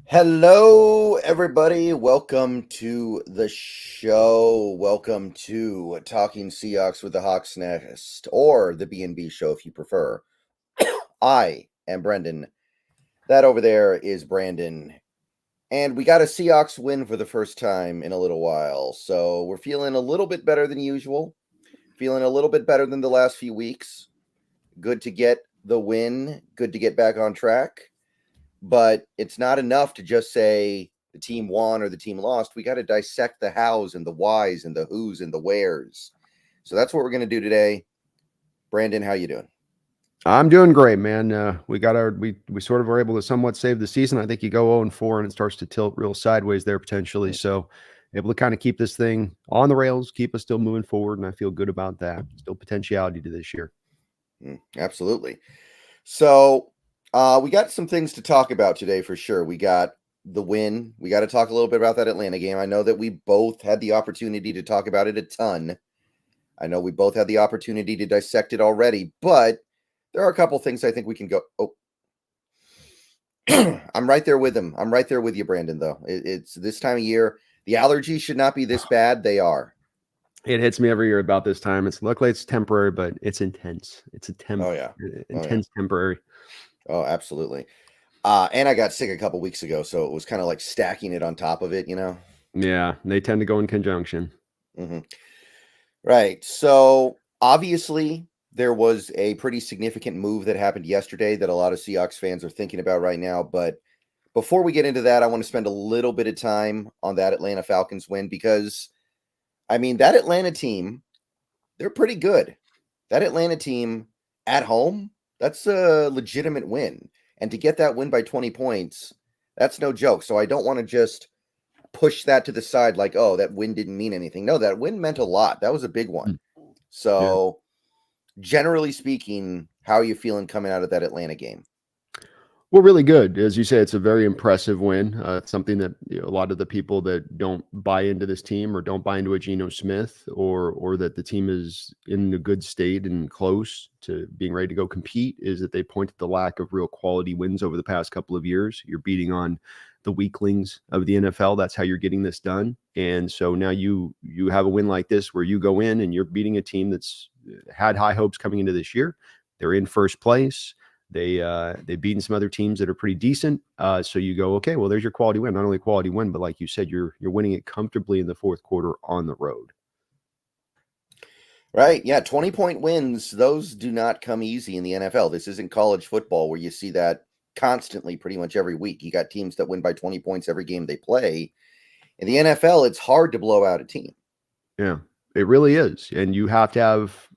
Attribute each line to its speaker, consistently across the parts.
Speaker 1: Hello, everybody. Welcome to the show. Welcome to Talking Seahawks with the Hawks Nest, or the B&B show if you prefer. I am Brendan. That over there is Brandon. And we got a Seahawks win for the first time in a little while. So we're feeling a little bit better than usual, feeling a little bit better than the last few weeks. Good to get the win, good to get back on track. But it's not enough to just say the team won or the team lost. We got to dissect the hows and the whys and the whos and the wheres. So that's what we're going to do today. Brandon, how you doing?
Speaker 2: I'm doing great, man. We sort of were able to somewhat save the season. I think you go 0-4 and it starts to tilt real sideways there potentially. So able to kind of keep this thing on the rails, keep us still moving forward, and I feel good about that. Still potentiality to this year.
Speaker 1: Absolutely. So we got some things to talk about today for sure. We got the win. We got to talk a little bit about that Atlanta game. I know that we both had the opportunity to talk about it a ton. I know we both had the opportunity to dissect it already, but there are a couple things I think we can go. Oh, I'm right there with him. I'm right there with you, Brandon, though. It's this time of year. The allergies should not be this bad. They are.
Speaker 2: It hits me every year about this time. Luckily it's temporary, but it's intense. It's intense temporary.
Speaker 1: Oh, absolutely. And I got sick a couple weeks ago, so it was kind of like stacking it on top of it,
Speaker 2: Yeah, they tend to go in conjunction.
Speaker 1: Mm-hmm. Right. So obviously there was a pretty significant move that happened yesterday that a lot of Seahawks fans are thinking about right now. But before we get into that, I want to spend a little bit of time on that Atlanta Falcons win because, I mean, that Atlanta team, they're pretty good. That Atlanta team at home, that's a legitimate win. And to get that win by 20 points, that's no joke. So I don't want to just push that to the side like, oh, that win didn't mean anything. No, that win meant a lot. That was a big one. So generally speaking, how are you feeling coming out of that Atlanta game?
Speaker 2: Well, really good. As you say, it's a very impressive win. It's something that a lot of the people that don't buy into this team or don't buy into a Geno Smith or that the team is in a good state and close to being ready to go compete is that they point to the lack of real quality wins over the past couple of years. You're beating on the weaklings of the NFL. That's how you're getting this done. And so now you have a win like this where you go in and you're beating a team that's had high hopes coming into this year. They're in first place. They've beaten some other teams that are pretty decent. So you go, okay, well, there's your quality win. Not only quality win, but like you said, you're winning it comfortably in the fourth quarter on the road.
Speaker 1: Right. Yeah. 20-point wins. Those do not come easy in the NFL. This isn't college football where you see that constantly pretty much every week. You got teams that win by 20 points every game they play. In the NFL, it's hard to blow out a team.
Speaker 2: Yeah, it really is. And you have to have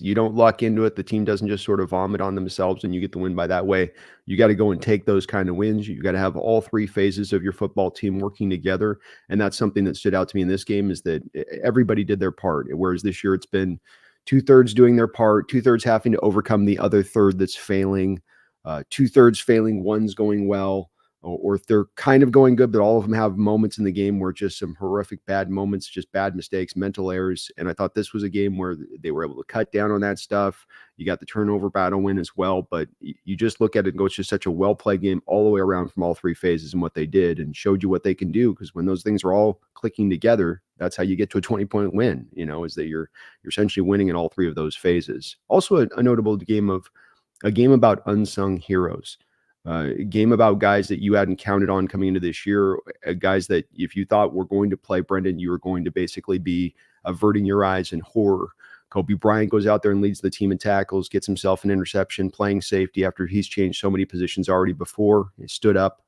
Speaker 2: you don't luck into it. The team doesn't just sort of vomit on themselves and you get the win by that way. You got to go and take those kind of wins. You got to have all three phases of your football team working together. And that's something that stood out to me in this game is that everybody did their part. Whereas this year it's been 2/3 doing their part, 2/3 having to overcome the other third that's failing, 2/3 failing, one's going well. Or if they're kind of going good, but all of them have moments in the game where just some horrific bad moments, just bad mistakes, mental errors. And I thought this was a game where they were able to cut down on that stuff. You got the turnover battle win as well, but you just look at it and go, it's just such a well-played game all the way around from all three phases and what they did and showed you what they can do. Because when those things are all clicking together, that's how you get to a 20-point win, is that you're essentially winning in all three of those phases. Also a notable game about unsung heroes. A game about guys that you hadn't counted on coming into this year, guys that if you thought were going to play, Brendan, you were going to basically be averting your eyes in horror. Kobe Bryant goes out there and leads the team in tackles, gets himself an interception, playing safety after he's changed so many positions already before. He stood up.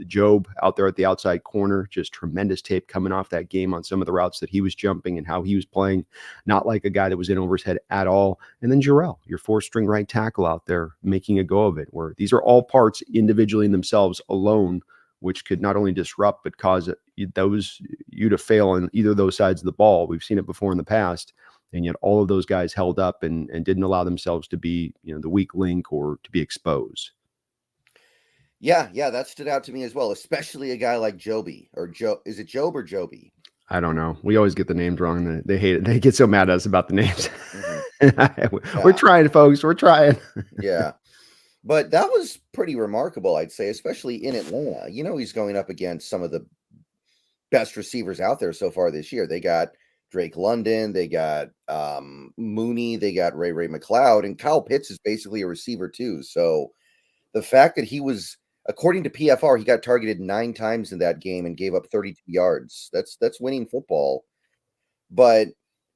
Speaker 2: Job out there at the outside corner, just tremendous tape coming off that game on some of the routes that he was jumping and how he was playing, not like a guy that was in over his head at all. And then Jarrell, your four-string right tackle out there, making a go of it, where these are all parts individually in themselves alone, which could not only disrupt but cause you to fail on either of those sides of the ball. We've seen it before in the past. And yet all of those guys held up and didn't allow themselves to be, the weak link or to be exposed.
Speaker 1: Yeah, that stood out to me as well, especially a guy like Joby or Joe. Is it Job or Joby?
Speaker 2: I don't know. We always get the names wrong. They hate it. They get so mad at us about the names. Mm-hmm. We're trying, folks. We're trying.
Speaker 1: Yeah. But that was pretty remarkable, I'd say, especially in Atlanta. He's going up against some of the best receivers out there so far this year. They got Drake London, they got Mooney, they got Ray McLeod, and Kyle Pitts is basically a receiver too. So the fact that he was, according to PFR, he got targeted 9 times in that game and gave up 32 yards. That's winning football. But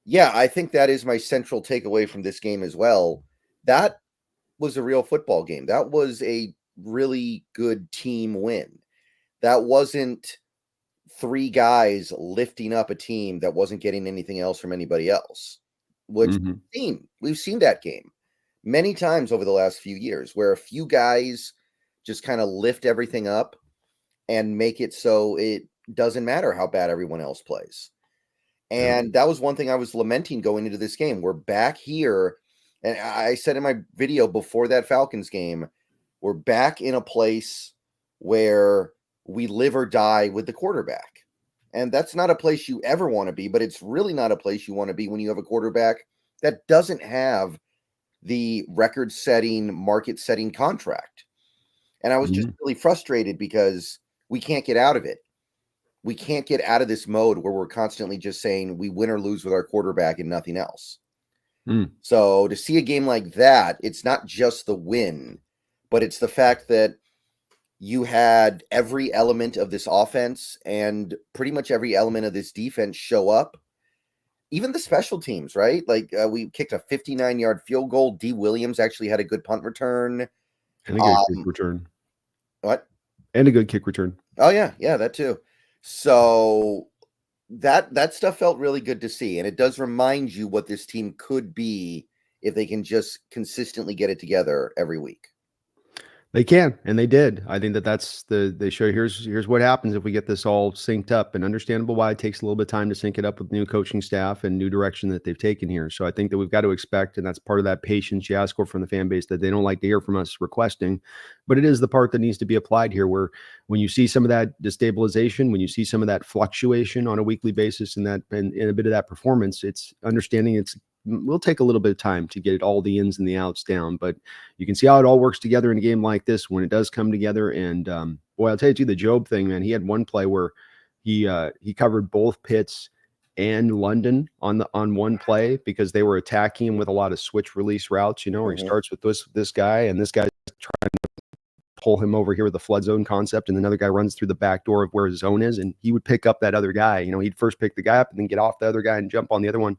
Speaker 1: yeah, I think that is my central takeaway from this game as well. That was a real football game. That was a really good team win. That wasn't 3 guys lifting up a team that wasn't getting anything else from anybody else, which we've seen that game many times over the last few years where a few guys just kind of lift everything up and make it so it doesn't matter how bad everyone else plays. And that was one thing I was lamenting going into this game. We're back here, and I said in my video before that Falcons game, we're back in a place where we live or die with the quarterback. And that's not a place you ever want to be, but it's really not a place you want to be when you have a quarterback that doesn't have the record-setting, market-setting contract. And I was just really frustrated because we can't get out of it. We can't get out of this mode where we're constantly just saying we win or lose with our quarterback and nothing else. So to see a game like that, it's not just the win, but it's the fact that you had every element of this offense and pretty much every element of this defense show up. Even the special teams, right? Like we kicked a 59-yard field goal. D. Williams actually had a good punt return.
Speaker 2: And a good kick return.
Speaker 1: What?
Speaker 2: And a good kick return.
Speaker 1: Oh, yeah. Yeah, that too. So that stuff felt really good to see. And it does remind you what this team could be if they can just consistently get it together every week.
Speaker 2: They can, and they did. I think that's they show here's what happens if we get this all synced up, and understandable why it takes a little bit of time to sync it up with new coaching staff and new direction that they've taken here. So I think that we've got to expect, and that's part of that patience you ask for from the fan base that they don't like to hear from us requesting, but it is the part that needs to be applied here, where when you see some of that destabilization, when you see some of that fluctuation on a weekly basis and a bit of that performance, it's understanding we'll take a little bit of time to get all the ins and the outs down, but you can see how it all works together in a game like this when it does come together. And boy, I'll tell you too, the Job thing, man, he had one play where he covered both Pitts and London on one play because they were attacking him with a lot of switch release routes, where he starts with this guy and this guy's trying to pull him over here with the flood zone concept, and another guy runs through the back door of where his zone is, and he would pick up that other guy. He'd first pick the guy up and then get off the other guy and jump on the other one.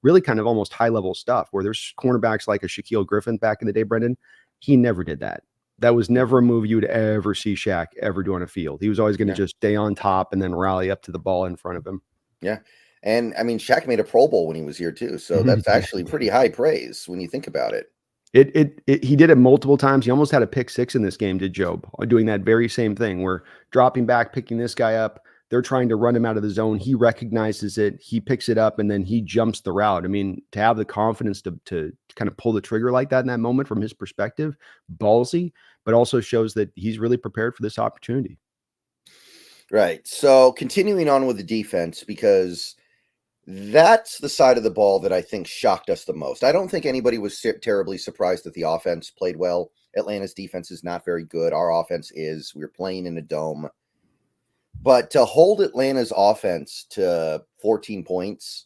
Speaker 2: Really kind of almost high-level stuff where there's cornerbacks like a Shaquille Griffin back in the day, Brendan. He never did that. That was never a move you would ever see Shaq ever do on a field. He was always going to just stay on top and then rally up to the ball in front of him.
Speaker 1: Yeah. And, I mean, Shaq made a Pro Bowl when he was here too, so that's actually pretty high praise when you think about it.
Speaker 2: He did it multiple times. He almost had a pick 6 in this game, did Job, doing that very same thing where dropping back, picking this guy up. They're trying to run him out of the zone. He recognizes it. He picks it up, and then he jumps the route. I mean, to have the confidence to kind of pull the trigger like that in that moment from his perspective, ballsy, but also shows that he's really prepared for this opportunity.
Speaker 1: Right. So continuing on with the defense, because that's the side of the ball that I think shocked us the most. I don't think anybody was terribly surprised that the offense played well. Atlanta's defense is not very good. Our offense is. We're playing in a dome. But to hold Atlanta's offense to 14 points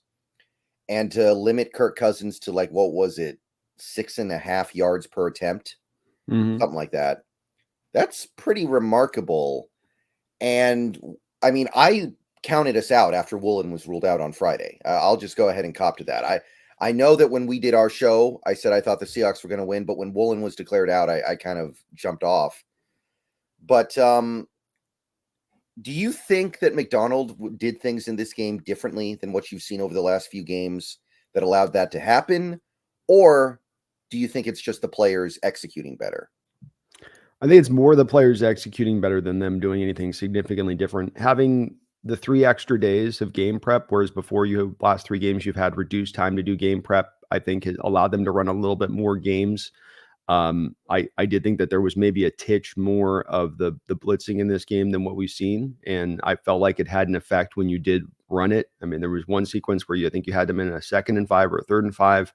Speaker 1: and to limit Kirk Cousins to 6.5 yards per attempt, something like that, that's pretty remarkable. And I mean, I counted us out after Woolen was ruled out on Friday. I'll just go ahead and cop to that. I know that when we did our show, I said I thought the Seahawks were going to win, but when Woolen was declared out, I kind of jumped off. But do you think that McDonald did things in this game differently than what you've seen over the last few games that allowed that to happen? Or do you think it's just the players executing better?
Speaker 2: I think it's more the players executing better than them doing anything significantly different. Having the 3 extra days of game prep, whereas before last 3 games, you've had reduced time to do game prep, I think has allowed them to run a little bit more games. I did think that there was maybe a titch more of the blitzing in this game than what we've seen. And I felt like it had an effect when you did run it. I mean, there was one sequence where I think you had them in a 2nd and 5 or a 3rd and 5.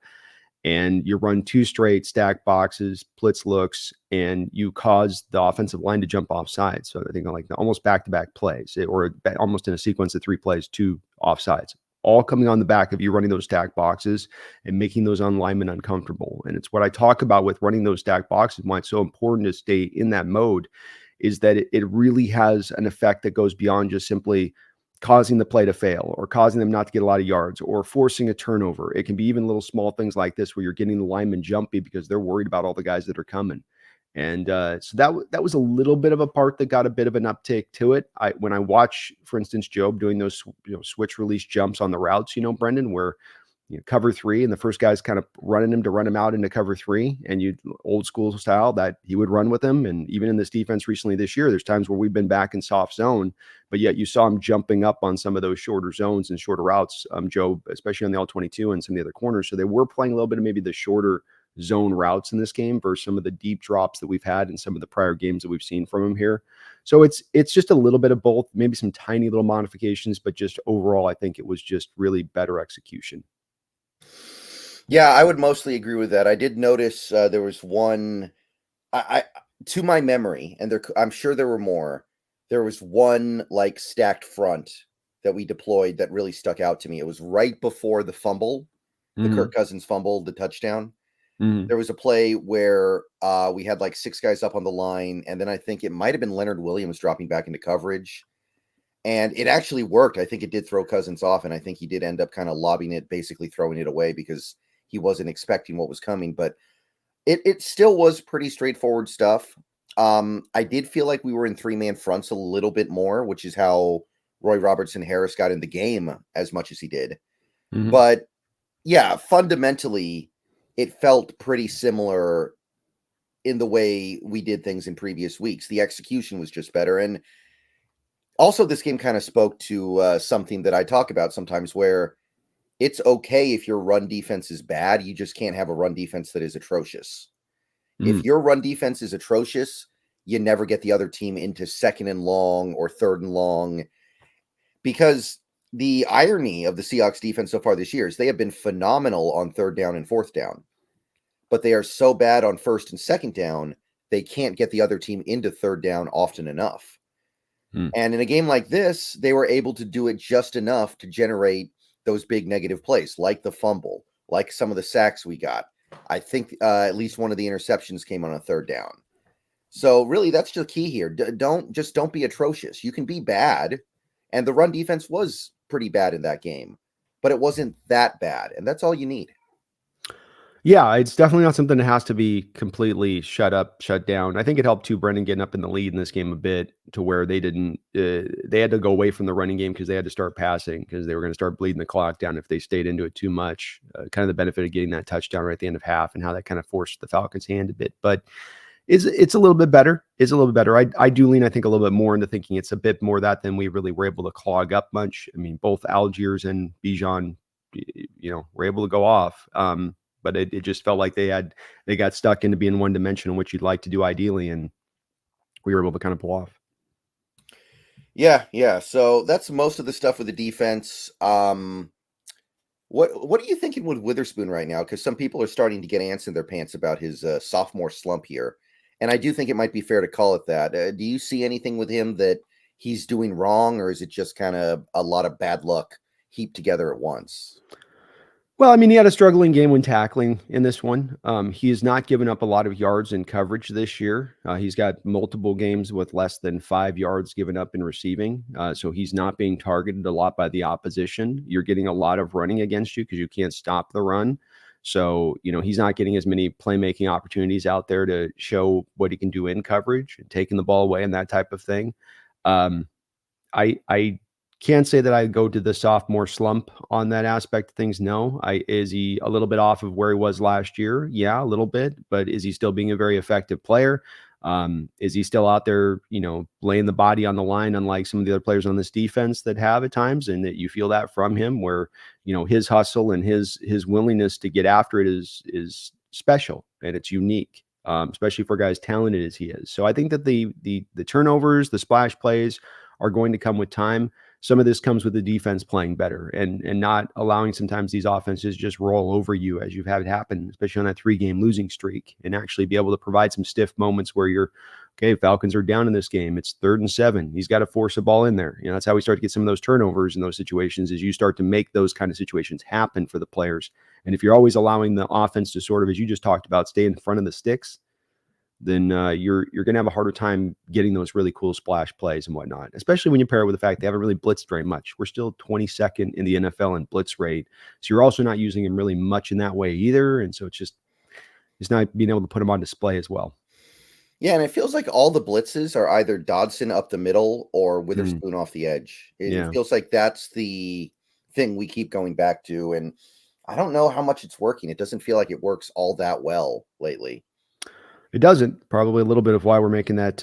Speaker 2: and you run 2 straight stack boxes, blitz looks, and you cause the offensive line to jump off sides. So I think like almost back-to-back plays, or almost in a sequence of 3 plays, 2 offsides, all coming on the back of you running those stack boxes and making those linemen uncomfortable. And it's what I talk about with running those stack boxes, why it's so important to stay in that mode, is that it really has an effect that goes beyond just simply causing the play to fail or causing them not to get a lot of yards or forcing a turnover. It can be even little small things like this where you're getting the linemen jumpy because they're worried about all the guys that are coming. And so that was a little bit of a part that got a bit of an uptake to it. When I watch, for instance, Job doing those switch release jumps on the routes, Brendan, where cover 3 and the first guy's kind of running him to run him out into cover 3, and you old school style that he would run with him. And even in this defense recently this year, there's times where we've been back in soft zone, but yet you saw him jumping up on some of those shorter zones and shorter routes, Joe, especially on the L22 and some of the other corners. So they were playing a little bit of maybe the shorter zone routes in this game versus some of the deep drops that we've had in some of the prior games that we've seen from him here. So it's just a little bit of both, maybe some tiny little modifications, but just overall, I think it was just really better execution.
Speaker 1: Yeah, I would mostly agree with that. I did notice there was one, I to my memory, and I'm sure there were more. There was one like stacked front that we deployed that really stuck out to me. It was right before the fumble, the Kirk Cousins fumble, the touchdown. There was a play where we had like 6 guys up on the line, and then I think it might have been Leonard Williams dropping back into coverage. And it actually worked. I think it did throw Cousins off, and I think he did end up kind of lobbing it, basically throwing it away because he wasn't expecting what was coming. But it still was pretty straightforward stuff. I did feel like we were in 3-man fronts a little bit more, which is how Roy Robertson Harris got in the game as much as he did. But yeah, fundamentally, it felt pretty similar in the way we did things in previous weeks. The execution was just better. And also, this game kind of spoke to something that I talk about sometimes, where it's okay if your run defense is bad. You just can't have a run defense that is atrocious. If your run defense is atrocious, you never get the other team into 2nd and long or 3rd and long. Because the irony of the Seahawks defense so far this year is they have been phenomenal on 3rd down and 4th down. But they are so bad on 1st and 2nd down, they can't get the other team into 3rd down often enough. And in a game like this, they were able to do it just enough to generate those big negative plays, like the fumble, like some of the sacks we got. I think at least one of the interceptions came on a 3rd down. So really, that's the key here. Don't be atrocious. You can be bad, and the run defense was pretty bad in that game, but it wasn't that bad, and that's all you need.
Speaker 2: Yeah, it's definitely not something that has to be completely shut down. I think it helped too, Brendan, getting up in the lead in this game a bit to where they didn't, they had to go away from the running game because they had to start passing because they were going to start bleeding the clock down if they stayed into it too much. Kind of the benefit of getting that touchdown right at the end of half and how that kind of forced the Falcons' hand a bit. But it's a little bit better. It's a little bit better. I do lean, I think, a little bit more into thinking it's a bit more that than we really were able to clog up much. I mean, both Algiers and Bijan, were able to go off. But it just felt like they got stuck into being one dimensional, which you'd like to do ideally, and we were able to kind of pull off.
Speaker 1: Yeah. So that's most of the stuff with the defense. What are you thinking with Witherspoon right now? Because some people are starting to get ants in their pants about his sophomore slump here, and I do think it might be fair to call it that. Do you see anything with him that he's doing wrong, or is it just kind of a lot of bad luck heaped together at once?
Speaker 2: Well, I mean, he had a struggling game when tackling in this one. He has not given up a lot of yards in coverage this year. He's got multiple games with less than 5 yards given up in receiving. So he's not being targeted a lot by the opposition. You're getting a lot of running against you because you can't stop the run. So, he's not getting as many playmaking opportunities out there to show what he can do in coverage and taking the ball away and that type of thing. I can't say that I go to the sophomore slump on that aspect of things. No. Is he a little bit off of where he was last year? Yeah, a little bit. But is he still being a very effective player? Is he still out there, laying the body on the line, unlike some of the other players on this defense that have at times, and that you feel that from him, where his hustle and his willingness to get after it is special and it's unique, especially for guys talented as he is. So I think that the turnovers, the splash plays, are going to come with time. some of this comes with the defense playing better and not allowing sometimes these offenses just roll over you as you've had it happen, especially on that 3-game losing streak, and actually be able to provide some stiff moments where you're, okay, Falcons are down in this game. It's 3rd and 7. He's got to force a ball in there. That's how we start to get some of those turnovers in those situations, is you start to make those kind of situations happen for the players. And if you're always allowing the offense to sort of, as you just talked about, stay in front of the sticks, then you're going to have a harder time getting those really cool splash plays and whatnot, especially when you pair it with the fact they haven't really blitzed very much. We're still 22nd in the NFL in blitz rate. So you're also not using them really much in that way either. And so it's not being able to put them on display as well.
Speaker 1: Yeah, and it feels like all the blitzes are either Dodson up the middle or Witherspoon off the edge. It feels like that's the thing we keep going back to. And I don't know how much it's working. It doesn't feel like it works all that well lately.
Speaker 2: It doesn't. Probably a little bit of why we're making that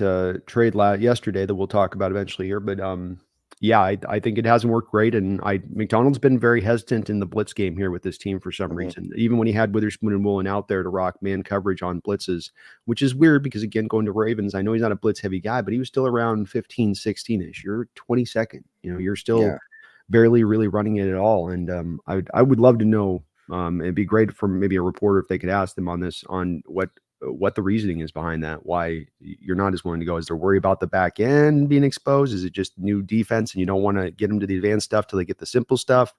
Speaker 2: trade yesterday that we'll talk about eventually here. But yeah, I think it hasn't worked great. And McDonald's been very hesitant in the blitz game here with this team for some reason. Even when he had Witherspoon and Woolen out there to rock man coverage on blitzes, which is weird because, again, going to Ravens, I know he's not a blitz heavy guy, but he was still around 15, 16-ish. You're 22nd. You're still barely really running it at all. And I would love to know. It'd be great for maybe a reporter if they could ask them on this, on what the reasoning is behind that, why you're not as willing to go. Is there worry about the back end being exposed? Is it just new defense and you don't want to get them to the advanced stuff till they get the simple stuff?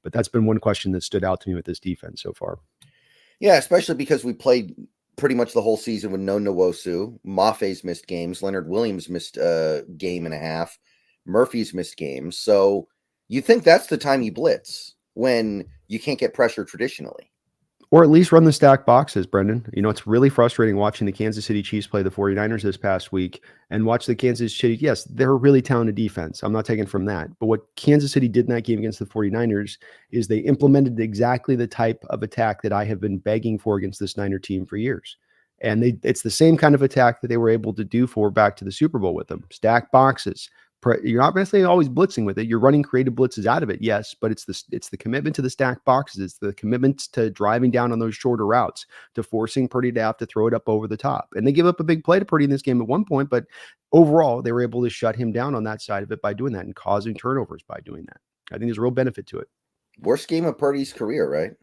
Speaker 2: But that's been one question that stood out to me with this defense so far.
Speaker 1: Yeah, especially because we played pretty much the whole season with no Nwosu. Maffe's missed games. Leonard Williams missed a game and a half. Murphy's missed games. So you think that's the time you blitz, when you can't get pressure traditionally.
Speaker 2: Or at least run the stack boxes, Brendan. It's really frustrating watching the Kansas City Chiefs play the 49ers this past week and watch the Kansas City. Yes, they're a really talented defense. I'm not taking from that. But what Kansas City did in that game against the 49ers is they implemented exactly the type of attack that I have been begging for against this Niner team for years. And it's the same kind of attack that they were able to do for back to the Super Bowl with them. Stack boxes. You're not necessarily always blitzing with it. You're running creative blitzes out of it, yes, but it's the commitment to the stack boxes. It's the commitment to driving down on those shorter routes, to forcing Purdy to have to throw it up over the top. And they give up a big play to Purdy in this game at one point, but overall, they were able to shut him down on that side of it by doing that and causing turnovers by doing that. I think there's a real benefit to it.
Speaker 1: Worst game of Purdy's career, right?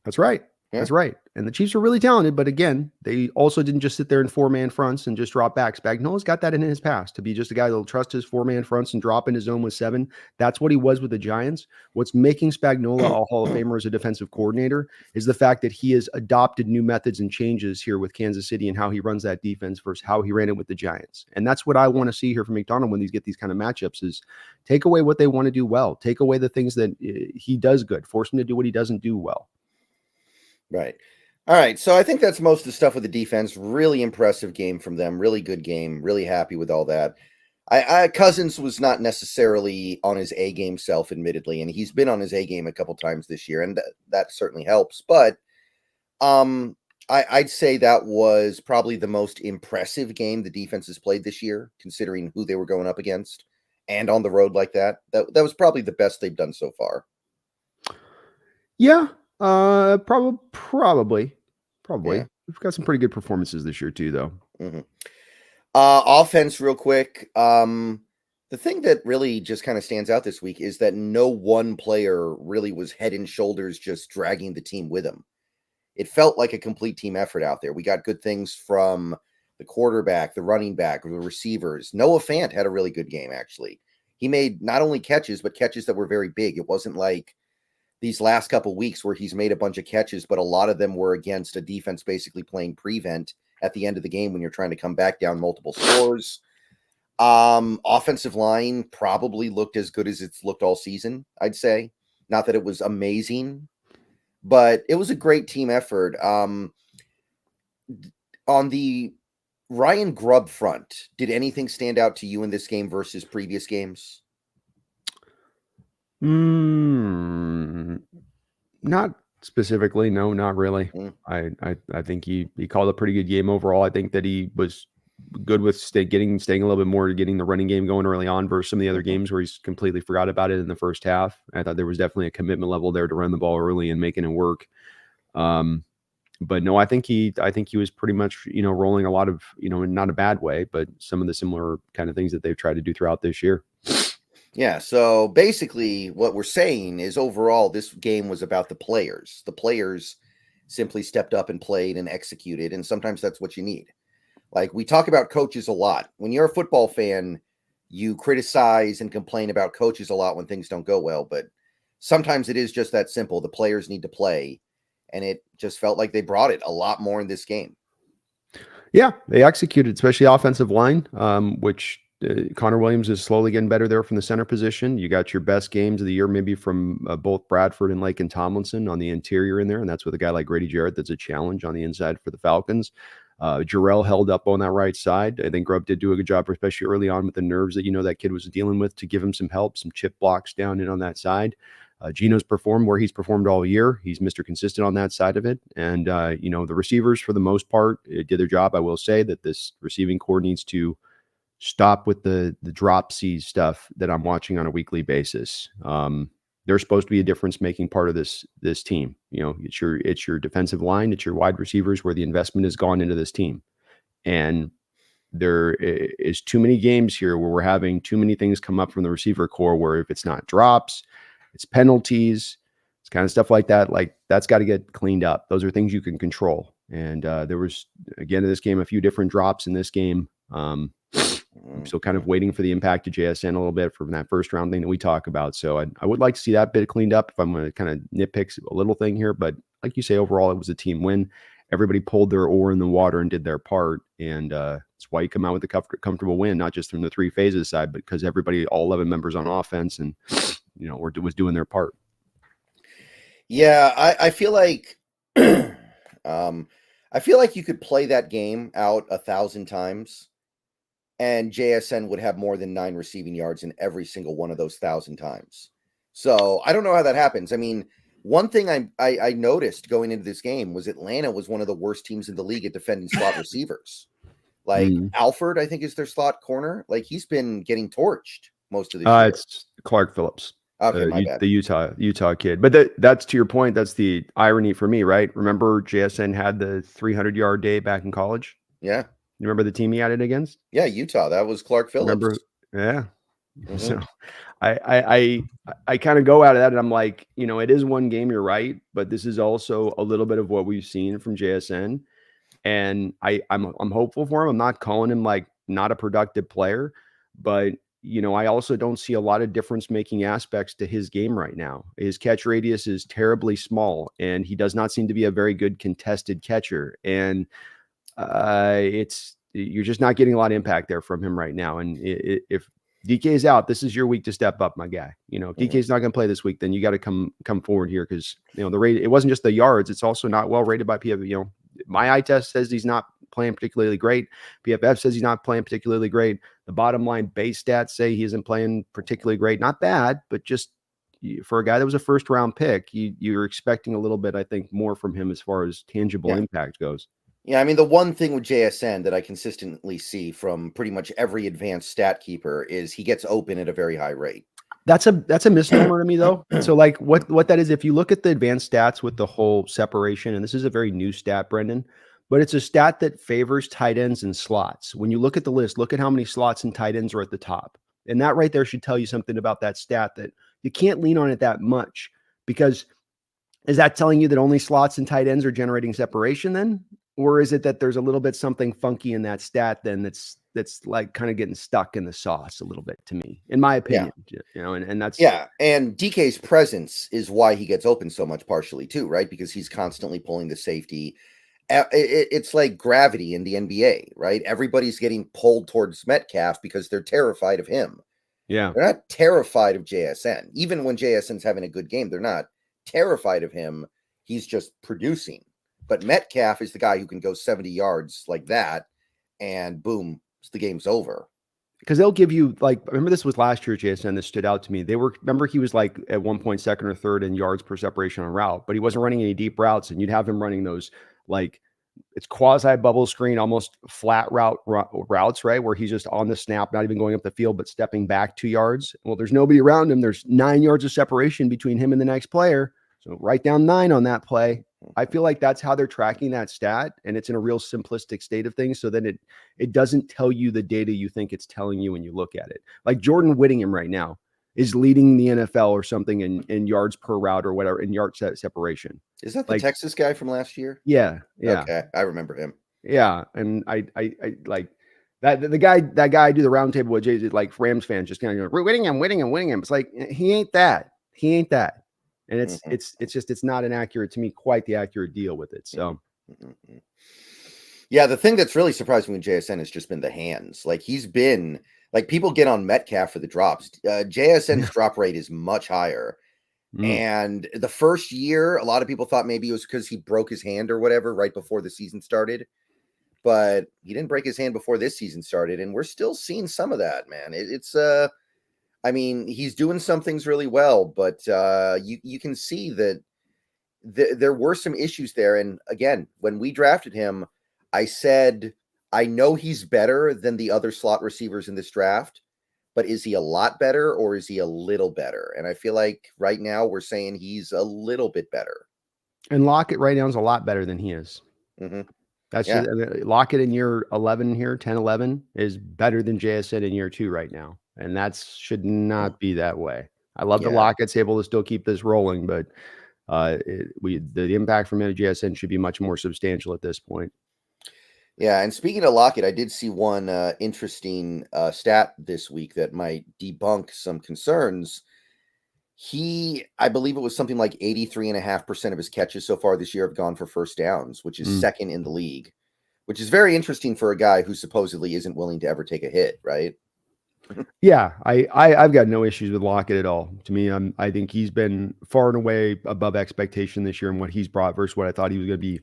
Speaker 2: That's right. Yeah. That's right. And the Chiefs are really talented, but again, they also didn't just sit there in 4-man fronts and just drop backs. Spagnola's got that in his past, to be just a guy that'll trust his 4-man fronts and drop in his zone with 7. That's what he was with the Giants. What's making Spagnuolo a Hall of Famer as a defensive coordinator is the fact that he has adopted new methods and changes here with Kansas City and how he runs that defense versus how he ran it with the Giants. And that's what I want to see here from McDonald when these get these kind of matchups, is take away what they want to do well. Take away the things that he does good. Force him to do what he doesn't do well.
Speaker 1: Right. All right, so I think that's most of the stuff with the defense. Really impressive game from them. Really good game. Really happy with all that. Cousins was not necessarily on his A game self, admittedly, and he's been on his A game a couple times this year, and that certainly helps. But I'd say that was probably the most impressive game the defense has played this year, considering who they were going up against, and on the road like that. That was probably the best they've done so far.
Speaker 2: Yeah. Probably.
Speaker 1: Yeah.
Speaker 2: We've got some pretty good performances this year too, though.
Speaker 1: Mm-hmm. Offense, real quick. The thing that really just kind of stands out this week is that no one player really was head and shoulders just dragging the team with him. It felt like a complete team effort out there. We got good things from the quarterback, the running back, the receivers. Noah Fant had a really good game, actually. He made not only catches, but catches that were very big. It wasn't like these last couple weeks where he's made a bunch of catches, but a lot of them were against a defense basically playing prevent at the end of the game when you're trying to come back down multiple scores. Offensive line probably looked as good as it's looked all season, I'd say. Not that it was amazing, but it was a great team effort. On the Ryan Grubb front, did anything stand out to you in this game versus previous games?
Speaker 2: Not specifically. No, not really. I think he called a pretty good game overall. I think that he was good with staying a little bit more, getting the running game going early on versus some of the other games where he's completely forgot about it in the first half. I thought there was definitely a commitment level there to run the ball early and making it work. But no, I think he was pretty much, rolling a lot of, in not a bad way, but some of the similar kind of things that they've tried to do throughout this year.
Speaker 1: Yeah, so basically what we're saying is overall this game was about the players. The players simply stepped up and played and executed, and sometimes that's what you need. Like we talk about coaches a lot. When you're a football fan, you criticize and complain about coaches a lot when things don't go well, but sometimes it is just that simple. The players need to play, and it just felt like they brought it a lot more in this game.
Speaker 2: Yeah, they executed, especially offensive line, which Connor Williams is slowly getting better there from the center position. You got your best games of the year, maybe from both Bradford and Lake and Tomlinson on the interior in there, and that's with a guy like Grady Jarrett that's a challenge on the inside for the Falcons. Jarrell held up on that right side. I think Grubb did do a good job, especially early on with the nerves that that kid was dealing with, to give him some help, some chip blocks down in on that side. Gino's performed where he's performed all year. He's Mr. Consistent on that side of it. And, the receivers, for the most part, did their job. I will say that this receiving core needs to stop with the drop C stuff that I'm watching on a weekly basis. They're supposed to be a difference-making part of this team. It's your defensive line, it's your wide receivers where the investment has gone into this team. And there is too many games here where we're having too many things come up from the receiver core where if it's not drops, it's penalties, it's kind of stuff like that. Like that's got to get cleaned up. Those are things you can control. And there was, again, in this game, a few different drops in this game. I'm still kind of waiting for the impact of JSN a little bit from that first round thing that we talk about. So I would like to see that bit cleaned up if I'm going to kind of nitpick a little thing here. But like you say, overall, it was a team win. Everybody pulled their oar in the water and did their part. And that's why you come out with a comfortable win, not just from the three phases side, but because everybody, all 11 members on offense and, was doing their part.
Speaker 1: Yeah, I feel like I feel like you could play that game out 1,000 times and JSN would have more than 9 receiving yards in every single one of those 1,000 times. So I don't know how that happens. I mean, one thing I noticed going into this game was Atlanta was one of the worst teams in the league at defending slot receivers. Like Alford, I think, is their slot corner. Like he's been getting torched most of the year.
Speaker 2: It's Clark Phillips.
Speaker 1: Okay, my bad.
Speaker 2: The Utah kid. But that's to your point. That's the irony for me, right? Remember JSN had the 300-yard day back in college?
Speaker 1: Yeah.
Speaker 2: You remember the team he had it against?
Speaker 1: Yeah, Utah. That was Clark Phillips.
Speaker 2: Remember? Yeah. Mm-hmm. So I kind of go out of that and I'm like, it is one game, you're right, but this is also a little bit of what we've seen from JSN. And I'm hopeful for him. I'm not calling him like not a productive player, but I also don't see a lot of difference-making aspects to his game right now. His catch radius is terribly small, and he does not seem to be a very good contested catcher. And you're just not getting a lot of impact there from him right now. And if DK is out, this is your week to step up, my guy. If DK is not going to play this week, then you got to come forward here because the rate. It wasn't just the yards; it's also not well rated by PFF. My eye test says he's not playing particularly great. PFF says he's not playing particularly great. The bottom line base stats say he isn't playing particularly great. Not bad, but just for a guy that was a first round pick, you're expecting a little bit, I think, more from him as far as tangible impact goes. Yeah,
Speaker 1: I mean, the one thing with JSN that I consistently see from pretty much every advanced stat keeper is he gets open at a very high rate.
Speaker 2: That's a misnomer to me, though. So, like, what that is, if you look at the advanced stats with the whole separation, and this is a very new stat, Brendan, but it's a stat that favors tight ends and slots. When you look at the list, look at how many slots and tight ends are at the top. And that right there should tell you something about that stat, that you can't lean on it that much, because is that telling you that only slots and tight ends are generating separation then? Or is it that there's a little bit something funky in that stat then that's like kind of getting stuck in the sauce a little bit, to me, in my opinion? And that's
Speaker 1: and DK's presence is why he gets open so much, partially too, right? Because he's constantly pulling the safety. It's like gravity in the NBA, right? Everybody's getting pulled towards Metcalf because they're terrified of him.
Speaker 2: Yeah,
Speaker 1: they're not terrified of JSN. Even when JSN's having a good game, they're not terrified of him. He's just producing. But Metcalf is the guy who can go 70 yards like that, and boom, the game's over.
Speaker 2: Because they'll give you, like, remember this was last year, JSN, that stood out to me. Remember he was like at one point second or third in yards per separation on route, but he wasn't running any deep routes, and you'd have him running those, like, it's quasi bubble screen, almost flat routes, right? Where he's just on the snap, not even going up the field, but stepping back 2 yards. Well, there's nobody around him. There's 9 yards of separation between him and the next player. So write down 9 on that play. I feel like that's how they're tracking that stat, and it's in a real simplistic state of things, so then it doesn't tell you the data you think it's telling you when you look at it. Like Jordan Whittingham right now is leading the NFL or something in yards per route or whatever, in yard separation.
Speaker 1: Is that the
Speaker 2: Like,
Speaker 1: Texas guy from last year?
Speaker 2: yeah.
Speaker 1: Okay, I remember him.
Speaker 2: Yeah, and I like that the guy I do the roundtable with Jay, like Rams fans just kind of we're winning him. It's like he ain't that. And it's just it's not an accurate, to me, quite the accurate deal with it. So
Speaker 1: yeah, the thing that's really surprised me with JSN has just been the hands. Like, he's been like, people get on Metcalf for the drops. JSN's drop rate is much higher. And the first year, a lot of people thought maybe it was because he broke his hand or whatever right before the season started. But he didn't break his hand before this season started, and we're still seeing some of that, man. I mean, he's doing some things really well, but you can see that there were some issues there. And again, when we drafted him, I said, I know he's better than the other slot receivers in this draft, but is he a lot better or is he a little better? And I feel like right now we're saying he's a little bit better.
Speaker 2: And Lockett right now is a lot better than he is. That's just Lockett in year 11 here, 10, 11 is better than JSN in year 2 right now. And that should not be that way. I love that Lockett's able to still keep this rolling, but the impact from JSN should be much more substantial at this point.
Speaker 1: Yeah, and speaking of Lockett, I did see one interesting stat this week that might debunk some concerns. I believe it was something like 83.5% of his catches so far this year have gone for first downs, which is second in the league, which is very interesting for a guy who supposedly isn't willing to ever take a hit, right?
Speaker 2: Yeah, I've got no issues with Lockett at all. To me, I think he's been far and away above expectation this year and what he's brought versus what I thought he was going to be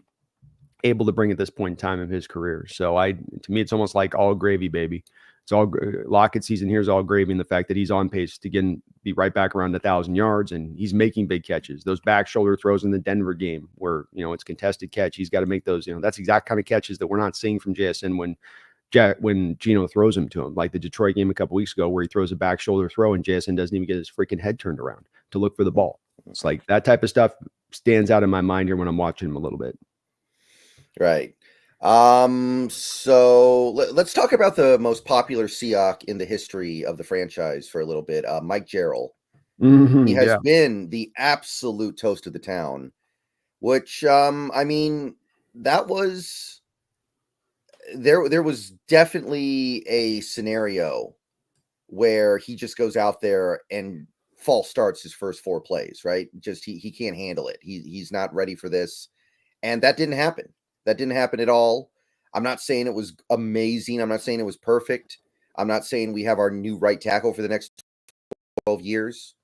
Speaker 2: able to bring at this point in time of his career. So to me, it's almost like all gravy, baby. It's all Lockett season here is all gravy, and the fact that he's on pace to be right back around 1,000 yards, and he's making big catches. Those back shoulder throws in the Denver game where, it's contested catch. He's got to make those, that's the exact kind of catches that we're not seeing from JSN when Geno throws him to him, like the Detroit game a couple weeks ago where he throws a back shoulder throw and JSN doesn't even get his freaking head turned around to look for the ball. It's like that type of stuff stands out in my mind here when I'm watching him a little bit.
Speaker 1: Right. So let's talk about the most popular Seahawk in the history of the franchise for a little bit. Mike Jarrell. He has been the absolute toast of the town, which, I mean, that was, there was definitely a scenario where he just goes out there and false starts his first 4 plays, right? Just, he can't handle it. He's not ready for this. And that didn't happen. That didn't happen at all. I'm not saying it was amazing. I'm not saying it was perfect. I'm not saying we have our new right tackle for the next 12 years.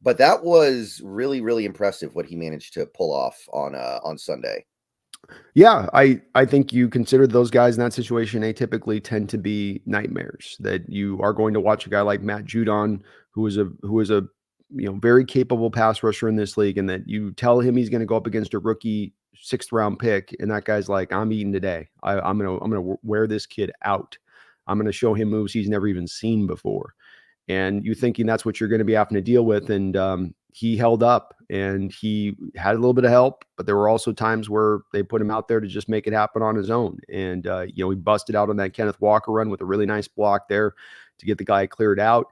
Speaker 1: But that was really, really impressive what he managed to pull off on Sunday.
Speaker 2: Yeah, I think you consider those guys in that situation, they typically tend to be nightmares. That you are going to watch a guy like Matt Judon, who is a very capable pass rusher in this league, and that you tell him he's going to go up against a rookie 6th round pick, and that guy's like, I'm eating today. I'm gonna wear this kid out. I'm gonna show him moves he's never even seen before. And you thinking that's what you're going to be having to deal with. And he held up and he had a little bit of help, but there were also times where they put him out there to just make it happen on his own. And, he busted out on that Kenneth Walker run with a really nice block there to get the guy cleared out.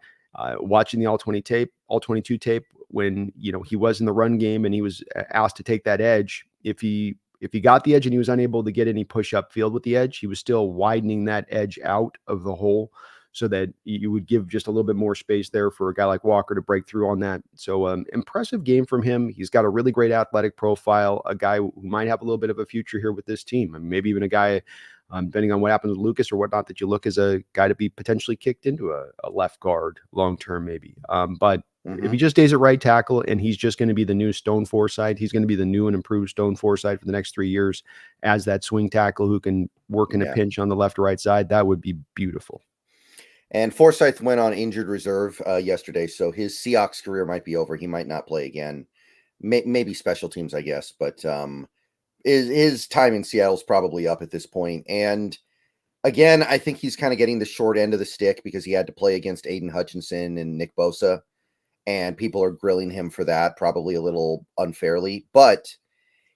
Speaker 2: Watching the all 22 tape when, he was in the run game and he was asked to take that edge. If he got the edge and he was unable to get any push up field with the edge, he was still widening that edge out of the hole, so that you would give just a little bit more space there for a guy like Walker to break through on that. So impressive game from him. He's got a really great athletic profile, a guy who might have a little bit of a future here with this team. I mean, maybe even a guy, depending on what happens with Lucas or whatnot, that you look as a guy to be potentially kicked into a left guard long-term maybe. But if he just stays at right tackle and he's just going to be the new Stone Forsythe, he's going to be the new and improved Stone Forsythe for the next 3 years as that swing tackle who can work in a pinch on the left or right side, that would be beautiful.
Speaker 1: And Forsythe went on injured reserve yesterday, so his Seahawks career might be over. He might not play again. Maybe special teams, I guess. But his time in Seattle is probably up at this point. And again, I think he's kind of getting the short end of the stick because he had to play against Aiden Hutchinson and Nick Bosa. And people are grilling him for that, probably a little unfairly. But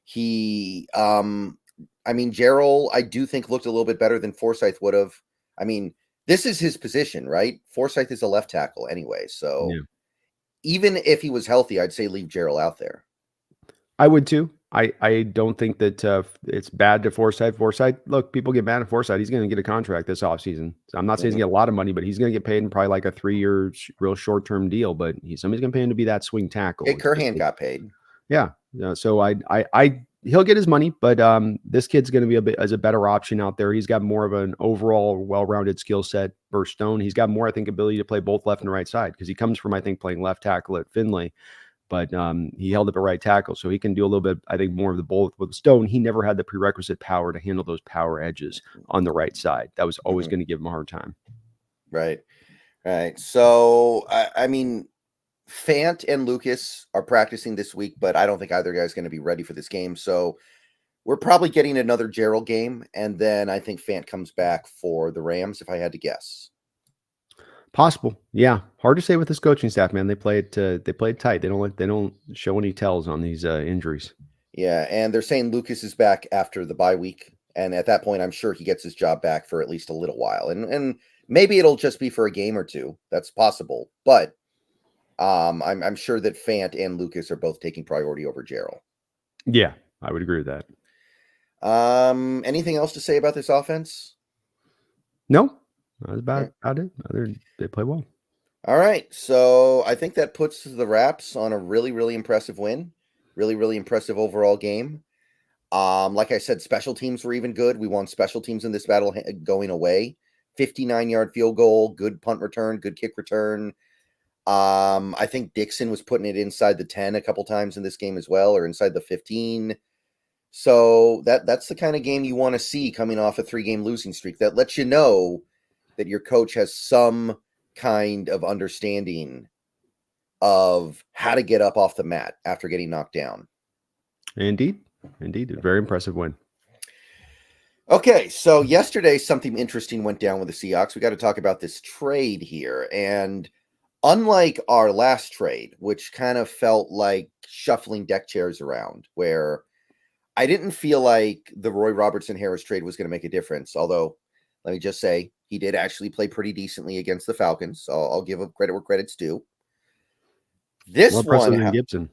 Speaker 1: Jarrell, I do think looked a little bit better than Forsythe would have. I mean, this is his position, right? Forsythe is a left tackle anyway. So, even if he was healthy, I'd say leave Gerald out there.
Speaker 2: I would too. I don't think that it's bad to Forsythe. Forsythe, look, people get mad at Forsythe. He's going to get a contract this offseason. So I'm not saying he's going to get a lot of money, but he's going to get paid in probably like a 3-year real short-term deal. But somebody's going to pay him to be that swing tackle.
Speaker 1: Jake Curhan got paid.
Speaker 2: Yeah. So he'll get his money, but this kid's going to be a better option out there. He's got more of an overall well-rounded skill set versus Stone. He's got more, I think, ability to play both left and right side because he comes from, I think, playing left tackle at Findlay. But he held up a right tackle, so he can do a little bit, I think, more of the both. With Stone, he never had the prerequisite power to handle those power edges on the right side. That was always going to give him a hard time.
Speaker 1: Right. So, I mean, Fant and Lucas are practicing this week, but I don't think either guy's going to be ready for this game. So we're probably getting another Gerald game, and then I think Fant comes back for the Rams, if I had to guess.
Speaker 2: Possible, yeah. Hard to say with this coaching staff, man. They play it tight. They don't show any tells on these injuries.
Speaker 1: Yeah, and they're saying Lucas is back after the bye week, and at that point, I'm sure he gets his job back for at least a little while, and maybe it'll just be for a game or two. That's possible, but I'm sure that Fant and Lucas are both taking priority over Gerald.
Speaker 2: Yeah, I would agree with that.
Speaker 1: Anything else to say about this offense?
Speaker 2: No. That's about it. They play well.
Speaker 1: All right. So I think that puts the Raps on a really, really impressive win. Really, really impressive overall game. Like I said, special teams were even good. We won special teams in this battle going away. 59-yard field goal, good punt return, good kick return. I think Dixon was putting it inside the 10 a couple times in this game as well, or inside the 15. So that's the kind of game you want to see coming off a 3-game losing streak. That lets you know that your coach has some kind of understanding of how to get up off the mat after getting knocked down.
Speaker 2: Indeed. A very impressive win.
Speaker 1: Okay, so yesterday something interesting went down with the Seahawks. We got to talk about this trade here. And unlike our last trade, which kind of felt like shuffling deck chairs around, where I didn't feel like the Roy Robertson-Harris trade was going to make a difference, although let me just say, he did actually play pretty decently against the Falcons. So I'll give him credit where credit's due. This one,
Speaker 2: than Gibson.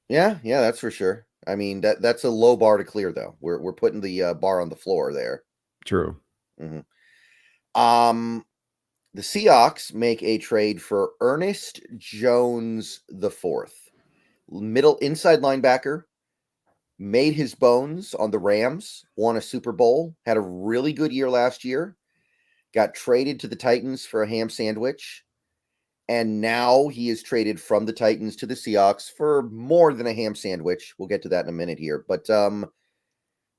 Speaker 1: Yeah, that's for sure. I mean, that's a low bar to clear, though. We're putting the bar on the floor there.
Speaker 2: True.
Speaker 1: Mm-hmm. The Seahawks make a trade for Ernest Jones IV, middle inside linebacker. Made his bones on the Rams, won a Super Bowl, had a really good year last year, got traded to the Titans for a ham sandwich, and now he is traded from the Titans to the Seahawks for more than a ham sandwich. We'll get to that in a minute here, but a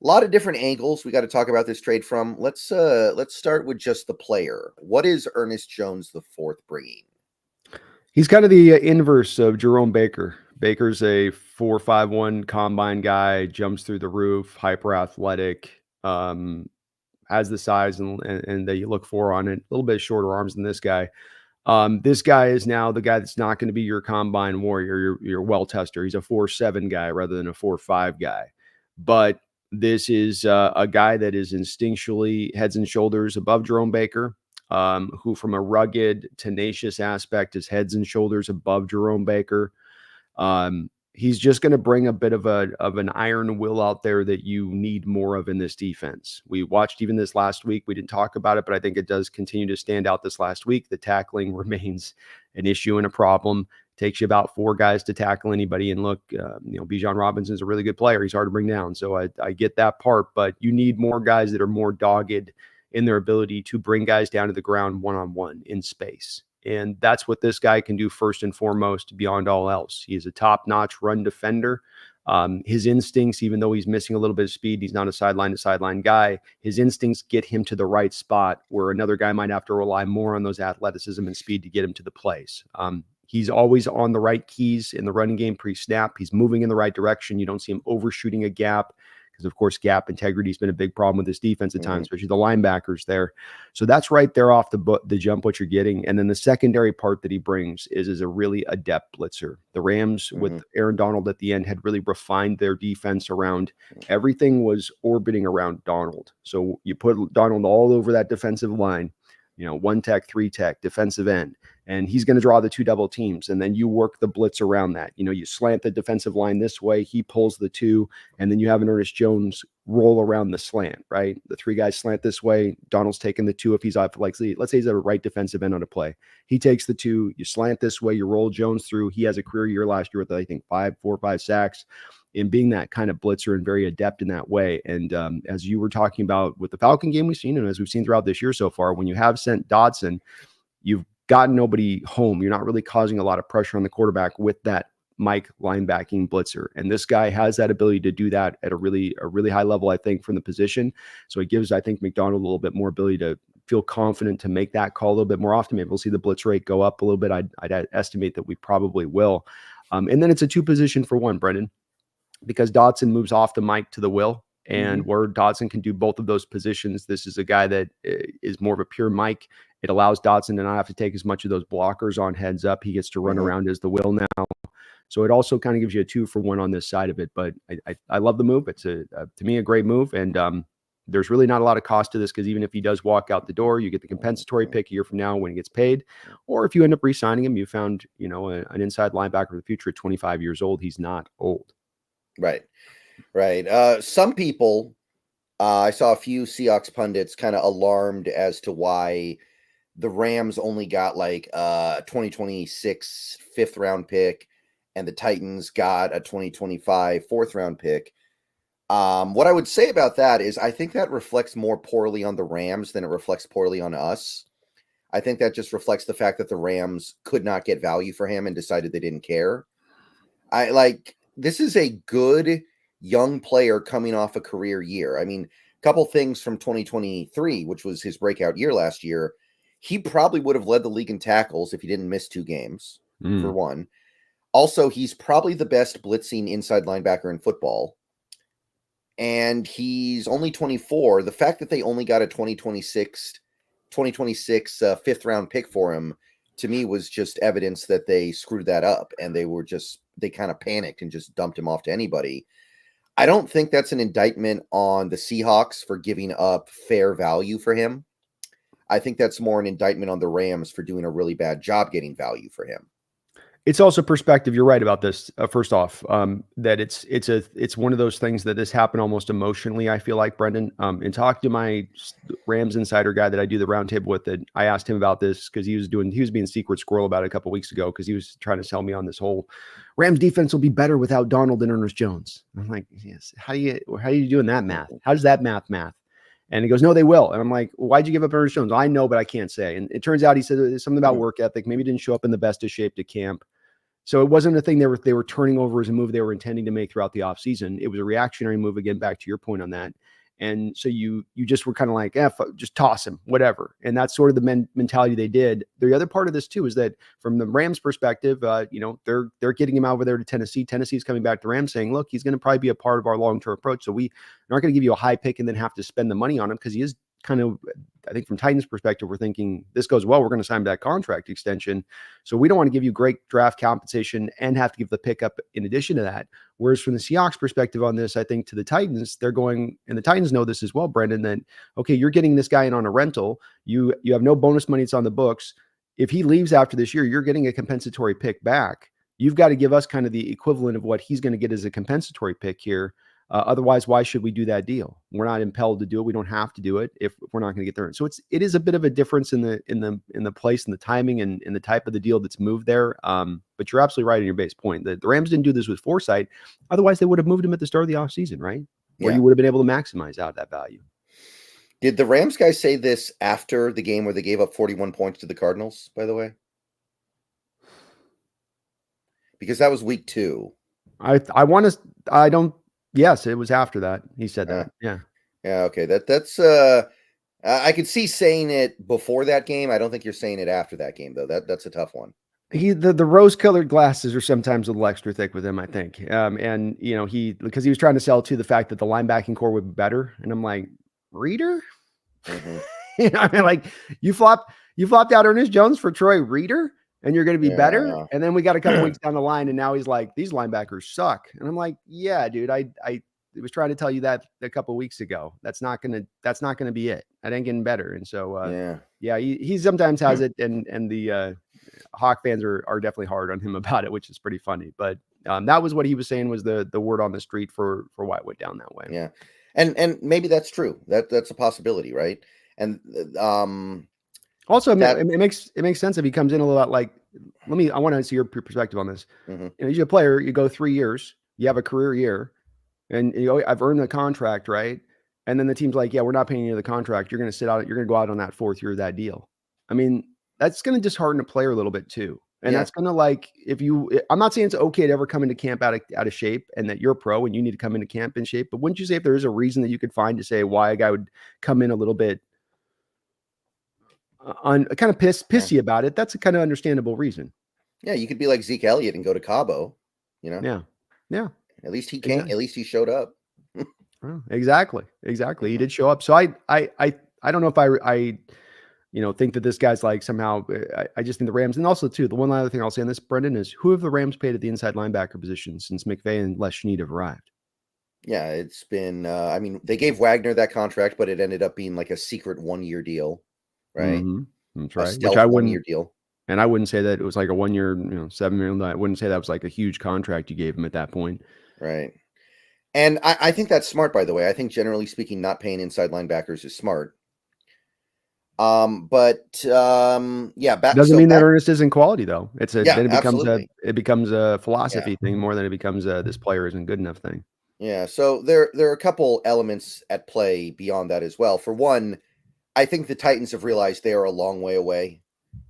Speaker 1: lot of different angles we got to talk about this trade from. Let's start with just the player. What is Ernest Jones IV bringing?
Speaker 2: He's kind of the inverse of Jerome Baker. Baker's a 4.51 combine guy, jumps through the roof, hyper athletic, has the size and that you look for on it. A little bit shorter arms than this guy. This guy is now the guy that's not going to be your combine warrior, your well tester. He's a 4.7 guy rather than a 4.5 guy. But this is a guy that is instinctually heads and shoulders above Jerome Baker, who from a rugged, tenacious aspect is heads and shoulders above Jerome Baker. He's just going to bring a bit of an iron will out there that you need more of in this defense. We watched even this last week. We didn't talk about it, but I think it does continue to stand out this last week. The tackling remains an issue and a problem. Takes you about 4 guys to tackle anybody. And look, Bijan Robinson's a really good player. He's hard to bring down. So I get that part, but you need more guys that are more dogged in their ability to bring guys down to the ground one-on-one in space. And that's what this guy can do first and foremost beyond all else. He is a top-notch run defender. His instincts, even though he's missing a little bit of speed, he's not a sideline-to-sideline guy. His instincts get him to the right spot where another guy might have to rely more on those athleticism and speed to get him to the place. He's always on the right keys in the running game pre-snap. He's moving in the right direction. You don't see him overshooting a gap because, of course, gap integrity has been a big problem with this defense at times, especially the linebackers there. So that's right there off the jump what you're getting. And then the secondary part that he brings is a really adept blitzer. The Rams, with Aaron Donald at the end, had really refined their defense around everything was orbiting around Donald. So you put Donald all over that defensive line, 1 tech, 3 tech, defensive end. and he's going to draw the 2 double teams. And then you work the blitz around that. You slant the defensive line this way, he pulls the 2, and then you have an Ernest Jones roll around the slant, right? The 3 guys slant this way. Donald's taking the 2 if he's off, like, let's say he's a right defensive end on a play. He takes the 2, you slant this way, you roll Jones through. He has a career year last year with, I think, 4 or 5 sacks. In being that kind of blitzer and very adept in that way. And as you were talking about with the Falcon game we've seen, and as we've seen throughout this year so far, when you have sent Dotson, you've gotten nobody home. You're not really causing a lot of pressure on the quarterback with that Mike linebacking blitzer. And this guy has that ability to do that at a really high level, I think, from the position. So it gives, I think, McDonald a little bit more ability to feel confident to make that call a little bit more often. Maybe we'll see the blitz rate go up a little bit. I'd estimate that we probably will. And then it's a 2 position for 1, Brendan, because Dotson moves off the Mike to the Will, and where Dotson can do both of those positions. This is a guy that is more of a pure Mike. It allows Dotson to not have to take as much of those blockers on heads up. He gets to run around as the Will now. So it also kind of gives you a 2 for 1 on this side of it. But I love the move. It's to me a great move. And there's really not a lot of cost to this, because even if he does walk out the door, you get the compensatory pick a year from now when he gets paid. Or if you end up re-signing him, you found an inside linebacker of the future at 25 years old. He's not old.
Speaker 1: Right. Some people, I saw a few Seahawks pundits kind of alarmed as to why the Rams only got like a 2026 5th round pick and the Titans got a 2025 4th round pick. What I would say about that is I think that reflects more poorly on the Rams than it reflects poorly on us. I think that just reflects the fact that the Rams could not get value for him and decided they didn't care. This is a good young player coming off a career year. I mean, a couple things from 2023, which was his breakout year last year. He probably would have led the league in tackles if he didn't miss 2 games, for one. Also, he's probably the best blitzing inside linebacker in football. And he's only 24. The fact that they only got a 2026 5th round pick for him, to me, was just evidence that they screwed that up, and they kind of panicked and just dumped him off to anybody. I don't think that's an indictment on the Seahawks for giving up fair value for him. I think that's more an indictment on the Rams for doing a really bad job getting value for him.
Speaker 2: It's also perspective. You're right about this. First off, that it's one of those things that this happened almost emotionally. I feel like, Brendan, in talking to my Rams insider guy that I do the roundtable with, that I asked him about this because he was being secret squirrel about it a couple weeks ago, because he was trying to sell me on this whole Rams defense will be better without Donald and Ernest Jones. I'm like, yes. How are you doing that math? How does that math? And he goes, no, they will. And I'm like, well, why'd you give up Ernest Jones? I know, but I can't say. And it turns out he said something about work ethic. Maybe didn't show up in the best of shape to camp. So it wasn't a thing they were turning over as a move they were intending to make throughout the offseason. It was a reactionary move, again, back to your point on that. And so you just were kind of like, just toss him, whatever. And that's sort of the mentality they did. The other part of this too is that from the Rams' perspective, they're getting him over there to Tennessee. Tennessee's coming back to Rams saying, look, he's going to probably be a part of our long-term approach. So we aren't going to give you a high pick and then have to spend the money on him, because he is kind of, I think from Titans' perspective, we're thinking this goes well, we're going to sign that contract extension. So we don't want to give you great draft compensation and have to give the pickup in addition to that. Whereas from the Seahawks' perspective on this, I think to the Titans, they're going, and the Titans know this as well, Brendan, that, okay, you're getting this guy in on a rental. You have no bonus money. It's on the books. If he leaves after this year, you're getting a compensatory pick back. You've got to give us kind of the equivalent of what he's going to get as a compensatory pick here. Otherwise, why should we do that deal? We're not impelled to do it. We don't have to do it if we're not going to get there. So it is a bit of a difference in the place and the timing and in the type of the deal that's moved there. But you're absolutely right in your base point. The Rams didn't do this with foresight. Otherwise, they would have moved him at the start of the offseason, right? Where you would have been able to maximize out that value.
Speaker 1: Did the Rams guys say this after the game where they gave up 41 points to the Cardinals, by the way? Because that was week 2. Yes, it was after that. He said that. Yeah. Okay. That's I could see saying it before that game. I don't think you're saying it after that game, though. That's a tough one.
Speaker 2: The rose-colored glasses are sometimes a little extra thick with him, I think. And because he was trying to sell to the fact that the linebacking core would be better, and I'm like, Reader? Like you flopped out Ernest Jones for Troy Reader, and you're going to be better. And then we got a couple weeks down the line, and now he's like, these linebackers suck. And I'm like, yeah, dude, I was trying to tell you that a couple weeks ago. That's not gonna be it. That ain't getting better. And so he sometimes has it, and the Hawk fans are definitely hard on him about it, which is pretty funny. But that was what he was saying was the word on the street for why it went down that way.
Speaker 1: Yeah, and maybe that's true. That's a possibility, right? And
Speaker 2: also,
Speaker 1: that
Speaker 2: it makes sense if he comes in a lot like. I want to see your perspective on this.
Speaker 1: mhm.
Speaker 2: You know, you're a player. You go 3 years. You have a career year, and I've earned the contract, right? And then the team's like, yeah, we're not paying you the contract. You're going to sit out. You're going to go out on that 4th year of that deal. I mean, that's going to dishearten a player a little bit too. And
Speaker 1: Yeah.
Speaker 2: that's going to like, I'm not saying it's okay to ever come into camp out of shape and that you're a pro and you need to come into camp in shape. But wouldn't you say if there is a reason that you could find to say why a guy would come in a little bit kind of pissy about it? That's a kind of understandable reason.
Speaker 1: Yeah, you could be like Zeke Elliott and go to Cabo,
Speaker 2: Yeah.
Speaker 1: At least he came.
Speaker 2: Exactly.
Speaker 1: At least he showed up.
Speaker 2: Exactly. He did show up. So I don't know if I think that this guy's like somehow. I just think the Rams, and also too, the one other thing I'll say on this, Brendan, is who have the Rams paid at the inside linebacker position since McVay and Les Snead have arrived?
Speaker 1: Yeah, it's been. I mean, they gave Wagner that contract, but it ended up being like a secret 1-year deal, right?
Speaker 2: Mm-hmm. That's right.
Speaker 1: Which I wouldn't 1-year deal.
Speaker 2: And I wouldn't say that it was like a 1 year, $7 million. I wouldn't say that was like a huge contract you gave him at that point.
Speaker 1: Right. And I think that's smart, by the way. I think generally speaking, not paying inside linebackers is smart. Yeah,
Speaker 2: doesn't mean that Ernest isn't quality though. Then it becomes a philosophy thing more than it becomes this player isn't good enough thing.
Speaker 1: Yeah. So there are a couple elements at play beyond that as well. For one, I think the Titans have realized they are a long way away.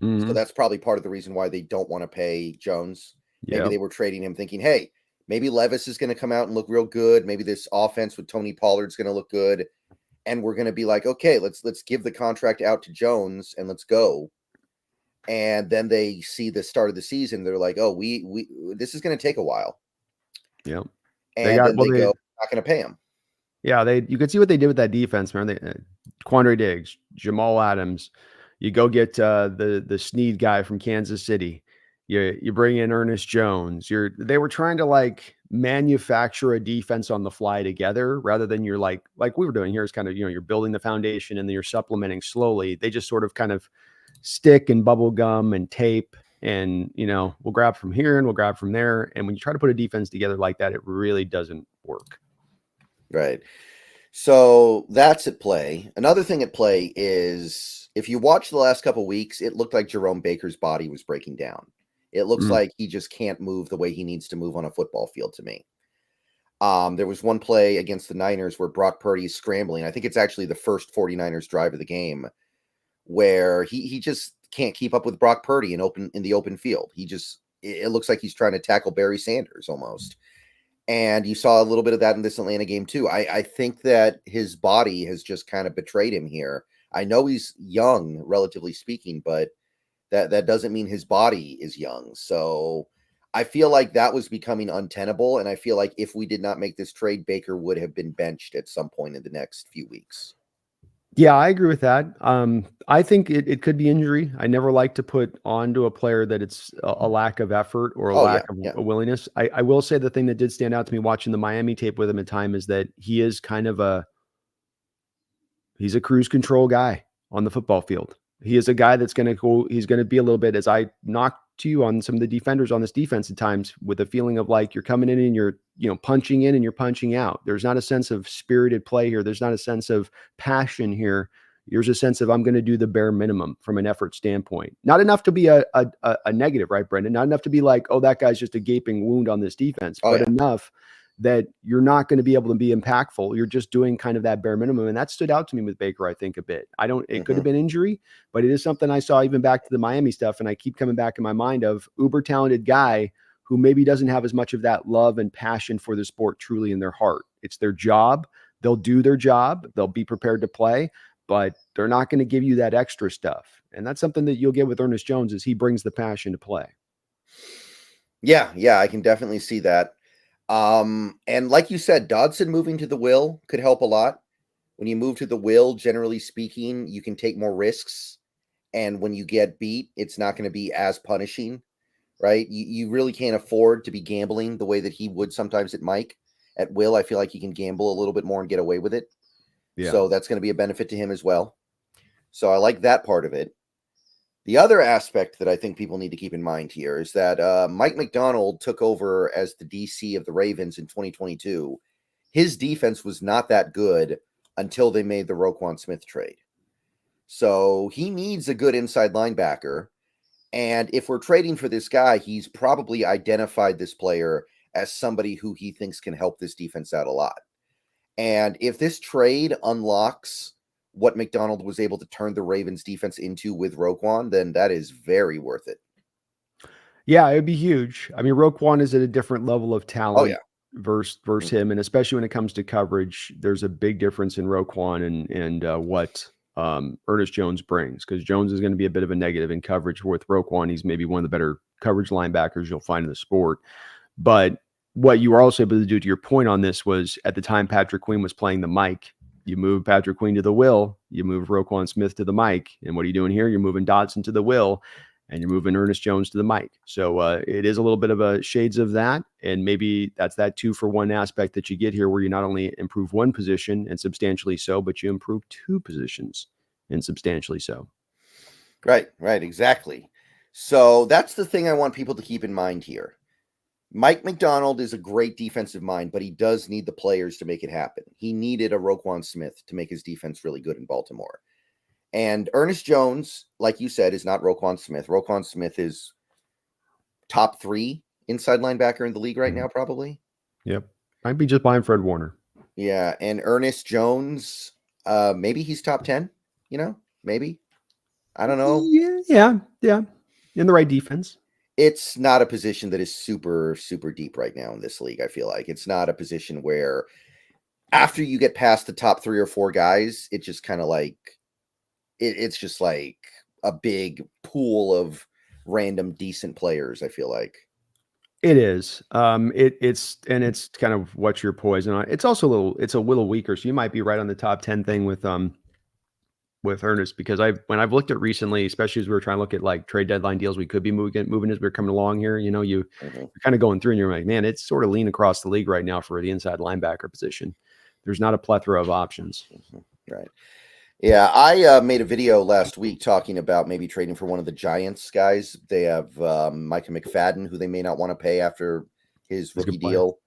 Speaker 2: Mm-hmm.
Speaker 1: So that's probably part of the reason why they don't want to pay Jones. Maybe they were trading him thinking, hey, maybe Levis is going to come out and look real good. Maybe this offense with Tony Pollard's going to look good. And we're going to be like, okay, let's give the contract out to Jones and let's go. And then they see the start of the season. They're like, oh, we this is going to take a while.
Speaker 2: Yeah.
Speaker 1: And they go, not going to pay him.
Speaker 2: Yeah, you could see what they did with that defense, man. Quandre Diggs, Jamal Adams. You go get the Snead guy from Kansas City. You bring in Ernest Jones. They were trying to like manufacture a defense on the fly together rather than you're like we were doing here is kind of, you're building the foundation and then you're supplementing slowly. They just sort of kind of stick and bubble gum and tape and, we'll grab from here and we'll grab from there. And when you try to put a defense together like that, it really doesn't work.
Speaker 1: Right. So that's at play. Another thing at play is if you watch the last couple of weeks, it looked like Jerome Baker's body was breaking down. It looks like he just can't move the way he needs to move on a football field to me. There was one play against the Niners where Brock Purdy is scrambling. I think it's actually the first 49ers drive of the game where he just can't keep up with Brock Purdy in the open field. It looks like he's trying to tackle Barry Sanders almost. And you saw a little bit of that in this Atlanta game too. I think that his body has just kind of betrayed him here. I know he's young, relatively speaking, but that doesn't mean his body is young. So I feel like that was becoming untenable. And I feel like if we did not make this trade, Baker would have been benched at some point in the next few weeks.
Speaker 2: Yeah, I agree with that. I think it could be injury. I never like to put onto a player that it's a lack of effort or a lack of a willingness. I will say the thing that did stand out to me watching the Miami tape with him at time is that he is kind of he's a cruise control guy on the football field. He is a guy that's going to go, he's going to be a little bit, as I knocked to you on some of the defenders on this defense at times, with a feeling of like you're coming in and you're, punching in and you're punching out. There's not a sense of spirited play here. There's not a sense of passion here. There's a sense of I'm going to do the bare minimum from an effort standpoint. Not enough to be a negative, right, Brendan? Not enough to be like, oh, that guy's just a gaping wound on this defense, but enough that you're not going to be able to be impactful. You're just doing kind of that bare minimum. And that stood out to me with Baker, I think, a bit. It could have been injury, but it is something I saw even back to the Miami stuff. And I keep coming back in my mind of uber talented guy who maybe doesn't have as much of that love and passion for the sport truly in their heart. It's their job. They'll do their job. They'll be prepared to play, but they're not going to give you that extra stuff. And that's something that you'll get with Ernest Jones is he brings the passion to play.
Speaker 1: Yeah, I can definitely see that. And like you said, Dodson moving to the will could help a lot. When you move to the will, generally speaking, you can take more risks. And when you get beat, it's not going to be as punishing, right? You really can't afford to be gambling the way that he would sometimes at Mike. At will, I feel like he can gamble a little bit more and get away with it. Yeah. So that's going to be a benefit to him as well. So I like that part of it. The other aspect that I think people need to keep in mind here is that Mike McDonald took over as the DC of the Ravens in 2022. His defense was not that good until they made the Roquan Smith trade. So he needs a good inside linebacker. And if we're trading for this guy, he's probably identified this player as somebody who he thinks can help this defense out a lot. And if this trade unlocks what McDonald was able to turn the Ravens defense into with Roquan, then that is very worth it.
Speaker 2: Yeah, it'd be huge. I mean, Roquan is at a different level of talent.
Speaker 1: Oh, yeah.
Speaker 2: Versus him, and especially when it comes to coverage, there's a big difference in Roquan and what Ernest Jones brings, because Jones is going to be a bit of a negative in coverage. With Roquan, he's maybe one of the better coverage linebackers you'll find in the sport. But what you were also able to do, to your point on this, was at the time Patrick Queen was playing the Mike. You move Patrick Queen to the will, you move Roquan Smith to the Mike, and what are you doing here? You're moving Dotson to the will, and you're moving Ernest Jones to the mic. So it is a little bit of a shades of that. And maybe that's that 2-for-1 aspect that you get here, where you not only improve one position and substantially so, but you improve two positions and substantially so.
Speaker 1: Right, exactly. So that's the thing I want people to keep in mind here. Mike McDonald is a great defensive mind, but he does need the players to make it happen. He needed a Roquan Smith to make his defense really good in Baltimore. And Ernest Jones, like you said, is not Roquan Smith. Roquan Smith is top 3 inside linebacker in the league right now, probably.
Speaker 2: Yep. Might be just behind Fred Warner.
Speaker 1: Yeah. And Ernest Jones, maybe he's top 10, maybe. I don't know.
Speaker 2: Yeah. In the right defense.
Speaker 1: It's not a position that is super, super deep right now in this league, I feel like. It's not a position where after you get past the top 3 or 4 guys, it's just kind of like, it's just like a big pool of random decent players, I feel like.
Speaker 2: It is. It's kind of what's your poison on. It's also a little weaker. So you might be right on the top 10 thing with Ernest, because when I've looked at recently, especially as we were trying to look at like trade deadline deals we could be moving as we're coming along here, you're kind of going through and you're like, man, it's sort of lean across the league right now for the inside linebacker position. There's not a plethora of options.
Speaker 1: Right. Yeah, I made a video last week talking about maybe trading for one of the Giants guys. They have Micah McFadden, who they may not want to pay after his rookie deal.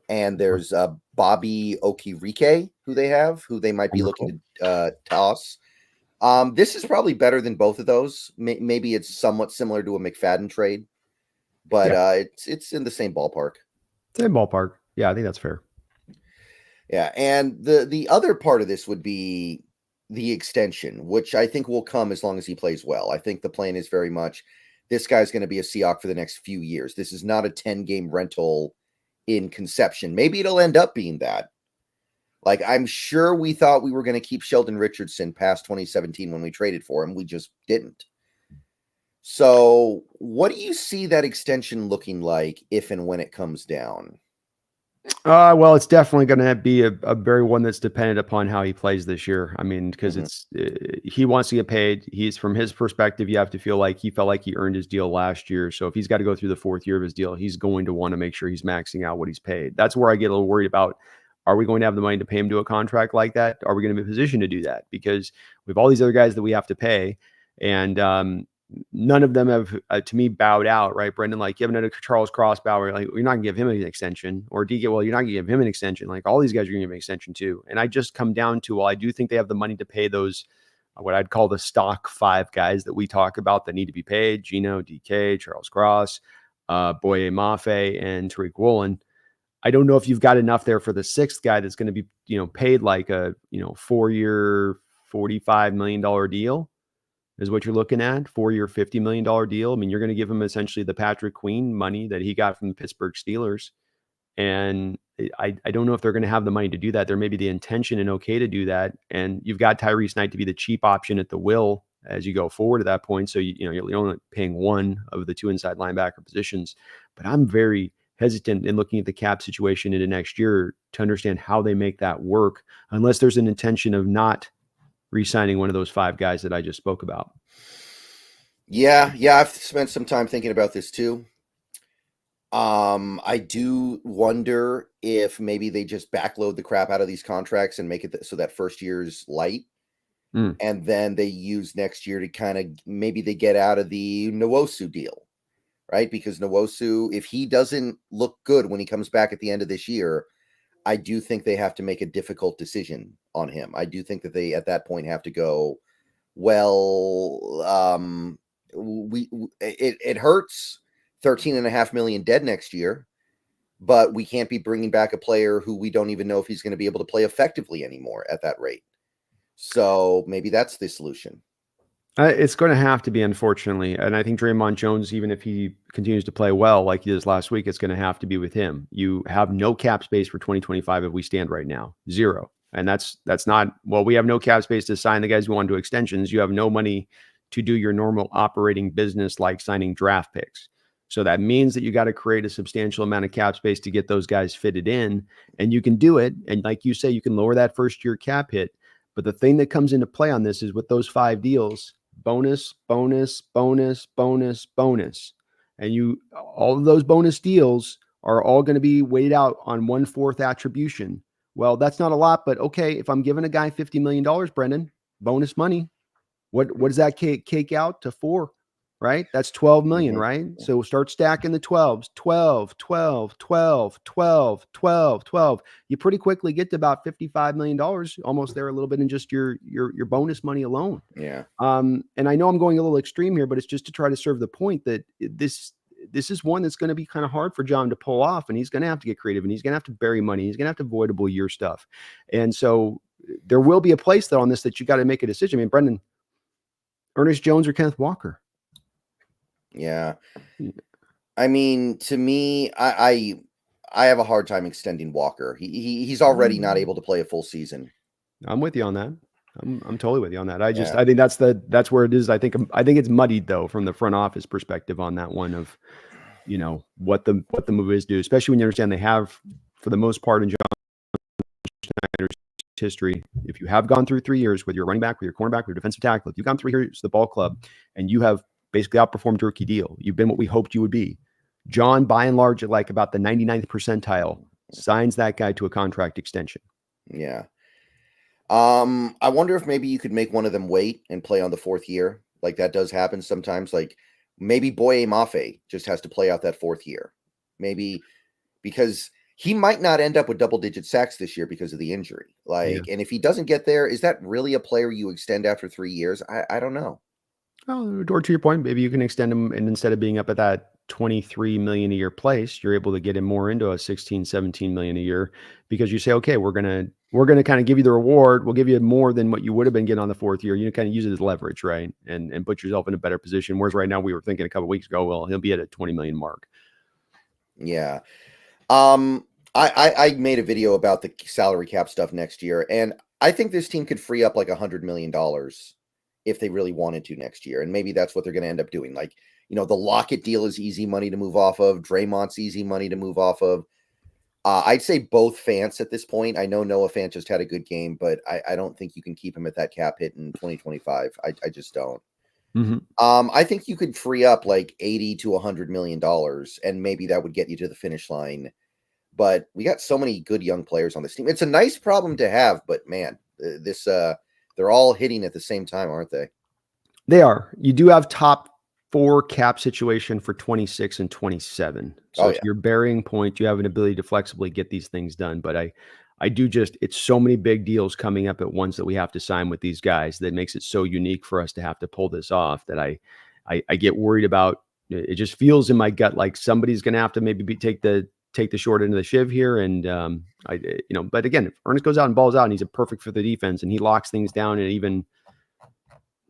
Speaker 1: And there's Bobby Okereke, who they might be looking to toss. This is probably better than both of those. Maybe it's somewhat similar to a McFadden trade, but it's in the same ballpark.
Speaker 2: Same ballpark. Yeah, I think that's fair.
Speaker 1: Yeah, and the other part of this would be the extension, which I think will come as long as he plays well. I think the plan is very much this guy's going to be a Seahawk for the next few years. This is not a 10-game rental in conception. Maybe it'll end up being that. Like, I'm sure we thought we were going to keep Sheldon Richardson past 2017 when we traded for him. We just didn't. So what do you see that extension looking like if and when it comes down?
Speaker 2: Well, it's definitely going to be a very one that's dependent upon how he plays this year. I mean, because he wants to get paid. He's, from his perspective, you have to feel like he felt like he earned his deal last year. So if he's got to go through the 4th year of his deal, he's going to want to make sure he's maxing out what he's paid. That's where I get a little worried about. Are we going to have the money to pay him to a contract like that? Are we going to be in a position to do that? Because we have all these other guys that we have to pay, and none of them have, to me, bowed out, right, Brendan? Like, you haven't had a Charles Cross bow where, like, you're not going to give him an extension, or DK, well, you're not going to give him an extension. Like, all these guys are going to give an extension too. And I just come down to, well, I do think they have the money to pay those, what I'd call the stock 5 guys that we talk about that need to be paid: Gino, DK, Charles Cross, Boye Mafe, and Tariq Woolen. I don't know if you've got enough there for the 6th guy that's going to be, paid like a, 4-year, $45 million deal. Is what you're looking at. 4-year, $50 million deal. I mean, you're going to give him essentially the Patrick Queen money that he got from the Pittsburgh Steelers. And I don't know if they're going to have the money to do that. There may be the intention and okay to do that. And you've got Tyrese Knight to be the cheap option at the will as you go forward to that point. So, you're only paying one of the 2 inside linebacker positions. But I'm very hesitant in looking at the cap situation into next year to understand how they make that work, unless there's an intention of not re-signing one of those 5 guys that I just spoke about.
Speaker 1: Yeah, I've spent some time thinking about this too. I do wonder if maybe they just backload the crap out of these contracts and make it so that first year's light.
Speaker 2: Mm.
Speaker 1: And then they use next year to kind of maybe they get out of the Nwosu deal, right? Because Nwosu, if he doesn't look good when he comes back at the end of this year, I do think they have to make a difficult decision on him. I do think that they at that point have to go, well, it hurts 13.5 million dead next year, but we can't be bringing back a player who we don't even know if he's going to be able to play effectively anymore at that rate. So maybe that's the solution.
Speaker 2: It's going to have to be, unfortunately. And I think Draymond Jones, even if he continues to play well like he did last week, it's going to have to be with him. You have no cap space for 2025 if we stand right now. Zero. And that's not, well, we have no cap space to sign the guys who want to do extensions. You have no money to do your normal operating business like signing draft picks. So that means that you got to create a substantial amount of cap space to get those guys fitted in. And you can do it. And like you say, you can lower that first year cap hit. But the thing that comes into play on this is with those 5 deals, bonus, bonus, bonus, bonus, bonus. And all of those bonus deals are all going to be weighed out on 1/4 attribution. Well, that's not a lot, but okay, if I'm giving a guy $50 million, Brendan, bonus money, what does that cake out to 4? Right? That's 12 million, right? So start stacking the 12s, 12, 12, 12, 12, 12, 12. You pretty quickly get to about $55 million, almost there a little bit in just your bonus money alone.
Speaker 1: Yeah.
Speaker 2: And I know I'm going a little extreme here, but it's just to try to serve the point that this is one that's going to be kind of hard for John to pull off, and he's going to have to get creative, and he's going to have to bury money. He's going to have to avoidable year stuff. And so there will be a place though on this that you got to make a decision. I mean, Brendan, Ernest Jones or Kenneth Walker?
Speaker 1: Yeah. I mean, to me, I have a hard time extending Walker. He's already not able to play a full season.
Speaker 2: I'm with you on that. I'm totally with you on that. I think that's where it is. I think it's muddied though from the front office perspective on that one of, what the move is due, especially when you understand they have, for the most part in John Schneider's history, if you have gone through 3 years with your running back, with your cornerback, with your defensive tackle, if you've gone 3 years the ball club and you have basically outperformed rookie deal, you've been what we hoped you would be. John, by and large, at like about the 99th percentile, signs that guy to a contract extension.
Speaker 1: Yeah. I wonder if maybe you could make one of them wait and play on the 4th year. Like that does happen sometimes. Like maybe Boye Mafe just has to play out that 4th year. Maybe because he might not end up with double-digit sacks this year because of the injury. And if he doesn't get there, is that really a player you extend after 3 years? I don't know.
Speaker 2: Oh, or to your point, maybe you can extend him, and instead of being up at that 23 million a year place, you're able to get him more into a 16, 17 million a year because you say, okay, we're gonna kind of give you the reward. We'll give you more than what you would have been getting on the 4th year. You kind of use it as leverage, right? And put yourself in a better position. Whereas right now we were thinking a couple of weeks ago, well, he'll be at a 20 million mark.
Speaker 1: Yeah. I made a video about the salary cap stuff next year, and I think this team could free up like $100 million if they really wanted to next year. And maybe that's what they're going to end up doing. Like, the Lockett deal is easy money to move off of. Draymond's easy money to move off of. I'd say both Fants at this point. I know Noah Fant just had a good game, but I don't think you can keep him at that cap hit in 2025. I just don't.
Speaker 2: Mm-hmm.
Speaker 1: I think you could free up like $80 to $100 million, and maybe that would get you to the finish line. But we got so many good young players on this team. It's a nice problem to have, but man, they're all hitting at the same time, aren't they?
Speaker 2: They are. You do have top 4 cap situation for 26 and 27. So to your burying point, you have an ability to flexibly get these things done. But I do it's so many big deals coming up at once that we have to sign with these guys that makes it so unique for us to have to pull this off that I get worried about. It just feels in my gut like somebody's going to have to maybe take the short end of the shiv here. And, but again, if Ernest goes out and balls out and he's a perfect for the defense and he locks things down in even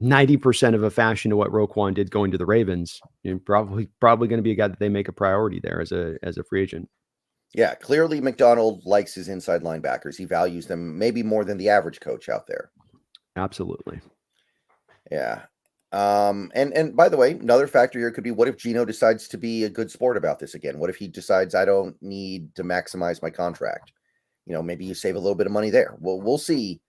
Speaker 2: 90% of a fashion to what Roquan did going to the Ravens, probably going to be a guy that they make a priority there as a free agent.
Speaker 1: Yeah, clearly McDonald likes his inside linebackers. He values them maybe more than the average coach out there.
Speaker 2: Absolutely.
Speaker 1: Yeah. And by the way, another factor here could be, what if Gino decides to be a good sport about this again? What if he decides I don't need to maximize my contract? Maybe you save a little bit of money there. Well, we'll see.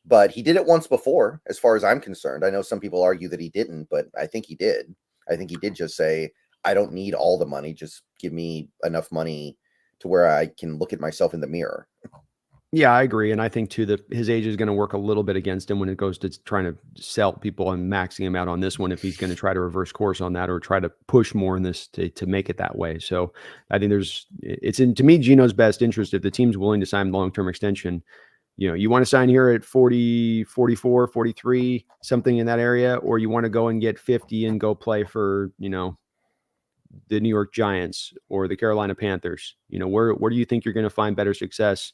Speaker 1: But he did it once before, as far as I'm concerned. I know some people argue that he didn't, but I think he did. I think he did just say, I don't need all the money. Just give me enough money to where I can look at myself in the mirror.
Speaker 2: Yeah, I agree. And I think too that his age is going to work a little bit against him when it goes to trying to sell people and maxing him out on this one if he's going to try to reverse course on that or try to push more in this to make it that way. So I think it's in to me Gino's best interest if the team's willing to sign long-term extension. You want to sign here at 40, 44, 43, something in that area, or you want to go and get 50 and go play for, the New York Giants or the Carolina Panthers. Where do you think you're going to find better success?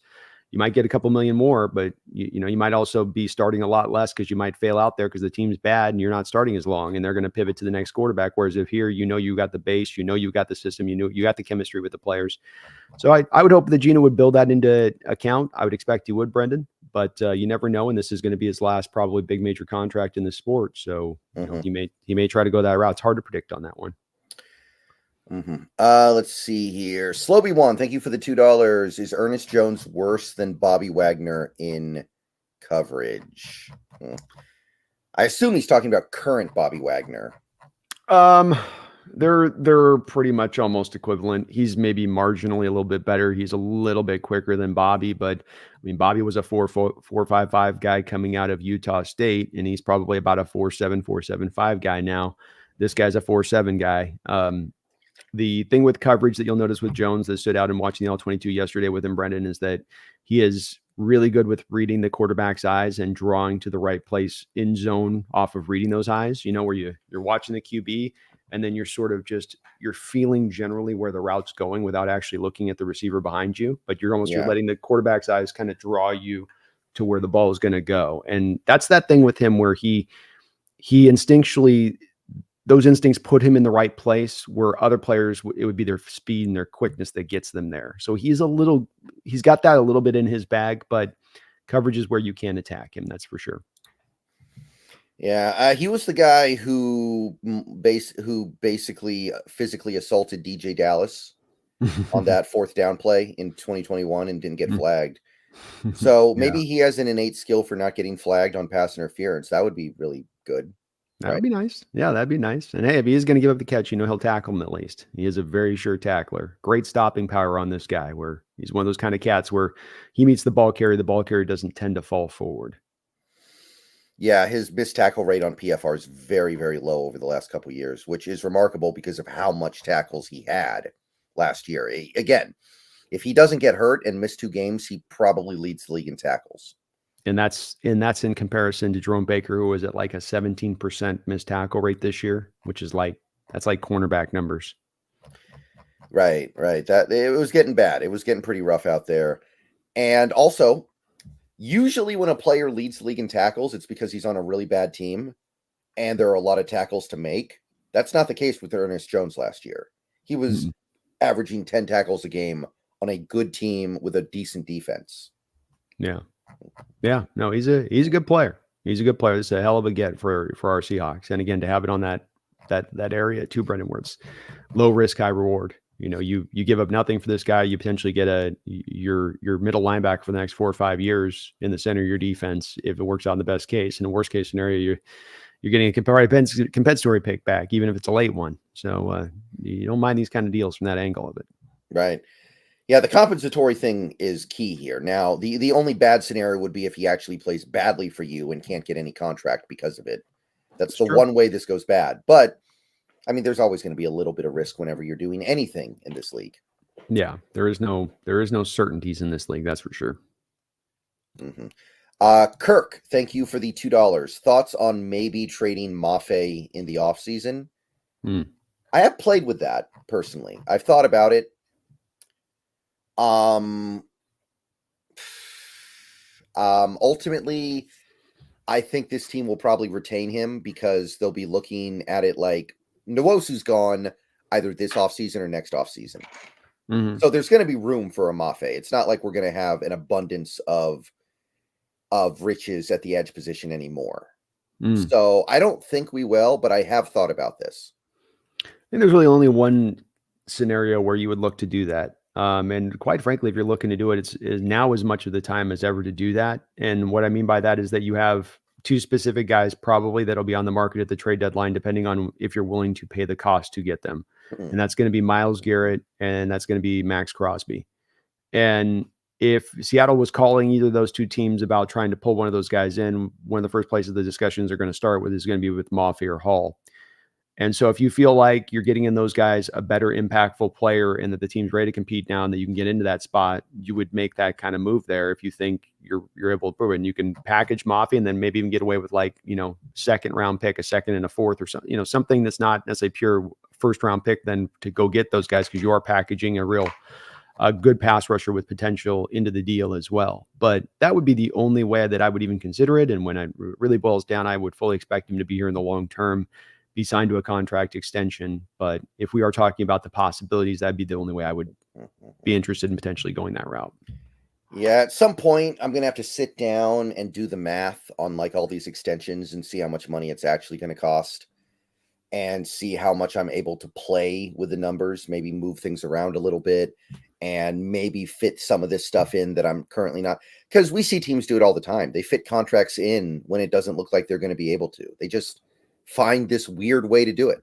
Speaker 2: You might get a couple million more, but you might also be starting a lot less because you might fail out there because the team's bad and you're not starting as long and they're going to pivot to the next quarterback. Whereas if here, you got the base, you got the system, you got the chemistry with the players. So I would hope that Gino would build that into account. I would expect he would, Brendan, but you never know. And this is going to be his last probably big major contract in the sport. So he may try to go that route. It's hard to predict on that one.
Speaker 1: Let's see here. Sloby1, thank you for the $2. Is Ernest Jones worse than Bobby Wagner in coverage? I assume he's talking about current Bobby Wagner.
Speaker 2: They're pretty much almost equivalent. He's maybe marginally a little bit better. He's a little bit quicker than Bobby, but I mean, Bobby was a 4.55 guy coming out of Utah State, and he's probably about a 4.7, 4.75 guy now. This guy's a 4.7 guy. The thing with coverage that you'll notice with Jones that stood out in watching the All-22 yesterday with him, Brendan, is that he is really good with reading the quarterback's eyes and drawing to the right place in zone off of reading those eyes, where you're watching the QB and then you're sort of you're feeling generally where the route's going without actually looking at the receiver behind you, but you're letting the quarterback's eyes kind of draw you to where the ball is going to go. And that's that thing with him where he instinctually, those instincts put him in the right place where other players, it would be their speed and their quickness that gets them there. So he's got that a little bit in his bag, but coverage is where you can attack him. That's for sure.
Speaker 1: Yeah. He was the guy who basically physically assaulted DJ Dallas on that fourth down play in 2021 and didn't get flagged. So maybe he has an innate skill for not getting flagged on pass interference. That would be really good.
Speaker 2: That would be nice. Yeah, that'd be nice. And hey, if he is going to give up the catch, he'll tackle him at least. He is a very sure tackler. Great stopping power on this guy where he's one of those kind of cats where he meets the ball carrier doesn't tend to fall forward.
Speaker 1: Yeah, his missed tackle rate on PFR is very, very low over the last couple of years, which is remarkable because of how much tackles he had last year. Again, if he doesn't get hurt and miss 2 games, he probably leads the league in tackles.
Speaker 2: And that's in comparison to Jerome Baker, who was at like a 17% missed tackle rate this year, which is that's like cornerback numbers.
Speaker 1: Right. That it was getting bad. It was getting pretty rough out there. And also, usually when a player leads the league in tackles, it's because he's on a really bad team and there are a lot of tackles to make. That's not the case with Ernest Jones last year. He was averaging 10 tackles a game on a good team with a decent defense.
Speaker 2: Yeah, no, he's a good player. He's a good player. It's a hell of a get for our Seahawks. And again, to have it on that area too, Brendan, where it's low risk, high reward. You give up nothing for this guy. You potentially get your middle linebacker for the next 4 or 5 years in the center of your defense if it works out in the best case. In the worst case scenario, you're getting a compensatory pick back, even if it's a late one. So you don't mind these kind of deals from that angle of it.
Speaker 1: Right. Yeah, the compensatory thing is key here. Now, the only bad scenario would be if he actually plays badly for you and can't get any contract because of it. That's the one way this goes bad. But, I mean, there's always going to be a little bit of risk whenever you're doing anything in this league.
Speaker 2: Yeah, there is no certainties in this league, that's for sure.
Speaker 1: Kirk, thank you for the $2. Thoughts on maybe trading Mafe in the offseason? I have played with that, personally. I've thought about it. Ultimately, I think this team will probably retain him because they'll be looking at it like Nwosu's gone either this offseason or next offseason. So there's going to be room for a Mafe. It's not like we're going to have an abundance of riches at the edge position anymore. So I don't think we will, but I have thought about this.
Speaker 2: I think there's really only one scenario where you would look to do that. And quite frankly, if you're looking to do it, it's now as much of the time as ever to do that. And what I mean by that is that you have 2 specific guys probably that'll be on the market at the trade deadline, depending on if you're willing to pay the cost to get them. And that's going to be Myles Garrett and that's going to be Max Crosby. And if Seattle was calling either of those two teams about trying to pull one of those guys in, one of the first places the discussions are going to start with is going to be with Maffei or Hall. And so if you feel like you're getting in those guys a better impactful player and that the team's ready to compete now and that you can get into that spot, you would make that kind of move there if you think you're able to prove it. And you can package Maffei and then maybe even get away with like, second round pick, a second and a fourth or something, something that's not necessarily pure first round pick then to go get those guys because you are packaging a good pass rusher with potential into the deal as well. But that would be the only way that I would even consider it. And when it really boils down, I would fully expect him to be here in the long term, be signed to a contract extension. But if we are talking about the possibilities, that'd be the only way I would be interested in potentially going that route.
Speaker 1: Yeah, at some point, I'm going to have to sit down and do the math on like all these extensions and see how much money it's actually going to cost and see how much I'm able to play with the numbers, maybe move things around a little bit and maybe fit some of this stuff in that I'm currently not. Because we see teams do it all the time. They fit contracts in when it doesn't look like they're going to be able to. They just find this weird way to do it.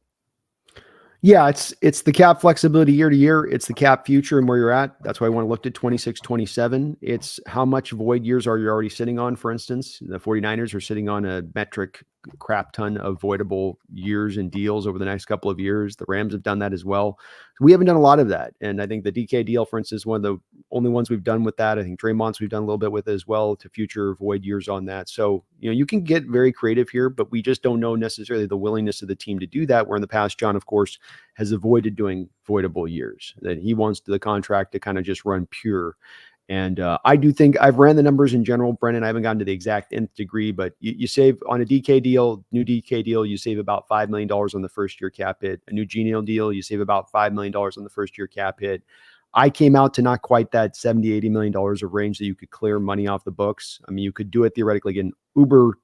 Speaker 2: Yeah, it's the cap flexibility year to year. It's the cap future and where you're at. That's why I want to look at 26, 27. It's how much void years are you already sitting on, for instance. The 49ers are sitting on a metric crap ton of voidable years and deals over the next couple of years. The Rams have done that as well. We haven't done a lot of that. And I think the DK deal, for instance, one of the only ones we've done with that. I think Draymond's we've done a little bit with as well to future void years on that. So, you can get very creative here, but we just don't know necessarily the willingness of the team to do that. Where in the past, John, of course, has avoided doing voidable years, that he wants the contract to kind of just run pure. And I do think I've ran the numbers in general, Brennan. I haven't gotten to the exact nth degree, but you save on a DK deal, new DK deal, you save about $5 million on the first year cap hit. A new Genial deal, you save about $5 million on the first year cap hit. I came out to not quite that $70-80 million of range that you could clear money off the books. I mean, you could do it theoretically again, uber,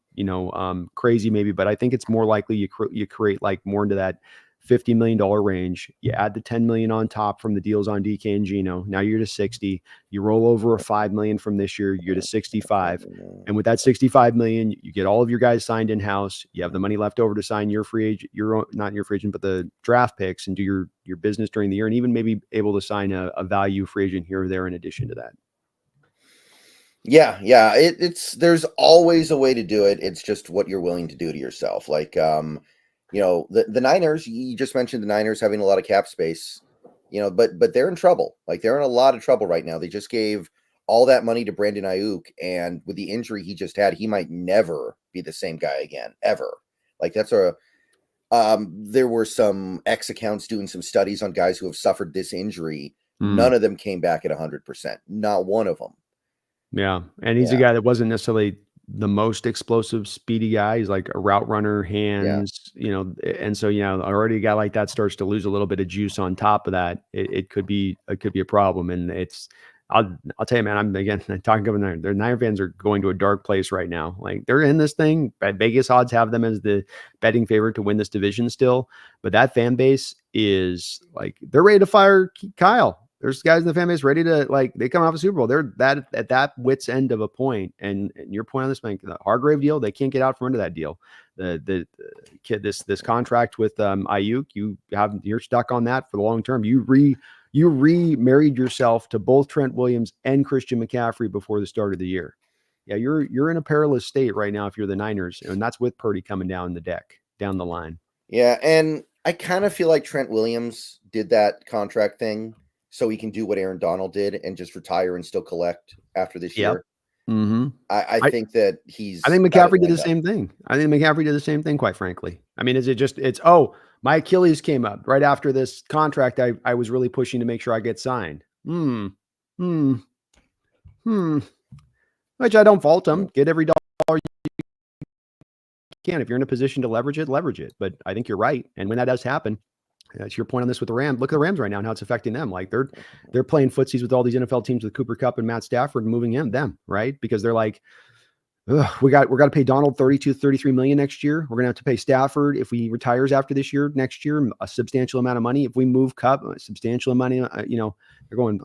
Speaker 2: crazy maybe, but I think it's more likely you create like more into that $50 million range. You add the $10 million on top from the deals on DK and Geno. Now you're to 60. You roll over a $5 million from this year, you're to 65. And with that 65 million, you get all of your guys signed in-house. You have the money left over to sign your free agent, not your free agent, but the draft picks and do your business during the year, and even maybe able to sign a value free agent here or there in addition to that.
Speaker 1: Yeah. There's always a way to do it. It's just what you're willing to do to yourself. Like, the Niners, you just mentioned the Niners having a lot of cap space, but they're in trouble. Like they're in a lot of trouble right now. They just gave all that money to Brandon Ayuk, and with the injury he just had, he might never be the same guy again, ever. Like there were some X accounts doing some studies on guys who have suffered this injury. None of them came back at 100%. Not one of them.
Speaker 2: Yeah. And he's a guy that wasn't necessarily the most explosive, speedy guy. He's like a route runner, hands, and so, already a guy like that starts to lose a little bit of juice on top of that. It could be a problem. And I'll tell you, man, I'm again talking about the Niner fans are going to a dark place right now. Like they're in this thing. Vegas odds have them as the betting favorite to win this division still, but that fan base is like, they're ready to fire Kyle. There's guys in the fan base ready to, like, they come off a Super Bowl. They're that at that wit's end of a point. And your point on this, man, the Hargrave deal, they can't get out from under that deal. The kid, this contract with Ayuk, you're stuck on that for the long term. You remarried yourself to both Trent Williams and Christian McCaffrey before the start of the year. Yeah, you're in a perilous state right now if you're the Niners, and that's with Purdy coming down the line. Yeah,
Speaker 1: and I kind of feel like Trent Williams did that contract thing so he can do what Aaron Donald did and just retire and still collect after this year.
Speaker 2: Mm-hmm.
Speaker 1: I think that
Speaker 2: I think McCaffrey did the same thing. Quite frankly. I mean, my Achilles came up right after this contract. I was really pushing to make sure I get signed. Which I don't fault him. Get every dollar you can. If you're in a position to leverage it. But I think you're right. And when that does happen, that's your point on this with the Rams. Look at the Rams right now and how it's affecting them. Like they're playing footsies with all these NFL teams with Cooper Kupp and Matt Stafford and moving them, right? Because they're like, we're got to pay Donald 32-33 million next year. We're going to have to pay Stafford if he retires after this year, next year, a substantial amount of money. If we move Kupp, a substantial amount of money, they're going,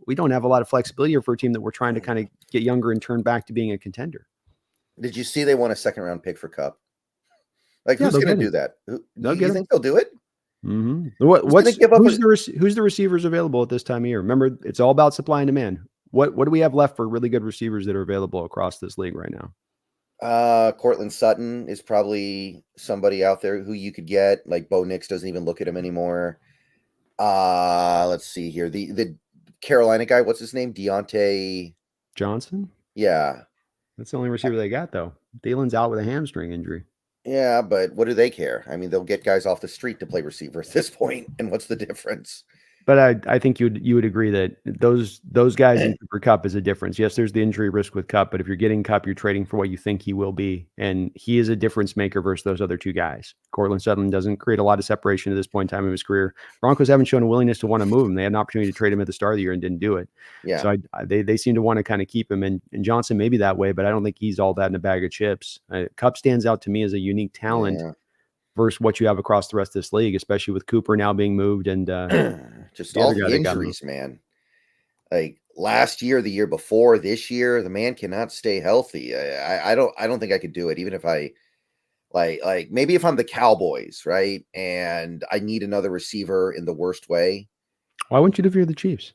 Speaker 2: we don't have a lot of flexibility here for a team that we're trying to kind of get younger and turn back to being a contender.
Speaker 1: Did you see they won a second round pick for Kupp? Like, who's going to do that? Do you think they'll do it?
Speaker 2: Mm-hmm. Who's the receivers available at this time of year? Remember, it's all about supply and demand. What do we have left for really good receivers that are available across this league right now?
Speaker 1: Cortland Sutton is probably somebody out there who you could get. Like Bo Nix doesn't even look at him anymore. Let's see here. The Carolina guy, what's his name? Deontay
Speaker 2: Johnson?
Speaker 1: Yeah.
Speaker 2: That's the only receiver they got, though. Dalen's out with a hamstring injury.
Speaker 1: Yeah, but what do they care? I mean, they'll get guys off the street to play receiver at this point, and what's the difference?
Speaker 2: But I think you would agree that those guys in Cooper Kupp is a difference. Yes, there's the injury risk with Kupp, but if you're getting Kupp, you're trading for what you think he will be, and he is a difference maker versus those other two guys. Cortland Sutton doesn't create a lot of separation at this point in time of his career. Broncos haven't shown a willingness to want to move him. They had an opportunity to trade him at the start of the year and didn't do it.
Speaker 1: Yeah.
Speaker 2: So they seem to want to kind of keep him, and Johnson may be that way, but I don't think he's all that in a bag of chips. Kupp stands out to me as a unique talent.
Speaker 1: Yeah.
Speaker 2: Versus what you have across the rest of this league, especially with Cooper now being moved and
Speaker 1: just all the injuries, man. Like last year, the year before, this year, the man cannot stay healthy. I don't think I could do it, even if I like maybe if I'm the Cowboys, right? And I need another receiver in the worst way.
Speaker 2: Why wouldn't you if you're the Chiefs?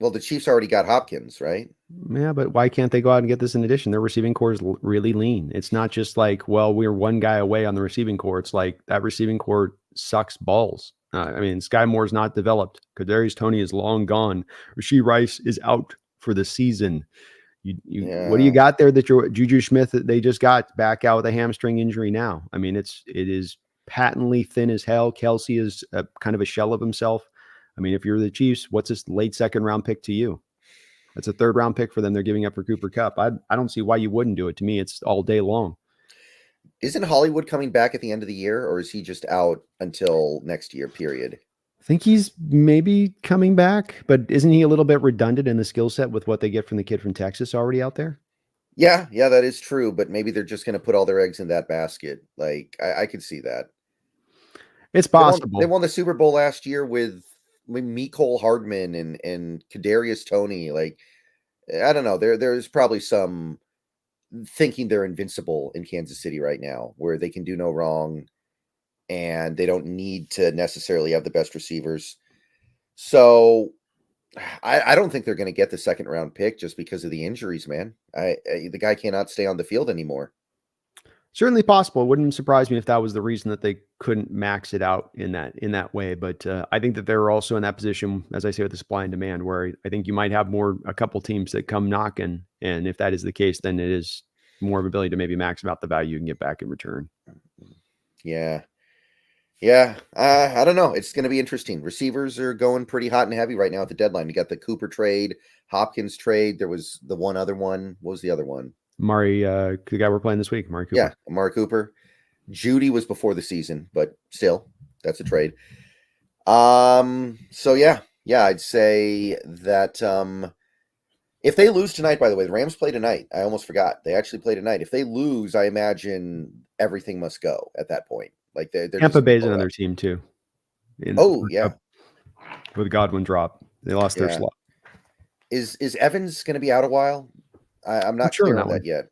Speaker 1: Well, the Chiefs already got Hopkins, right?
Speaker 2: Yeah, but why can't they go out and get this in addition? Their receiving core is really lean. It's not just like, well, we're one guy away on the receiving core. It's like that receiving core sucks balls. I mean, Sky Moore's not developed. Kadarius Toney is long gone. Rashee Rice is out for the season. What do you got there that your Juju Smith that they just got back out with a hamstring injury now? I mean, it is patently thin as hell. Kelsey is kind of a shell of himself. I mean, if you're the Chiefs, what's this late second round pick to you? That's a third round pick for them. They're giving up for Cooper Kupp. I don't see why you wouldn't do it. To me, it's all day long.
Speaker 1: Isn't Hollywood coming back at the end of the year, or is he just out until next year, period?
Speaker 2: I think he's maybe coming back, but isn't he a little bit redundant in the skill set with what they get from the kid from Texas already out there?
Speaker 1: Yeah, that is true. But maybe they're just going to put all their eggs in that basket. Like, I could see that.
Speaker 2: It's possible.
Speaker 1: They won the Super Bowl last year with Mecole Hardman and Kadarius Toney. Like, I don't know. There's probably some thinking they're invincible in Kansas City right now, where they can do no wrong, and they don't need to necessarily have the best receivers. So I don't think they're going to get the second round pick just because of the injuries, man. The guy cannot stay on the field anymore.
Speaker 2: Certainly possible. It wouldn't surprise me if that was the reason that they couldn't max it out in that way. But I think that they're also in that position, as I say, with the supply and demand, where I think you might have a couple teams that come knocking. And if that is the case, then it is more of ability to maybe max out the value you can get back in return.
Speaker 1: Yeah. I don't know. It's going to be interesting. Receivers are going pretty hot and heavy right now at the deadline. You got the Cooper trade, Hopkins trade. There was the one other one. What was the other one?
Speaker 2: The guy we're playing this week, Amari Cooper.
Speaker 1: Yeah, Amari Cooper. Judy was before the season, but still, that's a trade. So yeah, I'd say that if they lose tonight, by the way, the Rams play tonight. I almost forgot. They actually play tonight. If they lose, I imagine everything must go at that point. Like they're
Speaker 2: Tampa Bay's another team too. With Godwin drop, they lost their slot.
Speaker 1: Is Evans going to be out a while? I'm not sure on that yet.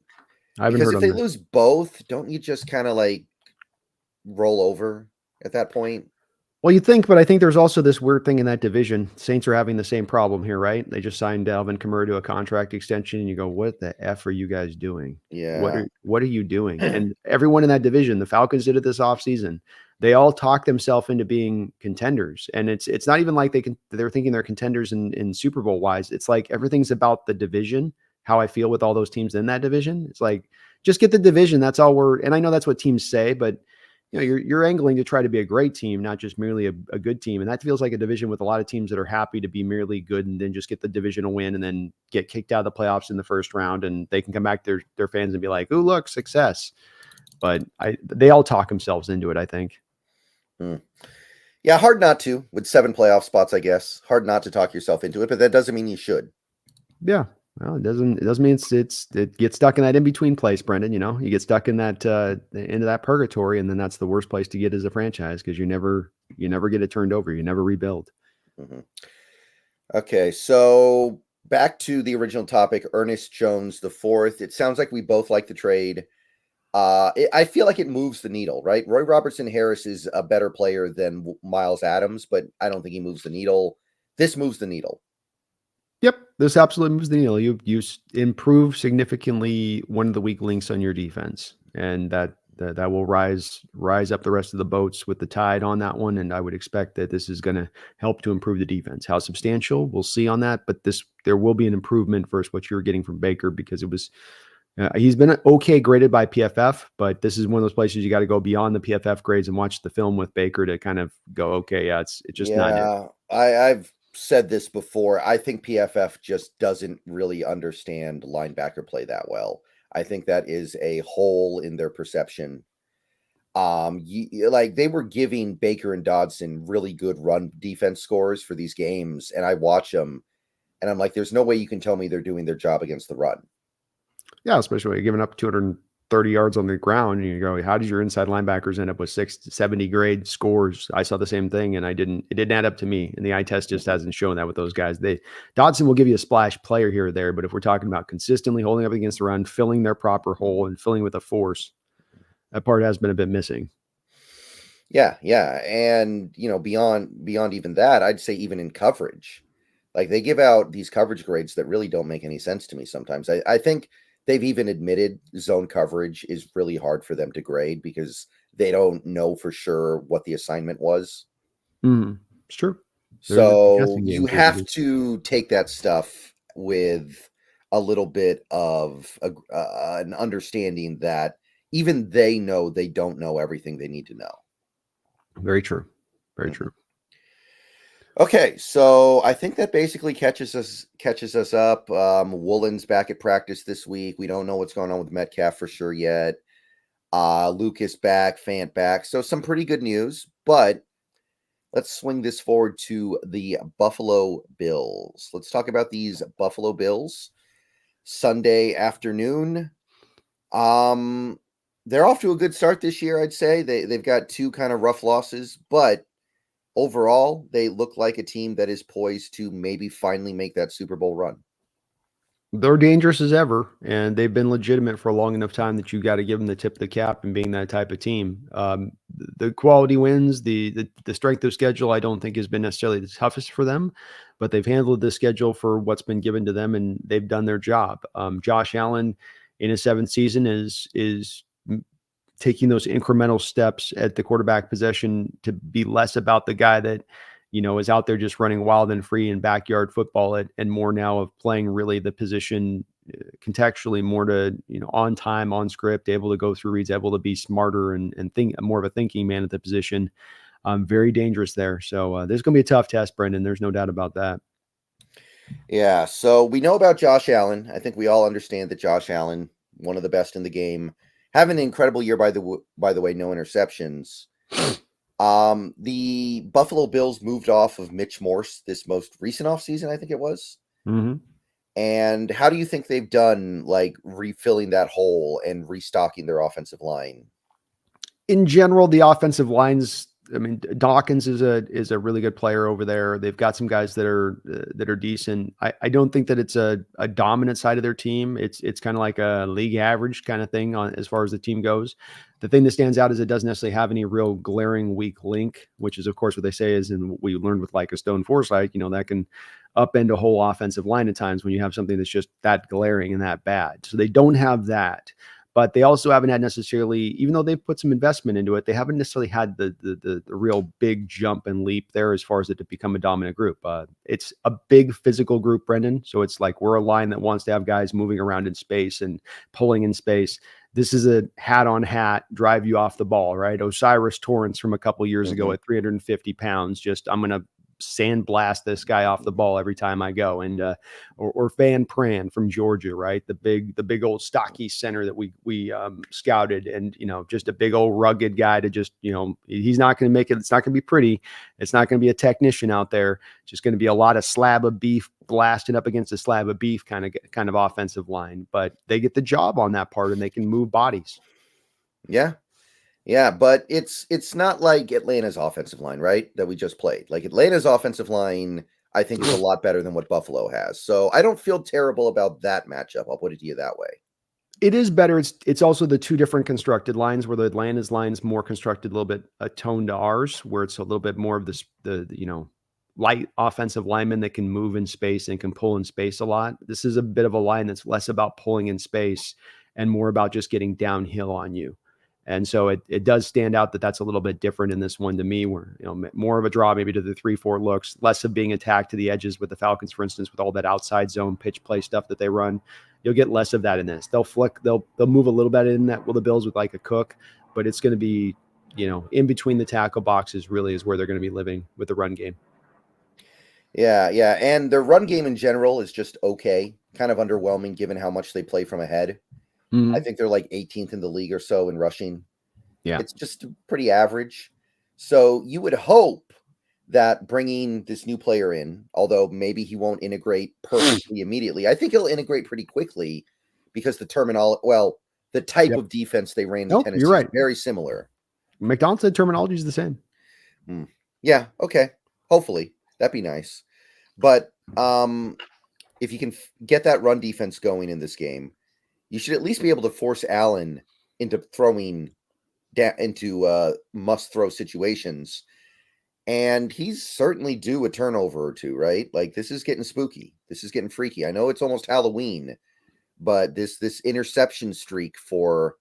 Speaker 1: Because if they lose both, don't you just kind of like roll over at that point?
Speaker 2: Well, you think, but I think there's also this weird thing in that division. Saints are having the same problem here, right? They just signed Alvin Kamara to a contract extension, and you go, "What the F are you guys doing?
Speaker 1: Yeah.
Speaker 2: What are you doing?" And everyone in that division, the Falcons did it this offseason. They all talked themselves into being contenders. And it's not even like they're thinking they're contenders in Super Bowl wise. It's like everything's about the division. How I feel with all those teams in that division. It's like, just get the division. That's all and I know that's what teams say, but you're angling to try to be a great team, not just merely a good team. And that feels like a division with a lot of teams that are happy to be merely good and then just get the divisional win and then get kicked out of the playoffs in the first round. And they can come back to their fans and be like, "Oh, look, success." But they all talk themselves into it, I think.
Speaker 1: Yeah, hard not to with 7 playoff spots, I guess. Hard not to talk yourself into it, but that doesn't mean you should.
Speaker 2: Yeah. Well, it doesn't mean it gets stuck in that in-between place, Brendan. You get stuck in that into that purgatory, and then that's the worst place to get as a franchise because you never get it turned over. You never rebuild.
Speaker 1: Mm-hmm. Okay, so back to the original topic, Ernest Jones IV. It sounds like we both like the trade. I feel like it moves the needle, right? Roy Robertson Harris is a better player than Miles Adams, but I don't think he moves the needle. This moves the needle.
Speaker 2: Yep, this absolutely moves the needle. You improve significantly one of the weak links on your defense, and that will rise up the rest of the boats with the tide on that one. And I would expect that this is going to help to improve the defense. How substantial, we'll see on that, but there will be an improvement versus what you were getting from Baker, because it was he's been okay graded by PFF, but this is one of those places you got to go beyond the PFF grades and watch the film with Baker to kind of go, okay, yeah, it's just not it.
Speaker 1: Yeah, I've said this before. I think PFF just doesn't really understand linebacker play that well. I think that is a hole in their perception. Like they were giving Baker and Dodson really good run defense scores for these games, and I watch them, and I'm like, there's no way you can tell me they're doing their job against the run.
Speaker 2: Yeah, especially when you're giving up 230 yards on the ground, and you go, how did your inside linebackers end up with 670 grade scores? I saw the same thing, and it didn't add up to me. And the eye test just hasn't shown that with those guys. Dodson will give you a splash player here or there, but if we're talking about consistently holding up against the run, filling their proper hole, and filling with a force, that part has been a bit missing.
Speaker 1: Yeah, and beyond even that, I'd say even in coverage, like they give out these coverage grades that really don't make any sense to me sometimes. I think they've even admitted zone coverage is really hard for them to grade because they don't know for sure what the assignment was.
Speaker 2: It's true.
Speaker 1: So you have to take that stuff with a little bit of an understanding that even they know they don't know everything they need to know.
Speaker 2: Very true. Very true.
Speaker 1: Okay, so I think that basically catches us up. Woolen's back at practice this week. We don't know what's going on with Metcalf for sure yet. Lucas back, Fant back. So some pretty good news, but let's swing this forward to the Buffalo Bills. Let's talk about these Buffalo Bills. Sunday afternoon. They're off to a good start this year, I'd say. They've got two kind of rough losses, but overall, they look like a team that is poised to maybe finally make that Super Bowl run.
Speaker 2: They're dangerous as ever, and they've been legitimate for a long enough time that you got to give them the tip of the cap and being that type of team. The quality wins, the strength of schedule, I don't think has been necessarily the toughest for them, but they've handled the schedule for what's been given to them, and they've done their job. Josh Allen, in his seventh season, is taking those incremental steps at the quarterback position to be less about the guy that is out there just running wild and free in backyard football, and more now of playing really the position contextually, more to, on time, on script, able to go through reads, able to be smarter and think more of a thinking man at the position. Very dangerous there. So there's going to be a tough test, Brendan. There's no doubt about that.
Speaker 1: Yeah. So we know about Josh Allen. I think we all understand that Josh Allen, one of the best in the game, having an incredible year, by the way, no interceptions. The Buffalo Bills moved off of Mitch Morse this most recent offseason, I think it was.
Speaker 2: Mm-hmm.
Speaker 1: And how do you think they've done, like, refilling that hole and restocking their offensive line?
Speaker 2: In general, the offensive lines, I mean, Dawkins is a really good player over there. They've got some guys that are decent. I don't think that it's a dominant side of their team. It's kind of like a league average kind of thing on as far as the team goes. The thing that stands out is it doesn't necessarily have any real glaring weak link, which is, of course, what they say is, and we learned with like a Stone Forsythe, that can upend a whole offensive line at times when you have something that's just that glaring and that bad. So they don't have that. But they also haven't had necessarily, even though they've put some investment into it, they haven't necessarily had the real big jump and leap there as far as it to become a dominant group. It's a big physical group, Brendan. So it's like we're a line that wants to have guys moving around in space and pulling in space. This is a hat on hat, drive you off the ball, right? Osiris Torrance from a couple years ago at 350 pounds, just I'm going to sandblast this guy off the ball every time I go. And or Van Pran from Georgia, right? The big old stocky center that we scouted, and just a big old rugged guy to just he's not going to make it. It's not going to be pretty. It's not going to be a technician out there. It's just going to be a lot of slab of beef blasting up against a slab of beef kind of offensive line. But they get the job on that part, and they can move bodies.
Speaker 1: Yeah, but it's not like Atlanta's offensive line, right? That we just played. Like Atlanta's offensive line, I think is a lot better than what Buffalo has. So I don't feel terrible about that matchup. I'll put it to you that way.
Speaker 2: It is better. It's also the two different constructed lines, where the Atlanta's line's more constructed a little bit a tone to ours, where it's a little bit more of the light offensive linemen that can move in space and can pull in space a lot. This is a bit of a line that's less about pulling in space and more about just getting downhill on you. And so it does stand out that that's a little bit different in this one to me, where, more of a draw maybe to the 3-4 looks, less of being attacked to the edges with the Falcons, for instance, with all that outside zone pitch play stuff that they run. You'll get less of that in this. They'll flick, they'll move a little bit in that with the Bills with like a Cook, but it's going to be, in between the tackle boxes really is where they're going to be living with the run game.
Speaker 1: Yeah. And their run game in general is just okay, kind of underwhelming given how much they play from ahead. I think they're like 18th in the league or so in rushing.
Speaker 2: Yeah.
Speaker 1: It's just pretty average. So you would hope that bringing this new player in, although maybe he won't integrate perfectly immediately, I think he'll integrate pretty quickly because the type of defense they ran in Tennessee
Speaker 2: you're right.
Speaker 1: is very similar.
Speaker 2: McDonald said terminology is the same.
Speaker 1: Yeah. Okay. Hopefully. That'd be nice. But if you can get that run defense going in this game, you should at least be able to force Allen into throwing into must-throw situations. And he's certainly due a turnover or two, right? Like, this is getting spooky. This is getting freaky. I know it's almost Halloween, but this interception streak for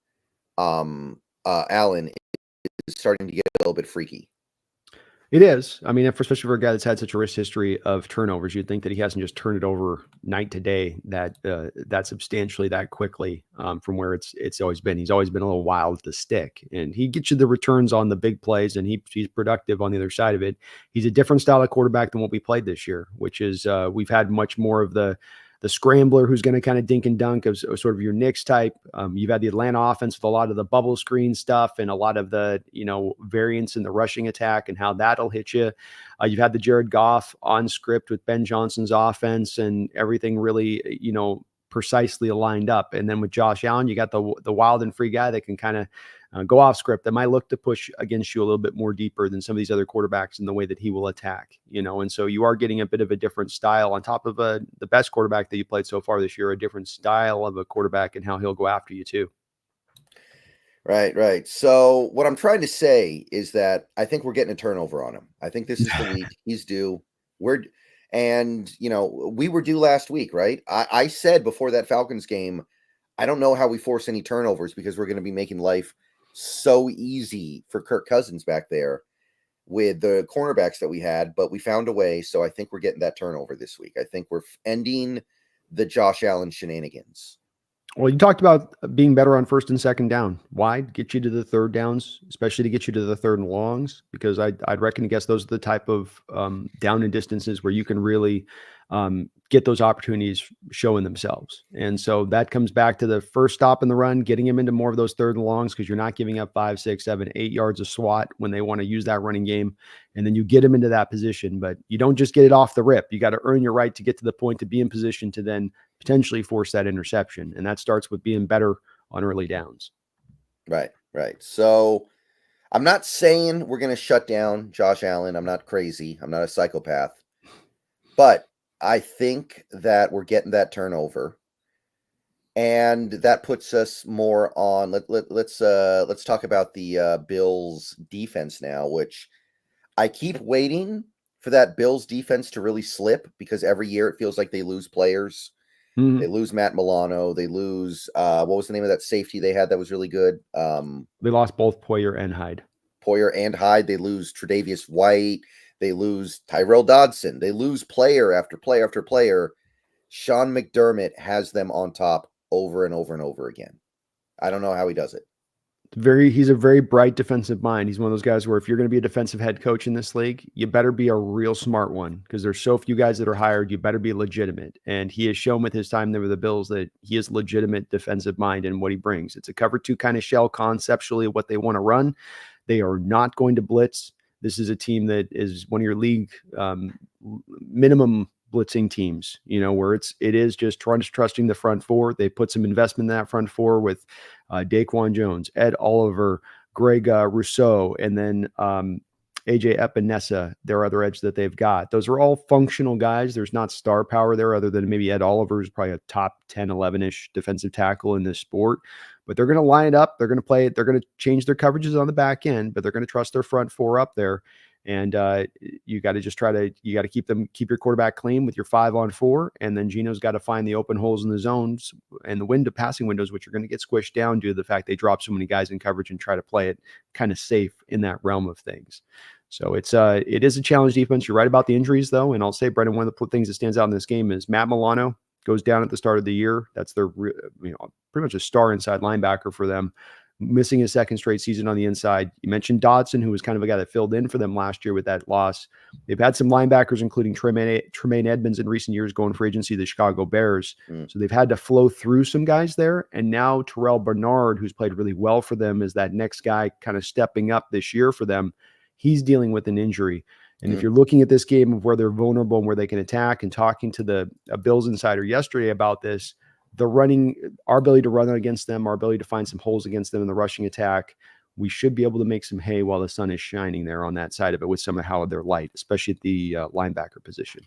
Speaker 1: Allen is starting to get a little bit freaky.
Speaker 2: It is. I mean, especially for a guy that's had such a rich history of turnovers, you'd think that he hasn't just turned it over night to day that substantially that quickly from where it's always been. He's always been a little wild with the stick, and he gets you the returns on the big plays, and he's productive on the other side of it. He's a different style of quarterback than what we played this year, which is we've had much more of the scrambler who's going to kind of dink and dunk of sort of your Knicks type. You've had the Atlanta offense with a lot of the bubble screen stuff and a lot of the, variance in the rushing attack and how that'll hit you. You've had the Jared Goff on script with Ben Johnson's offense and everything really, precisely aligned up. And then with Josh Allen, you got the wild and free guy that can kind of go off script, that might look to push against you a little bit more deeper than some of these other quarterbacks in the way that he will attack, and so you are getting a bit of a different style on top of the best quarterback that you played so far this year, a different style of a quarterback and how he'll go after you too.
Speaker 1: Right. So what I'm trying to say is that I think we're getting a turnover on him. I think this is the week he's due. We were due last week, right? I said before that Falcons game, I don't know how we force any turnovers because we're going to be making life so easy for Kirk Cousins back there with the cornerbacks that we had, but we found a way. So I think we're getting that turnover this week. I think we're ending the Josh Allen shenanigans.
Speaker 2: Well, you talked about being better on first and second down. Why? Get you to the third downs, especially to get you to the third and longs, because I'd reckon to guess those are the type of down and distances where you can really get those opportunities showing themselves. And so that comes back to the first stop in the run, getting him into more of those third and longs, because you're not giving up 5, 6, 7, 8 yards of SWAT when they want to use that running game. And then you get him into that position, but you don't just get it off the rip. You got to earn your right to get to the point to be in position to then potentially force that interception. And that starts with being better on early downs.
Speaker 1: Right. So I'm not saying we're going to shut down Josh Allen. I'm not crazy. I'm not a psychopath, but I think that we're getting that turnover, and that puts us more on. Let's talk about the Bills defense now, which I keep waiting for that Bills defense to really slip, because every year it feels like they lose players. Mm-hmm. They lose Matt Milano. They lose what was the name of that safety they had that was really good?
Speaker 2: They lost both Poyer and Hyde.
Speaker 1: They lose Tre'Davious White. They lose Tyrell Dodson. They lose player after player after player. Sean McDermott has them on top over and over and over again. I don't know how he does it.
Speaker 2: He's a very bright defensive mind. He's one of those guys where if you're going to be a defensive head coach in this league, you better be a real smart one, because there's so few guys that are hired. You better be legitimate. And he has shown with his time there with the Bills that he is legitimate defensive mind in what he brings. It's a cover two kind of shell conceptually what they want to run. They are not going to blitz. This is a team that is one of your league minimum blitzing teams, where it is just trusting the front four. They put some investment in that front four with Daquan Jones, Ed Oliver, Greg Rousseau, and then AJ Epinesa, their other edge that they've got. Those are all functional guys. There's not star power there other than maybe Ed Oliver, who's probably a top 10, 11-ish defensive tackle in this sport. But they're going to line it up. They're going to play it. They're going to change their coverages on the back end, but they're going to trust their front four up there. And you got to just you got to keep your quarterback clean with your 5-on-4. And then Gino's got to find the open holes in the zones and the passing windows, which are going to get squished down due to the fact they drop so many guys in coverage and try to play it kind of safe in that realm of things. So it is a challenge defense. You're right about the injuries though. And I'll say, Brendan, one of the things that stands out in this game is Matt Milano goes down at the start of the year. That's their, pretty much a star inside linebacker for them, missing his second straight season on the inside. You mentioned Dodson, who was kind of a guy that filled in for them last year with that loss. They've had some linebackers, including Tremaine Edmonds in recent years going for agency, the Chicago Bears. So they've had to flow through some guys there. And now Terrell Bernard, who's played really well for them, is that next guy kind of stepping up this year for them. He's dealing with an injury. And if you're looking at this game of where they're vulnerable and where they can attack, and talking to the Bills insider yesterday about this, our ability to run against them, our ability to find some holes against them in the rushing attack, we should be able to make some hay while the sun is shining there on that side of it with some of how they're light, especially at the linebacker position.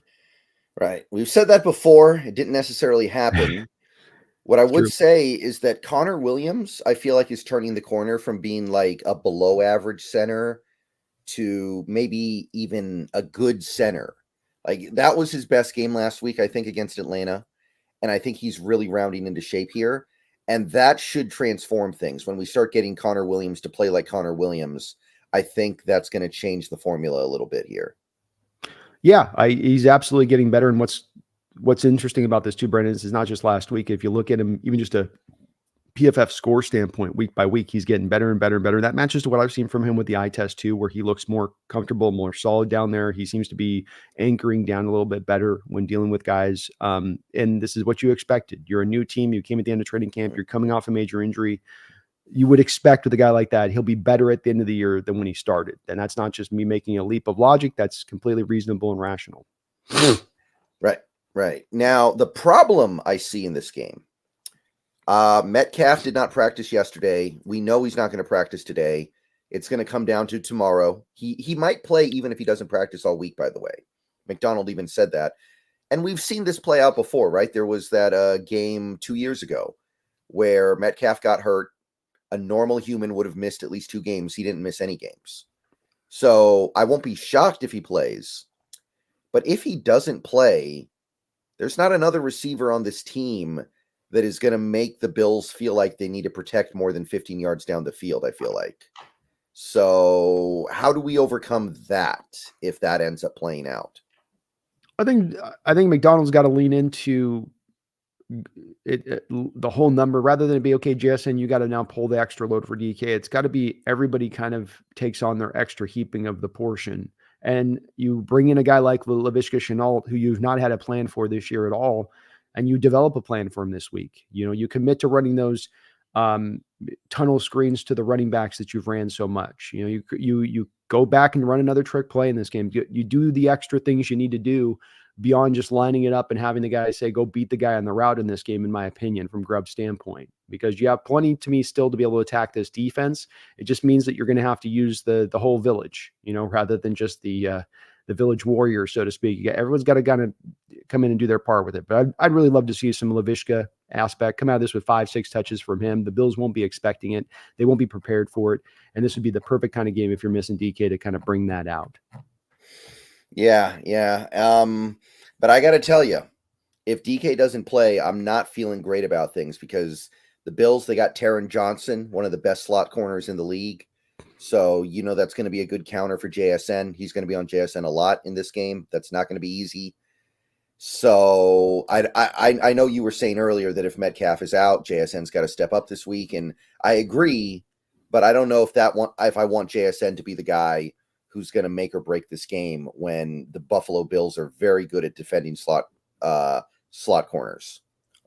Speaker 1: Right. We've said that before. It didn't necessarily happen. What I would say is that Connor Williams, I feel like, is turning the corner from being like a below average center to maybe even a good center. Like, that was his best game last week, I think, against Atlanta. And I think he's really rounding into shape here. And that should transform things. When we start getting Connor Williams to play like Connor Williams, I think that's going to change the formula a little bit here. Yeah,
Speaker 2: he's absolutely getting better. And what's interesting about this too, Brendan, is not just last week. If you look at him, even just a PFF score standpoint, week by week, he's getting better and better and better. That matches to what I've seen from him with the eye test too, where he looks more comfortable, more solid down there. He seems to be anchoring down a little bit better when dealing with guys. And this is what you expected. You're a new team. You came at the end of training camp. You're coming off a major injury. You would expect with a guy like that, he'll be better at the end of the year than when he started. And that's not just me making a leap of logic. That's completely reasonable and rational.
Speaker 1: Right. Now, the problem I see in this game, Metcalf did not practice yesterday. We know he's not going to practice today. It's going to come down to tomorrow. He might play even if he doesn't practice all week, by the way. McDonald even said that. And we've seen this play out before, right? There was that game 2 years ago where Metcalf got hurt. A normal human would have missed at least 2 games. He didn't miss any games. So I won't be shocked if he plays. But if he doesn't play, there's not another receiver on this team that is going to make the Bills feel like they need to protect more than 15 yards down the field, I feel like. So how do we overcome that if that ends up playing out?
Speaker 2: I think McDonald's got to lean into the whole number rather than be, okay, JSN, you got to now pull the extra load for DK. It's got to be everybody kind of takes on their extra heaping of the portion. And you bring in a guy like Laviska Shenault, who you've not had a plan for this year at all, and you develop a plan for him this week. You commit to running those tunnel screens to the running backs that you've ran so much. You go back and run another trick play in this game. You do the extra things you need to do beyond just lining it up and having the guy say, go beat the guy on the route in this game, in my opinion, from Grubb's standpoint, because you have plenty to me still to be able to attack this defense. It just means that you're going to have to use the whole village, rather than just the village warrior, so to speak. Everyone's got to kind of come in and do their part with it. But I'd really love to see some Laviska aspect come out of this with 5-6 touches from him. The Bills won't be expecting it. They won't be prepared for it. And this would be the perfect kind of game if you're missing DK to kind of bring that out.
Speaker 1: Yeah. But I got to tell you, if DK doesn't play, I'm not feeling great about things, because the Bills, they got Taron Johnson, one of the best slot corners in the league. So, that's going to be a good counter for JSN. He's going to be on JSN a lot in this game. That's not going to be easy. So I know you were saying earlier that if Metcalf is out, JSN's got to step up this week. And I agree, but I don't know if I want JSN to be the guy who's going to make or break this game when the Buffalo Bills are very good at defending slot corners.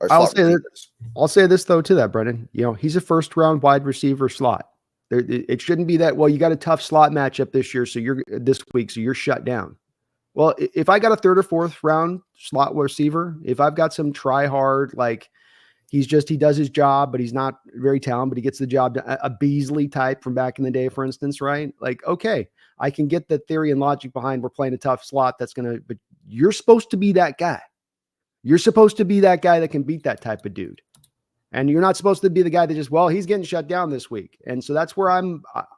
Speaker 2: I'll say this though to that, Brendan. He's a first round wide receiver slot. It shouldn't be that, well, you got a tough slot matchup this week, so you're shut down. Well, if I got a 3rd or 4th round slot receiver, if I've got some try hard, like he does his job, but he's not very talented, but he gets the job done, a Beasley type from back in the day, for instance, right? Like, okay, I can get the theory and logic behind we're playing a tough slot. But you're supposed to be that guy. You're supposed to be that guy that can beat that type of dude. And you're not supposed to be the guy that just, he's getting shut down this week. And so that's where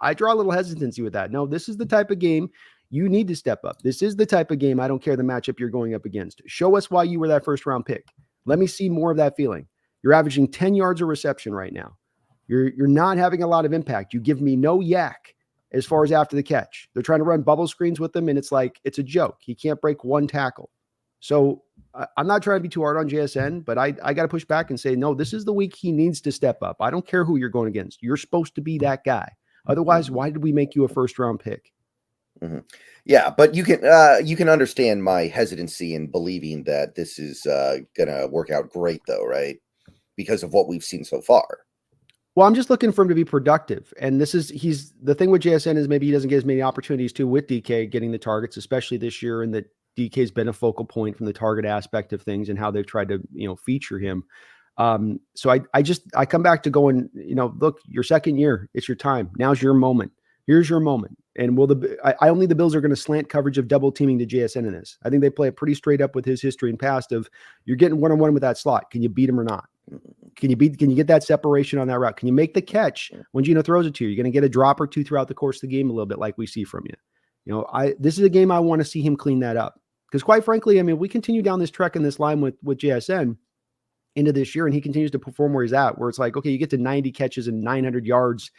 Speaker 2: I draw a little hesitancy with that. No, this is the type of game You need to step up. This is the type of game, I don't care the matchup you're going up against. Show us why you were that first round pick. Let me see more of that feeling. You're averaging 10 yards a reception right now. You're not having a lot of impact. You give me no yak as far as after the catch. They're trying to run bubble screens with him, and it's like, it's a joke. He can't break one tackle. So I'm not trying to be too hard on JSN, but I got to push back and say, no, this is the week he needs to step up. I don't care who you're going against. You're supposed to be that guy. Otherwise, why did we make you a first-round pick?
Speaker 1: Mm-hmm. Yeah, but you can understand my hesitancy in believing that this is gonna work out great, though, right? Because of what we've seen so far.
Speaker 2: Well, I'm just looking for him to be productive. And he's the thing with JSN is maybe he doesn't get as many opportunities too with DK getting the targets, especially this year. And that DK's been a focal point from the target aspect of things and how they've tried to, feature him. So I come back to going, look, your second year, it's your time. Now's your moment. Here's your moment. And I don't think the Bills are going to slant coverage of double teaming to JSN in this. I think they play it pretty straight up with his history and past of you're getting one-on-one with that slot. Can you beat him or not? Can you get that separation on that route? Can you make the catch when Gino throws it to you? You're going to get a drop or two throughout the course of the game a little bit like we see from you. This is a game I want to see him clean that up. Because quite frankly, we continue down this trek in this line with JSN into this year, and he continues to perform where he's at, where it's like, okay, you get to 90 catches and 900 yards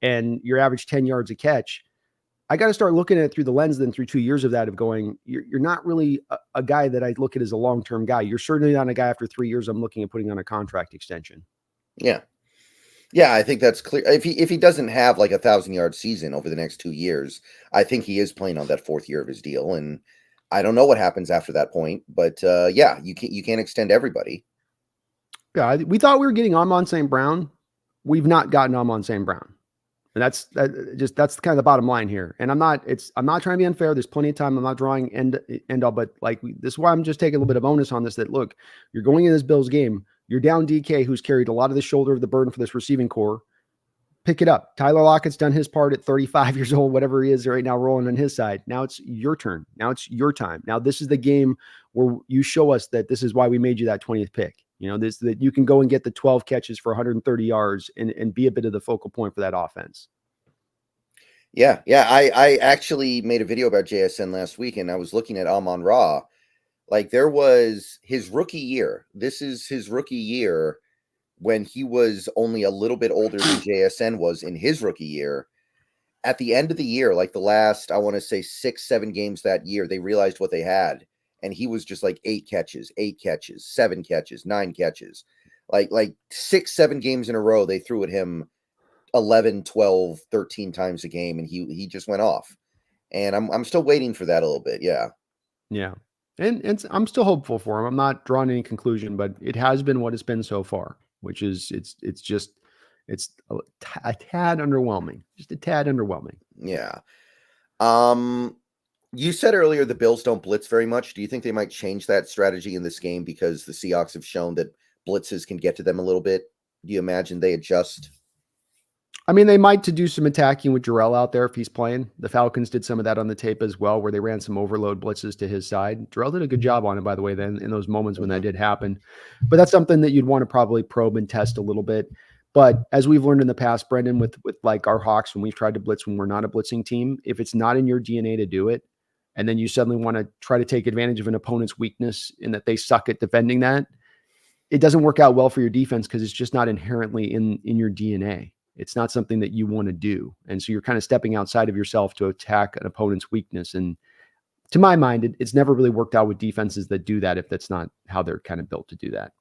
Speaker 2: and your average 10 yards a catch. I got to start looking at it through the lens then through 2 years of that of going, you're not really a guy that I look at as a long-term guy. You're certainly not a guy after 3 years I'm looking at putting on a contract extension.
Speaker 1: Yeah. Yeah, I think that's clear. If he doesn't have like 1,000-yard season over the next 2 years, I think he is playing on that fourth year of his deal. And I don't know what happens after that point, but yeah, you can't extend everybody.
Speaker 2: Yeah, we thought we were getting Amon St. Brown. We've not gotten Amon St. Brown. And that's kind of the bottom line here. And I'm not trying to be unfair. There's plenty of time. I'm not drawing end all, but this is why I'm just taking a little bit of onus on this, that look, you're going in this Bills game. You're down DK, who's carried a lot of the shoulder of the burden for this receiving core. Pick it up. Tyler Lockett's done his part at 35 years old, whatever he is right now, rolling on his side. Now it's your turn. Now it's your time. Now this is the game where you show us that this is why we made you that 20th pick. That you can go and get the 12 catches for 130 yards and be a bit of the focal point for that offense.
Speaker 1: Yeah. I actually made a video about JSN last week, and I was looking at Amon-Ra. Like, there was his rookie year. This is his rookie year when he was only a little bit older than JSN was in his rookie year. At the end of the year, like the last, I want to say 6-7 games that year, they realized what they had. And he was just like 8 catches, 7 catches, 9 catches. Like 6-7 games in a row, they threw at him 11, 12, 13 times a game, and he just went off. And I'm still waiting for that a little bit. Yeah.
Speaker 2: Yeah. And I'm still hopeful for him. I'm not drawing any conclusion, but it has been what it's been so far, which is it's a tad underwhelming. Just a tad underwhelming.
Speaker 1: Yeah. You said earlier the Bills don't blitz very much. Do you think they might change that strategy in this game because the Seahawks have shown that blitzes can get to them a little bit? Do you imagine they adjust?
Speaker 2: They might to do some attacking with Jarrell out there if he's playing. The Falcons did some of that on the tape as well, where they ran some overload blitzes to his side. Jarrell did a good job on it, by the way, then in those moments when that did happen. But that's something that you'd want to probably probe and test a little bit. But as we've learned in the past, Brendan, with like our Hawks, when we've tried to blitz when we're not a blitzing team, if it's not in your DNA to do it, and then you suddenly want to try to take advantage of an opponent's weakness in that they suck at defending that, it doesn't work out well for your defense because it's just not inherently in your DNA. It's not something that you want to do. And so you're kind of stepping outside of yourself to attack an opponent's weakness. And to my mind, it's never really worked out with defenses that do that if that's not how they're kind of built to do that.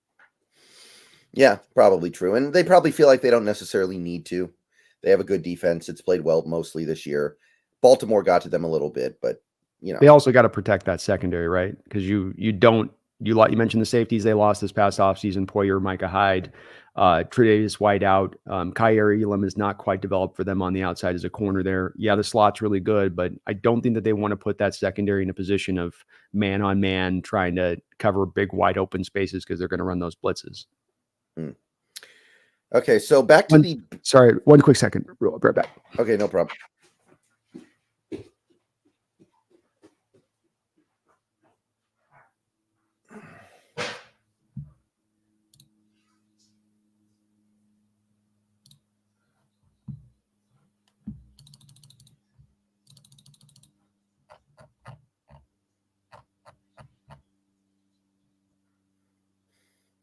Speaker 1: Yeah, probably true. And they probably feel like they don't necessarily need to. They have a good defense. It's played well mostly this year. Baltimore got to them a little bit, but
Speaker 2: they also got to protect that secondary, right? Because you mentioned the safeties they lost this past offseason, Poyer, Micah Hyde, Tre'Davious White out. Kyer Elam is not quite developed for them on the outside as a corner there. Yeah, the slot's really good, but I don't think that they want to put that secondary in a position of man on man trying to cover big wide open spaces because they're going to run those blitzes.
Speaker 1: Okay, so back to
Speaker 2: one quick second. Right back.
Speaker 1: Okay, no problem.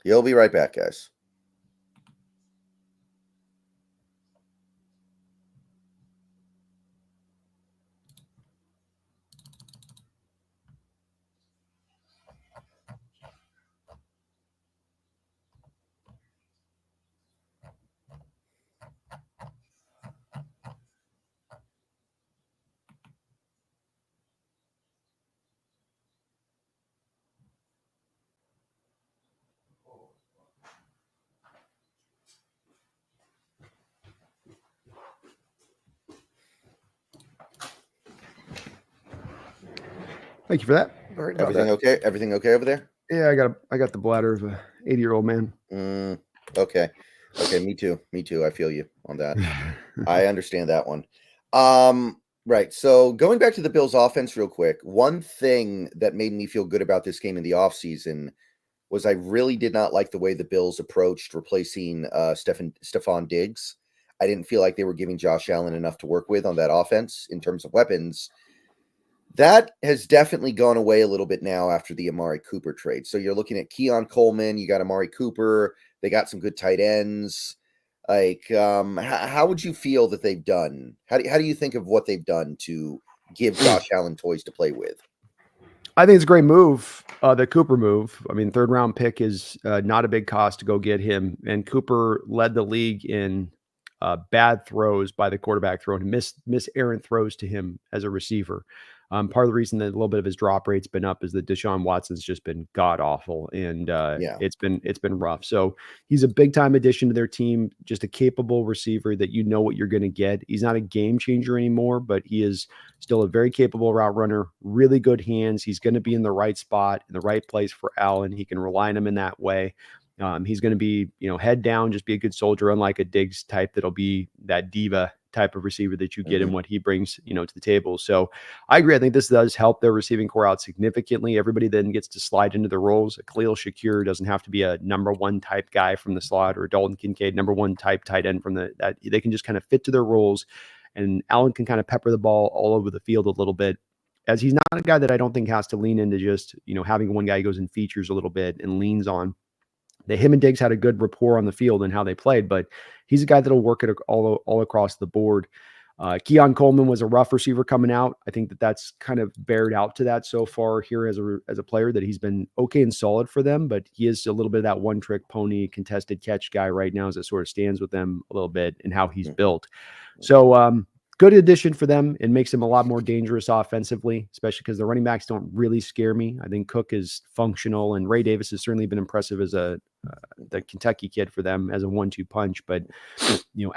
Speaker 1: You'll be right back, guys.
Speaker 2: Thank you for that.
Speaker 1: Everything okay? Everything okay over there?
Speaker 2: Yeah, I got the bladder of a 80-year-old man.
Speaker 1: Okay. Me too. I feel you on that. I understand that one. Right. So going back to the Bills offense real quick, one thing that made me feel good about this game in the offseason was I really did not like the way the Bills approached replacing Stephon Diggs. I didn't feel like they were giving Josh Allen enough to work with on that offense in terms of weapons. That has definitely gone away a little bit now after the Amari Cooper trade. So you're looking at Keon Coleman, you got Amari Cooper, they got some good tight ends. Like, how would you feel that they've done? How do you think of what they've done to give Josh Allen toys to play with?
Speaker 2: I think it's a great move, the Cooper move. I mean, third round pick is not a big cost to go get him. And Cooper led the league in bad throws by the quarterback throwing miss errant throws to him as a receiver. Part of the reason that a little bit of his drop rate's been up is that Deshaun Watson's just been god awful, and it's been rough. So he's a big time addition to their team, just a capable receiver that you know what you're going to get. He's not a game changer anymore, but he is still a very capable route runner, really good hands. He's going to be in the right spot, in the right place for Allen. He can rely on him in that way. He's going to be, head down, just be a good soldier, unlike a Diggs type that'll be that diva type of receiver that you get and what he brings, to the table. So I agree. I think this does help their receiving core out significantly. Everybody then gets to slide into the roles. Khalil Shakir doesn't have to be a number one type guy from the slot, or Dalton Kincaid, number one type tight end from that. They can just kind of fit to their roles, and Allen can kind of pepper the ball all over the field a little bit, as he's not a guy that I don't think has to lean into just, having one guy who goes in features a little bit and leans on. Him and Diggs had a good rapport on the field and how they played, but he's a guy that'll work it all across the board. Keon Coleman was a rough receiver coming out. I think that's kind of bared out to that so far here as a player, that he's been okay and solid for them, but he is a little bit of that one trick pony contested catch guy right now, as it sort of stands with them a little bit and how he's built. So, good addition for them. It makes them a lot more dangerous offensively, especially because the running backs don't really scare me. I think Cook is functional, and Ray Davis has certainly been impressive as the Kentucky kid for them as a 1-2 punch. But,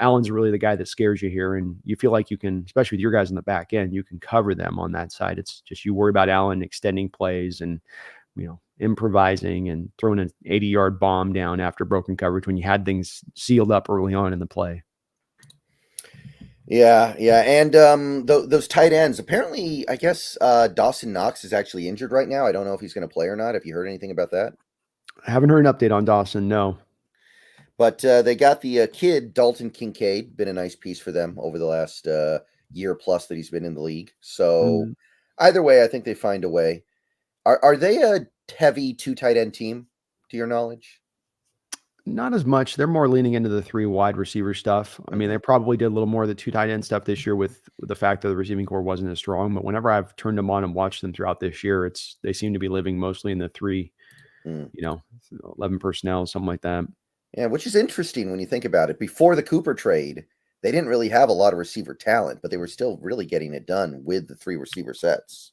Speaker 2: Allen's really the guy that scares you here, and you feel like you can, especially with your guys in the back end, you can cover them on that side. It's just you worry about Allen extending plays and, improvising and throwing an 80-yard bomb down after broken coverage when you had things sealed up early on in the play.
Speaker 1: Yeah, and those tight ends. Apparently, I guess Dawson Knox is actually injured right now. I don't know if he's going to play or not. Have you heard anything about that?
Speaker 2: I haven't heard an update on Dawson, no.
Speaker 1: But they got the kid, Dalton Kincaid, been a nice piece for them over the last year plus that he's been in the league. So either way, I think they find a way. Are they a heavy two tight end team, to your knowledge?
Speaker 2: Not as much. They're more leaning into the 3 wide receiver stuff. I mean, they probably did a little more of the 2 tight end stuff this year with the fact that the receiving core wasn't as strong. But whenever I've turned them on and watched them throughout this year, they seem to be living mostly in the 3, 11 personnel, something like that.
Speaker 1: Yeah, which is interesting when you think about it. Before the Cooper trade, they didn't really have a lot of receiver talent, but they were still really getting it done with the 3 receiver sets.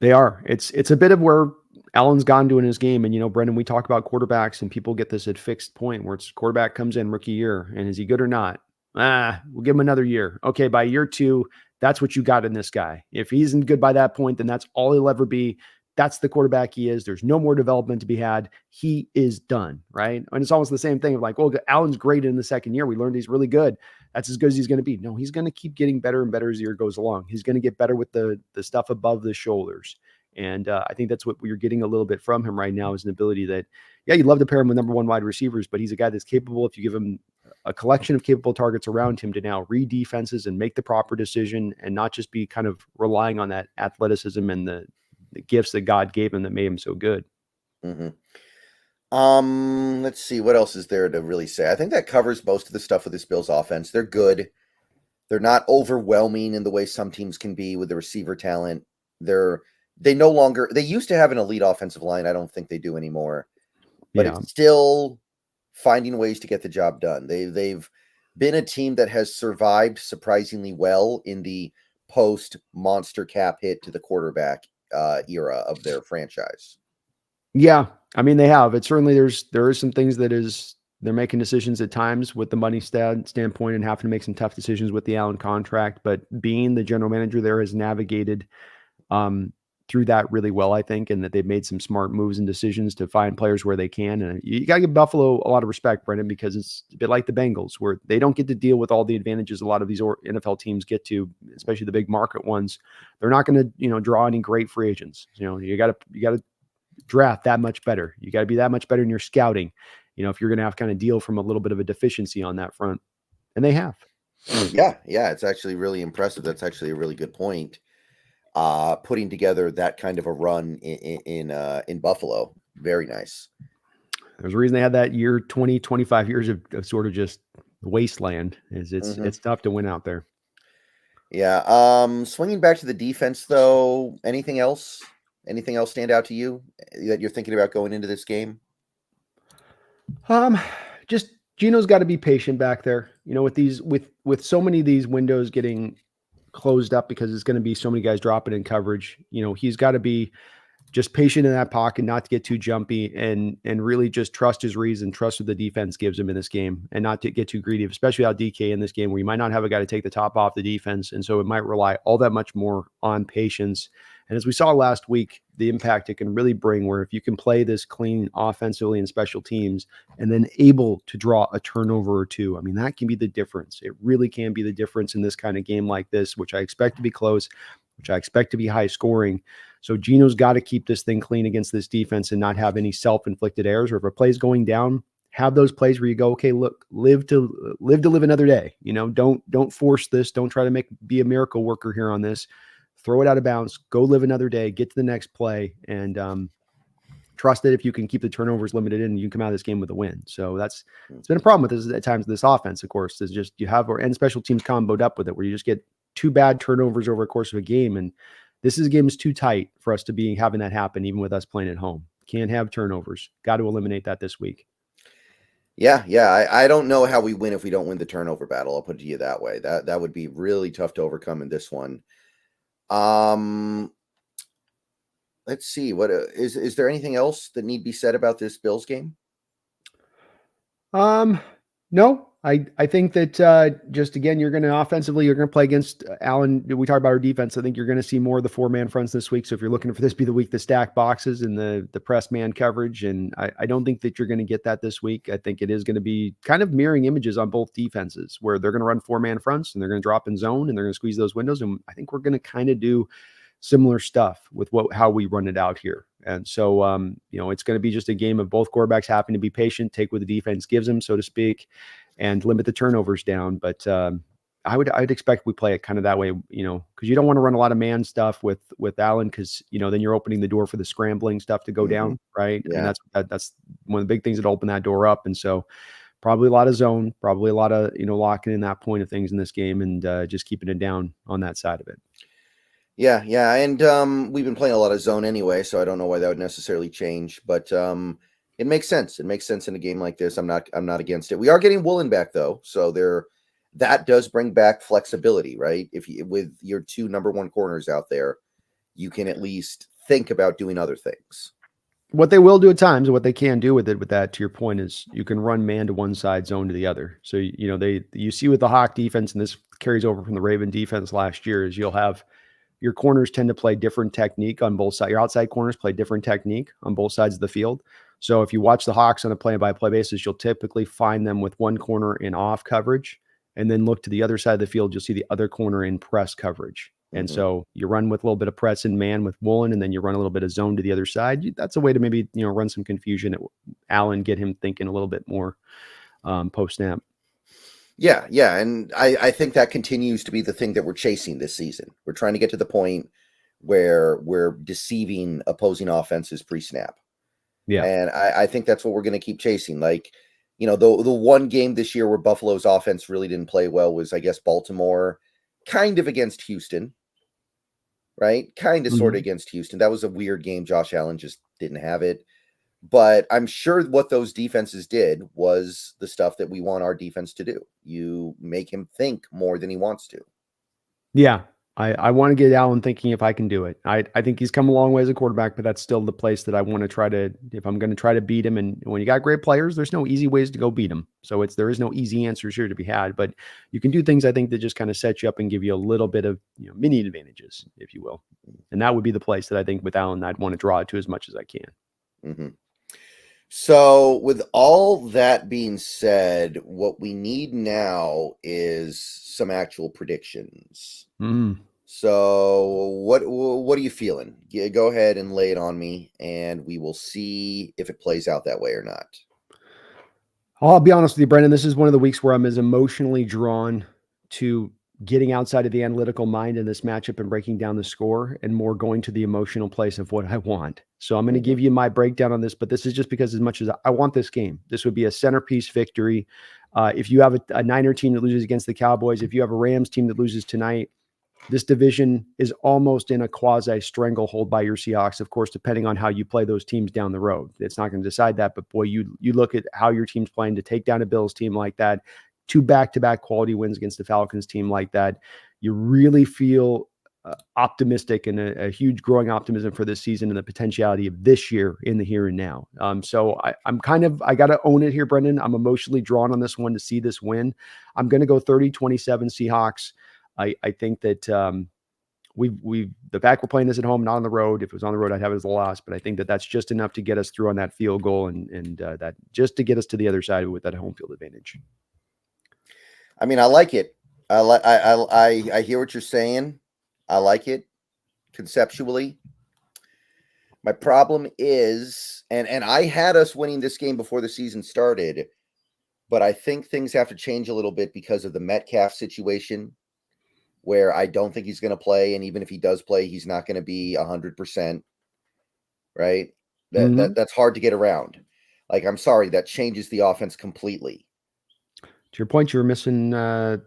Speaker 2: They are. It's a bit of where Allen's gone to in his game. And, Brendan, we talk about quarterbacks, and people get this at fixed point where it's quarterback comes in rookie year, and is he good or not? We'll give him another year. Okay, by year 2, that's what you got in this guy. If he isn't good by that point, then that's all he'll ever be. That's the quarterback he is. There's no more development to be had. He is done, right? And it's almost the same thing of like, well, Allen's great in the second year. We learned he's really good. That's as good as he's going to be. No, he's going to keep getting better and better as the year goes along. He's going to get better with the stuff above the shoulders. And I think that's what you're getting a little bit from him right now, is an ability that, you'd love to pair him with number 1 wide receivers, but he's a guy that's capable, if you give him a collection of capable targets around him, to now read defenses and make the proper decision, and not just be kind of relying on that athleticism and the gifts that God gave him that made him so good.
Speaker 1: Let's see, what else is there to really say? I think that covers most of the stuff with this Bills offense. They're good. They're not overwhelming in the way some teams can be with the receiver talent. They no longer they used to have an elite offensive line. I don't think they do anymore. But
Speaker 2: Yeah.
Speaker 1: it's still finding ways to get the job done. They've been a team that has survived surprisingly well in the post monster cap hit to the quarterback era of their franchise.
Speaker 2: Yeah. I mean, they have. It certainly there is some things that is they're making decisions at times with the money standpoint and having to make some tough decisions with the Allen contract. But being the general manager there has navigated um, through that really well, I think, and that they've made some smart moves and decisions to find players where they can. And you got to give Buffalo a lot of respect, Brendan, because it's a bit like the Bengals, where they don't get to deal with all the advantages a lot of these NFL teams get to, especially the big market ones. They're not going to, draw any great free agents. You got to draft that much better. You got to be that much better in your scouting. If you're going to have kind of deal from a little bit of a deficiency on that front, and they have.
Speaker 1: Yeah, it's actually really impressive. That's actually a really good point. Putting together that kind of a run in Buffalo. Very nice.
Speaker 2: There's a reason they had that year, 20, 25 years of sort of just wasteland. It's tough to win out there.
Speaker 1: Yeah. Swinging back to the defense, though, anything else? Anything else stand out to you that you're thinking about going into this game?
Speaker 2: Just Gino's got to be patient back there. With so many of these windows getting closed up because it's going to be so many guys dropping in coverage. He's got to be just patient in that pocket, not to get too jumpy, and really just trust his reads and trust what the defense gives him in this game, and not to get too greedy, especially out DK in this game where you might not have a guy to take the top off the defense, and so it might rely all that much more on patience. And as we saw last week, the impact it can really bring, where if you can play this clean offensively and special teams, and then able to draw a turnover or two, I mean, that can be the difference. It really can be the difference in this kind of game like this, which I expect to be close, which I expect to be high scoring. So Gino's got to keep this thing clean against this defense and not have any self-inflicted errors. Or if a play's going down, have those plays where you go, okay, look, live to live another day. Don't force this. Don't try to be a miracle worker here on this. Throw it out of bounds. Go live another day. Get to the next play, and trust that if you can keep the turnovers limited in, you can come out of this game with a win. So it's been a problem with this at times. This offense, of course, is just and special teams comboed up with it, where you just get two bad turnovers over the course of a game, and this game is too tight for us to be having that happen, even with us playing at home. Can't have turnovers. Got to eliminate that this week.
Speaker 1: Yeah. I don't know how we win if we don't win the turnover battle. I'll put it to you that way. That would be really tough to overcome in this one. Let's see. What is there anything else that need to be said about this Bills game?
Speaker 2: No. I think that just again, you're going to play against Allen. We talked about our defense. I think you're going to see more of the 4-man fronts this week. So if you're looking for this be the week to stack boxes and the press man coverage, and I don't think that you're going to get that this week. I think it is going to be kind of mirroring images on both defenses, where they're going to run 4-man fronts and they're going to drop in zone and they're going to squeeze those windows. And I think we're going to kind of do similar stuff with how we run it out here. And so, it's going to be just a game of both quarterbacks having to be patient, take what the defense gives them, so to speak, and limit the turnovers down. But I'd expect we play it kind of that way, because you don't want to run a lot of man stuff with Allen, because then you're opening the door for the scrambling stuff to go down, right?
Speaker 1: Yeah.
Speaker 2: I mean, that's one of the big things that open that door up. And so probably a lot of zone, probably a lot of locking in that point of things in this game, and just keeping it down on that side of it.
Speaker 1: Yeah, and we've been playing a lot of zone anyway, so I don't know why that would necessarily change, but it makes sense. It makes sense in a game like this. I'm not against it. We are getting Woolen back though, so that does bring back flexibility, right? If you, with your two number one corners out there, you can at least think about doing other things.
Speaker 2: What they will do at times, what they can do with that, to your point, is you can run man to one side, zone to the other. So you see with the Hawk defense, and this carries over from the Raven defense last year, is you'll have your corners tend to play different technique on both sides. Your outside corners play different technique on both sides of the field. So if you watch the Hawks on a play-by-play basis, you'll typically find them with one corner in off coverage, and then look to the other side of the field, you'll see the other corner in press coverage. And so you run with a little bit of press and man with Woolen, and then you run a little bit of zone to the other side. That's a way to maybe run some confusion at Allen, get him thinking a little bit more post-snap.
Speaker 1: Yeah, and I think that continues to be the thing that we're chasing this season. We're trying to get to the point where we're deceiving opposing offenses pre-snap.
Speaker 2: Yeah.
Speaker 1: And I think that's what we're going to keep chasing. Like, the one game this year where Buffalo's offense really didn't play well was, I guess, Baltimore, kind of against Houston, right? Kind of sort of against Houston. That was a weird game. Josh Allen just didn't have it. But I'm sure what those defenses did was the stuff that we want our defense to do. You make him think more than he wants to.
Speaker 2: Yeah. I want to get Allen thinking if I can do it. I think he's come a long way as a quarterback, but that's still the place that I want to try to, if I'm going to try to beat him. And when you got great players, there's no easy ways to go beat him. So there is no easy answers here to be had, but you can do things I think that just kind of set you up and give you a little bit of mini advantages, if you will. And that would be the place that I think with Allen, I'd want to draw it to as much as I can.
Speaker 1: Mm-hmm. So with all that being said, what we need now is some actual predictions. So what are you feeling? Go ahead and lay it on me, and we will see if it plays out that way or not.
Speaker 2: I'll be honest with you, Brendan. This is one of the weeks where I'm as emotionally drawn to getting outside of the analytical mind in this matchup and breaking down the score and more going to the emotional place of what I want. So I'm going to give you my breakdown on this, but this is just because as much as I want this game, this would be a centerpiece victory. If you have a Niner team that loses against the Cowboys, if you have a Rams team that loses tonight, this division is almost in a quasi stranglehold by your Seahawks, of course, depending on how you play those teams down the road. It's not going to decide that, but boy, you look at how your team's playing to take down a Bills team like that, 2 back-to-back quality wins against the Falcons team like that. You really feel optimistic and a huge growing optimism for this season and the potentiality of this year in the here and now. So I got to own it here, Brendan. I'm emotionally drawn on this one to see this win. I'm going to go 30-27 Seahawks. I think that the fact we're playing this at home, not on the road. If it was on the road, I'd have it as a loss, but I think that that's just enough to get us through on that field goal and that just to get us to the other side with that home field advantage.
Speaker 1: I mean, I like it. I hear what you're saying. I like it conceptually. My problem is, and I had us winning this game before the season started, but I think things have to change a little bit because of the Metcalf situation, where I don't think he's going to play, and even if he does play, he's not going to be 100%. Right? That's hard to get around. Like, I'm sorry, that changes the offense completely.
Speaker 2: To your point, you were missing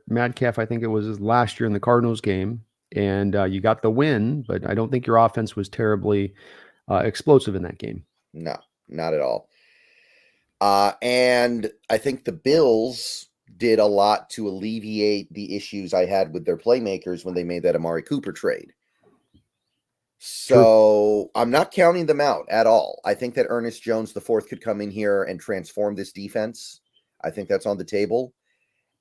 Speaker 2: Metcalf. I think it was last year in the Cardinals game, and you got the win, but I don't think your offense was terribly explosive in that game.
Speaker 1: No, not at all. And I think the Bills did a lot to alleviate the issues I had with their playmakers when they made that Amari Cooper trade. So I'm not counting them out at all. I think that Ernest Jones IV could come in here and transform this defense. I think that's on the table.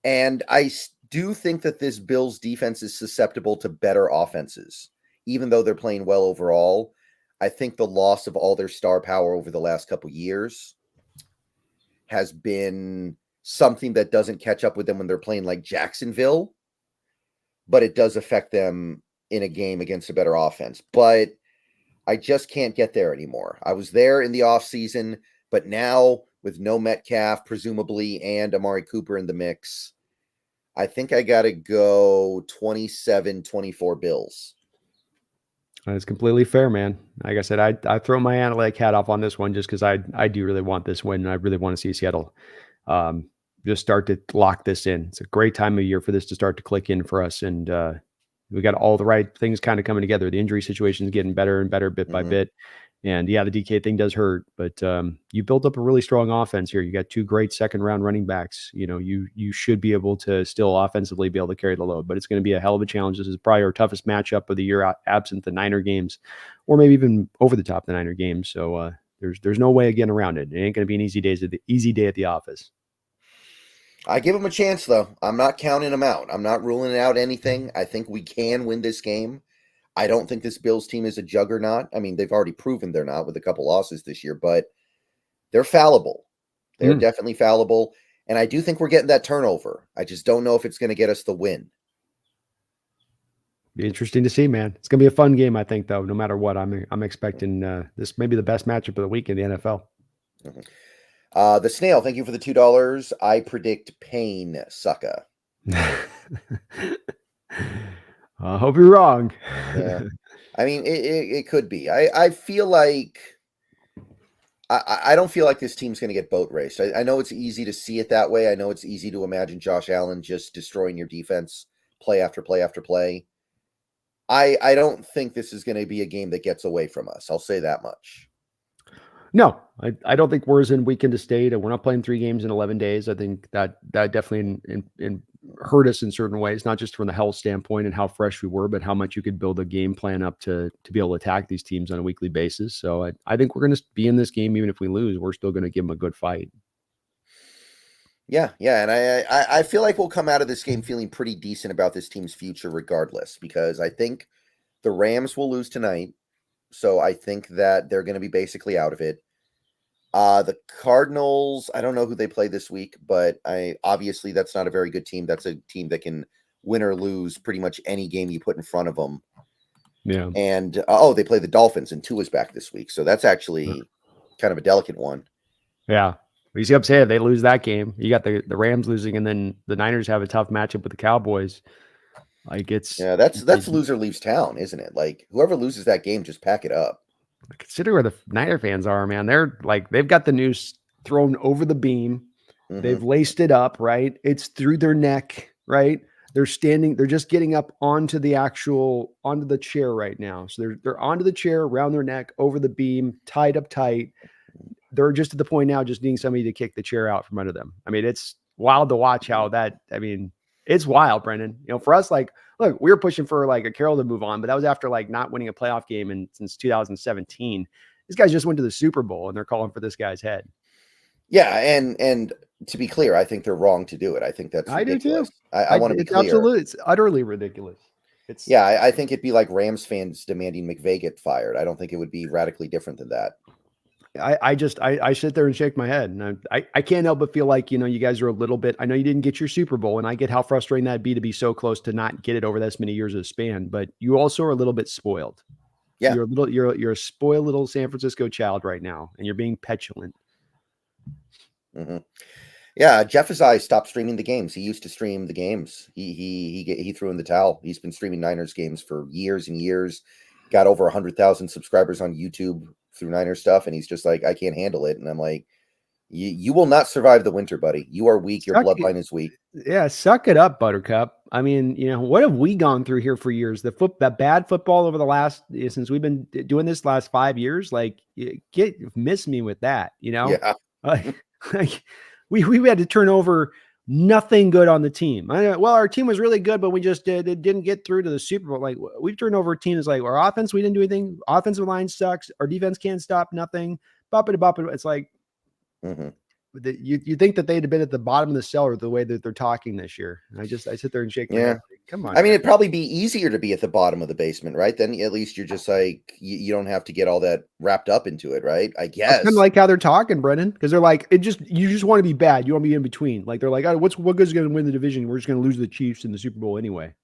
Speaker 1: And I do think that this Bills defense is susceptible to better offenses, even though they're playing well overall. I think the loss of all their star power over the last couple years has been something that doesn't catch up with them when they're playing like Jacksonville, but it does affect them in a game against a better offense. But I just can't get there anymore. I was there in the offseason, but now with no Metcalf, presumably, and Amari Cooper in the mix, I think I got to go 27-24 Bills.
Speaker 2: That's completely fair, man. Like I said, I throw my analytic hat off on this one just because I do really want this win, and I really want to see Seattle just start to lock this in. It's a great time of year for this to start to click in for us, and we got all the right things kind of coming together. The injury situation is getting better and better bit by bit. And yeah, the DK thing does hurt, but you built up a really strong offense here. You got 2 great second-round running backs. You should be able to still offensively be able to carry the load, but it's going to be a hell of a challenge. This is probably our toughest matchup of the year, absent the Niner games, or maybe even over the top the Niner games. So there's no way of getting around it. It ain't going to be an easy day at the office.
Speaker 1: I give them a chance, though. I'm not counting them out. I'm not ruling out anything. I think we can win this game. I don't think this Bills team is a juggernaut. I mean, they've already proven they're not with a couple losses this year, but they're fallible. They're definitely fallible. And I do think we're getting that turnover. I just don't know if it's going to get us the win.
Speaker 2: Be interesting to see, man. It's going to be a fun game, I think, though, no matter what. I'm expecting this may be the best matchup of the week in the NFL.
Speaker 1: The Snail, thank you for the $2. I predict pain, sucker.
Speaker 2: I hope you're wrong.
Speaker 1: Yeah. I mean, it could be. I feel like I don't feel like this team's going to get boat raced. I know it's easy to see it that way. I know it's easy to imagine Josh Allen just destroying your defense play after play after play. I don't think this is going to be a game that gets away from us. I'll say that much.
Speaker 2: No, I don't think we're as in weekend to state, and we're not playing 3 games in 11 days. I think that definitely hurt us in certain ways, not just from the health standpoint and how fresh we were, but how much you could build a game plan up to be able to attack these teams on a weekly basis. So I think we're going to be in this game even if we lose. We're still going to give them a good fight.
Speaker 1: Yeah, and I feel like we'll come out of this game feeling pretty decent about this team's future regardless, because I think the Rams will lose tonight. So I think that they're going to be basically out of it. The Cardinals, I don't know who they play this week, but obviously that's not a very good team. That's a team that can win or lose pretty much any game you put in front of them.
Speaker 2: Yeah.
Speaker 1: And they play the Dolphins, and Tua's back this week, so that's actually kind of a delicate one.
Speaker 2: Yeah. You see what I'm saying? If they lose that game, you got the Rams losing, and then the Niners have a tough matchup with the Cowboys. Like
Speaker 1: that's loser leaves town, isn't it? Like whoever loses that game, just pack it up.
Speaker 2: Consider where the Niner fans are, man. They're like, they've got the noose thrown over the beam. Mm-hmm. They've laced it up, right? It's through their neck, right? They're just getting up onto the chair right now. So they're onto the chair, around their neck, over the beam, tied up tight. They're just at the point now, just needing somebody to kick the chair out from under them. I mean, it's wild to watch it's wild, Brendan. For us, like, look, we were pushing for like a Carroll to move on, but that was after like not winning a playoff game since 2017. This guy just went to the Super Bowl, and they're calling for this guy's head.
Speaker 1: Yeah, and to be clear, I think they're wrong to do it. I think that's ridiculous.
Speaker 2: I do too.
Speaker 1: I want to be clear.
Speaker 2: It's utterly ridiculous.
Speaker 1: I think it'd be like Rams fans demanding McVay get fired. I don't think it would be radically different than that.
Speaker 2: I sit there and shake my head, and I can't help but feel like, you guys are a little bit, I know you didn't get your Super Bowl, and I get how frustrating that'd be to be so close to not get it over this many years of a span, but you also are a little bit spoiled.
Speaker 1: Yeah.
Speaker 2: You're a spoiled little San Francisco child right now, and you're being petulant.
Speaker 1: Mm-hmm. Yeah. Jeff Azai stopped streaming the games. He used to stream the games. He threw in the towel. He's been streaming Niners games for years and years, got over 100,000 subscribers on YouTube through Niner stuff, and he's just like, I can't handle it. And I'm like, you will not survive the winter, buddy. You are weak. Your bloodline is weak.
Speaker 2: Yeah, suck it up, Buttercup. I mean, what have we gone through here for years? That bad football over the last, since we've been doing this last 5 years, like, miss me with that,
Speaker 1: Yeah.
Speaker 2: Like we had to turn over nothing good on the team. Our team was really good, but we just didn't get through to the Super Bowl. Like, we've turned over a team that's like, our offense, we didn't do anything. Offensive line sucks. Our defense can't stop nothing. Bop it. It's like, you think that they'd have been at the bottom of the cellar the way that they're talking this year. And I sit there and shake my head. Come on.
Speaker 1: I mean, it'd probably be easier to be at the bottom of the basement, right? Then at least you're just like, you don't have to get all that wrapped up into it, right? I guess.
Speaker 2: It's kind of like how they're talking, Brendan, because they're like, you just want to be bad. You want to be in between. Like, they're like, what good's going to win the division? We're just going to lose the Chiefs in the Super Bowl anyway.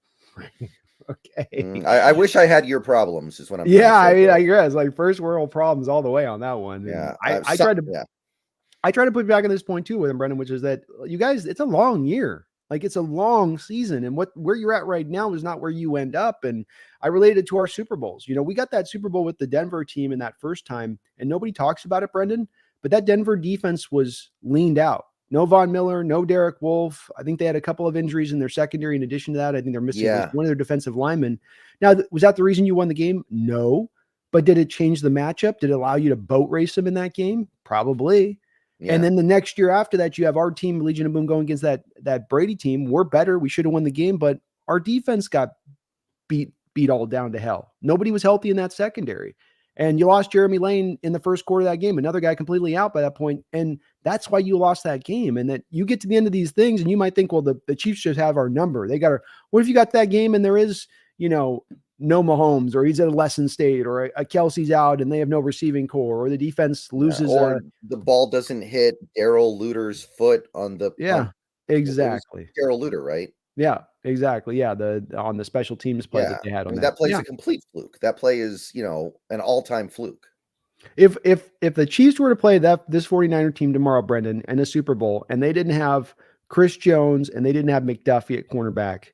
Speaker 2: Okay.
Speaker 1: I wish I had your problems is what I'm
Speaker 2: I guess like first world problems all the way on that one.
Speaker 1: Yeah.
Speaker 2: I try to put back on this point too with him, Brendan, which is that you guys, it's a long year. Like, it's a long season, and where you're at right now is not where you end up. And I related to our Super Bowls. We got that Super Bowl with the Denver team in that first time, and nobody talks about it, Brendan, but that Denver defense was leaned out. No Von Miller, no Derek Wolfe. I think they had a couple of injuries in their secondary. In addition to that, I think they're missing one of their defensive linemen. Now, was that the reason you won the game? No. But did it change the matchup? Did it allow you to boat race them in that game? Probably. Yeah. And then the next year after that, you have our team, Legion of Boom, going against that Brady team. We're better. We should have won the game, but our defense got beat all down to hell. Nobody was healthy in that secondary. And you lost Jeremy Lane in the first quarter of that game, another guy completely out by that point. And that's why you lost that game. And that you get to the end of these things and you might think, well, the Chiefs just have our number. What if you got that game and there is, no Mahomes, or he's at a lesson state, or a Kelsey's out and they have no receiving core, or the defense loses,
Speaker 1: or the ball doesn't hit Darrell Luter's foot on the
Speaker 2: exactly.
Speaker 1: Darrell Luter, right?
Speaker 2: Yeah, exactly. Yeah, on the special teams play that they had on
Speaker 1: that play is a complete fluke. That play is, an all-time fluke.
Speaker 2: If the Chiefs were to play this 49er team tomorrow, Brendan, in a Super Bowl, and they didn't have Chris Jones and they didn't have McDuffie at cornerback,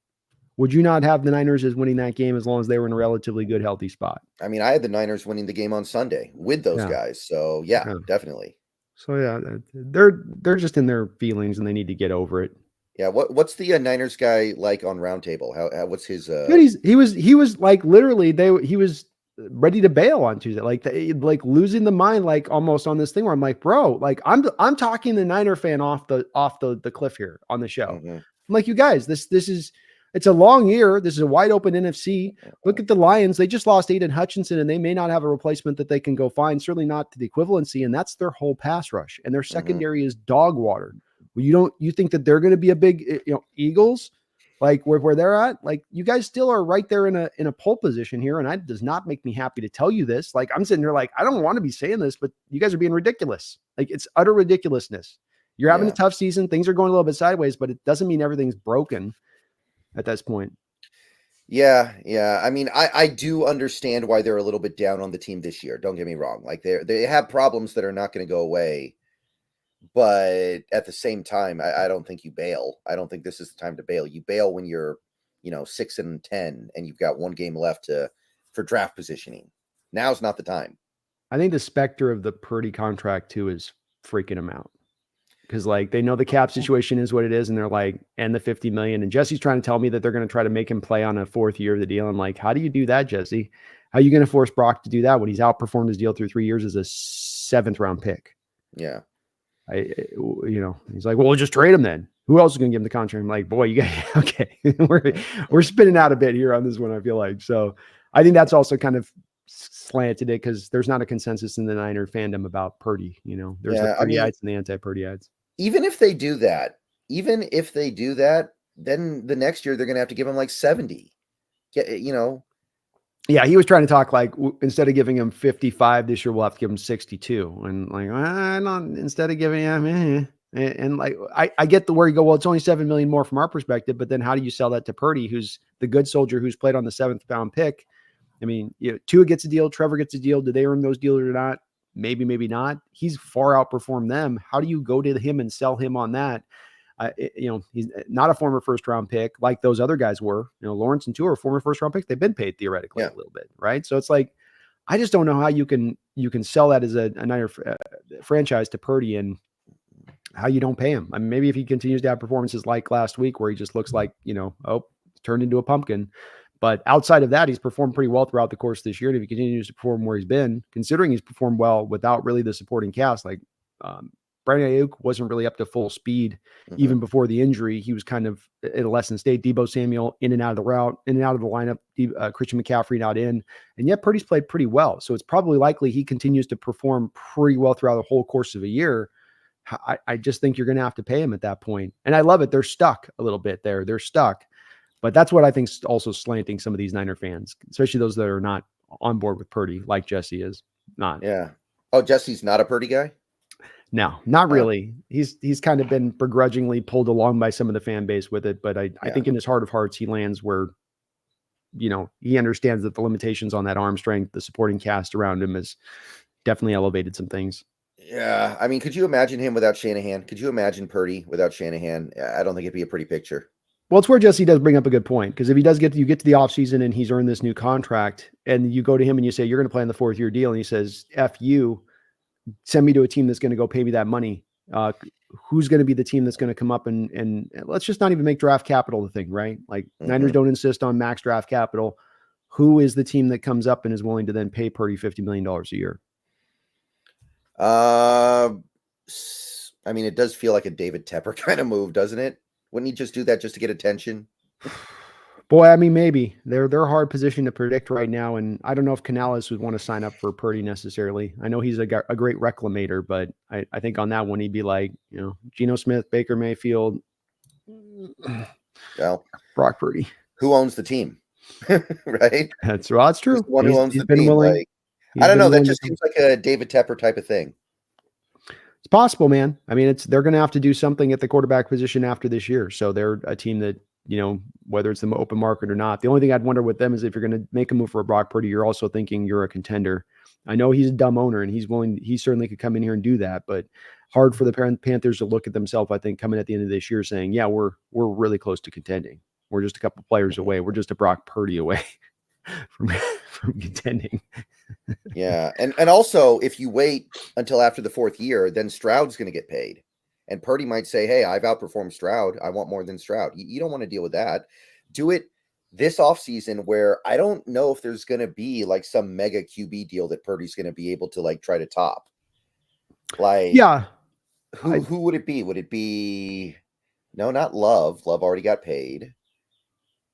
Speaker 2: would you not have the Niners as winning that game as long as they were in a relatively good, healthy spot?
Speaker 1: I mean, I had the Niners winning the game on Sunday with those
Speaker 2: Yeah.
Speaker 1: guys. So yeah,
Speaker 2: Yeah.
Speaker 1: definitely.
Speaker 2: So yeah, they're just in their feelings and they need to get over it.
Speaker 1: Yeah. What's the Niners guy like on Roundtable? What's his?
Speaker 2: Dude, he was like literally he was ready to bail on Tuesday, like losing the mind, like almost on this thing where I'm like, bro, like I'm talking the Niner fan off the cliff here on the show.
Speaker 1: Mhm.
Speaker 2: I'm like, you guys, this is it's a long year. This is a wide open NFC. Look at the Lions. They just lost Aiden Hutchinson, and they may not have a replacement that they can go find. Certainly not to the equivalency, and that's their whole pass rush. And their secondary is dog water. Well, you think that they're going to be a big, Eagles, like where they're at? Like you guys still are right there in a pole position here, and that does not make me happy to tell you this. Like I'm sitting here, like I don't want to be saying this, but you guys are being ridiculous. Like it's utter ridiculousness. You're having a tough season. Things are going a little bit sideways, but it doesn't mean everything's broken at this point.
Speaker 1: Yeah. I mean, I do understand why they're a little bit down on the team this year. Don't get me wrong. Like they have problems that are not going to go away. But at the same time, I don't think you bail. I don't think this is the time to bail. You bail when you're, 6-10 and you've got one game left for draft positioning. Now's not the time.
Speaker 2: I think the specter of the Purdy contract too is freaking them out. Because like they know the cap situation is what it is, and they're like, and the $50 million. And Jesse's trying to tell me that they're going to try to make him play on a 4th year of the deal. I'm like, how do you do that, Jesse? How are you going to force Brock to do that when he's outperformed his deal through 3 years as a 7th round pick?
Speaker 1: Yeah.
Speaker 2: He's like, well, we'll just trade him then. Who else is going to give him the contract? I'm like, boy, you guys, okay. we're spinning out a bit here on this one, I feel like. So I think that's also kind of slanted it because there's not a consensus in the Niner fandom about Purdy. There's the Purdyites and the anti-Purdyites.
Speaker 1: Even if they do that, then the next year they're going to have to give him like 70.
Speaker 2: Yeah, he was trying to talk like instead of giving him 55 this year, we'll have to give him 62. And like, instead of giving him, and like, I get the where you go, well, it's only 7 million more from our perspective, but then how do you sell that to Purdy, who's the good soldier who's played on the 7th round pick? I mean, Tua gets a deal, Trevor gets a deal. Do they earn those deals or not? Maybe, maybe not. He's far outperformed them. How do you go to him and sell him on that? He's not a former 1st round pick like those other guys were. Lawrence and Tua are former 1st round picks. They've been paid theoretically a little bit, right? So it's like, I just don't know how you can sell that as a Niner franchise to Purdy and how you don't pay him. I mean, maybe if he continues to have performances like last week where he just looks like, turned into a pumpkin. But outside of that, he's performed pretty well throughout the course of this year. And if he continues to perform where he's been, considering he's performed well without really the supporting cast, like Brandon Ayuk wasn't really up to full speed even before the injury. He was kind of at a lesson state. Deebo Samuel in and out of the route, in and out of the lineup. Christian McCaffrey not in. And yet Purdy's played pretty well. So it's probably likely he continues to perform pretty well throughout the whole course of a year. I just think you're going to have to pay him at that point. And I love it. They're stuck a little bit there. They're stuck. But that's what I think is also slanting some of these Niner fans, especially those that are not on board with Purdy, like Jesse is not.
Speaker 1: Yeah. Oh, Jesse's not a Purdy guy?
Speaker 2: No, not really. He's kind of been begrudgingly pulled along by some of the fan base with it. But I think in his heart of hearts, he lands where, he understands that the limitations on that arm strength, the supporting cast around him has definitely elevated some things.
Speaker 1: Yeah. I mean, could you imagine him without Shanahan? Could you imagine Purdy without Shanahan? I don't think it'd be a pretty picture.
Speaker 2: Well, it's where Jesse does bring up a good point, because if he does you get to the offseason and he's earned this new contract and you go to him and you say, you're going to play on the 4th year deal. And he says, F you, send me to a team that's going to go pay me that money. Who's going to be the team that's going to come up and let's just not even make draft capital the thing, right? Like Niners don't insist on max draft capital. Who is the team that comes up and is willing to then pay Purdy $50 million a year?
Speaker 1: I mean, it does feel like a David Tepper kind of move, doesn't it? Wouldn't he just do that just to get attention?
Speaker 2: Boy, I mean, maybe they're a hard position to predict right now. And I don't know if Canales would want to sign up for Purdy necessarily. I know he's a great reclamator, but I think on that one, he'd be like, Geno Smith, Baker Mayfield,
Speaker 1: well,
Speaker 2: Brock Purdy.
Speaker 1: Who owns the team? Right?
Speaker 2: That's true.
Speaker 1: He's the one who owns the team. I don't know. That just seems like a David Tepper type of thing.
Speaker 2: It's possible, man. I mean, they're going to have to do something at the quarterback position after this year. So they're a team that, whether it's the open market or not, the only thing I'd wonder with them is if you're going to make a move for a Brock Purdy, you're also thinking you're a contender. I know he's a dumb owner and he certainly could come in here and do that, but hard for the Panthers to look at themselves, I think, coming at the end of this year saying, yeah, we're really close to contending. We're just a couple players away. We're just a Brock Purdy away from contending.
Speaker 1: Yeah, and also if you wait until after the 4th year, then Stroud's going to get paid, and Purdy might say, "Hey, I've outperformed Stroud. I want more than Stroud." You don't want to deal with that. Do it this offseason, where I don't know if there's going to be like some mega QB deal that Purdy's going to be able to like try to top. Like,
Speaker 2: Yeah,
Speaker 1: who would it be? Would it be no, not Love. Love already got paid.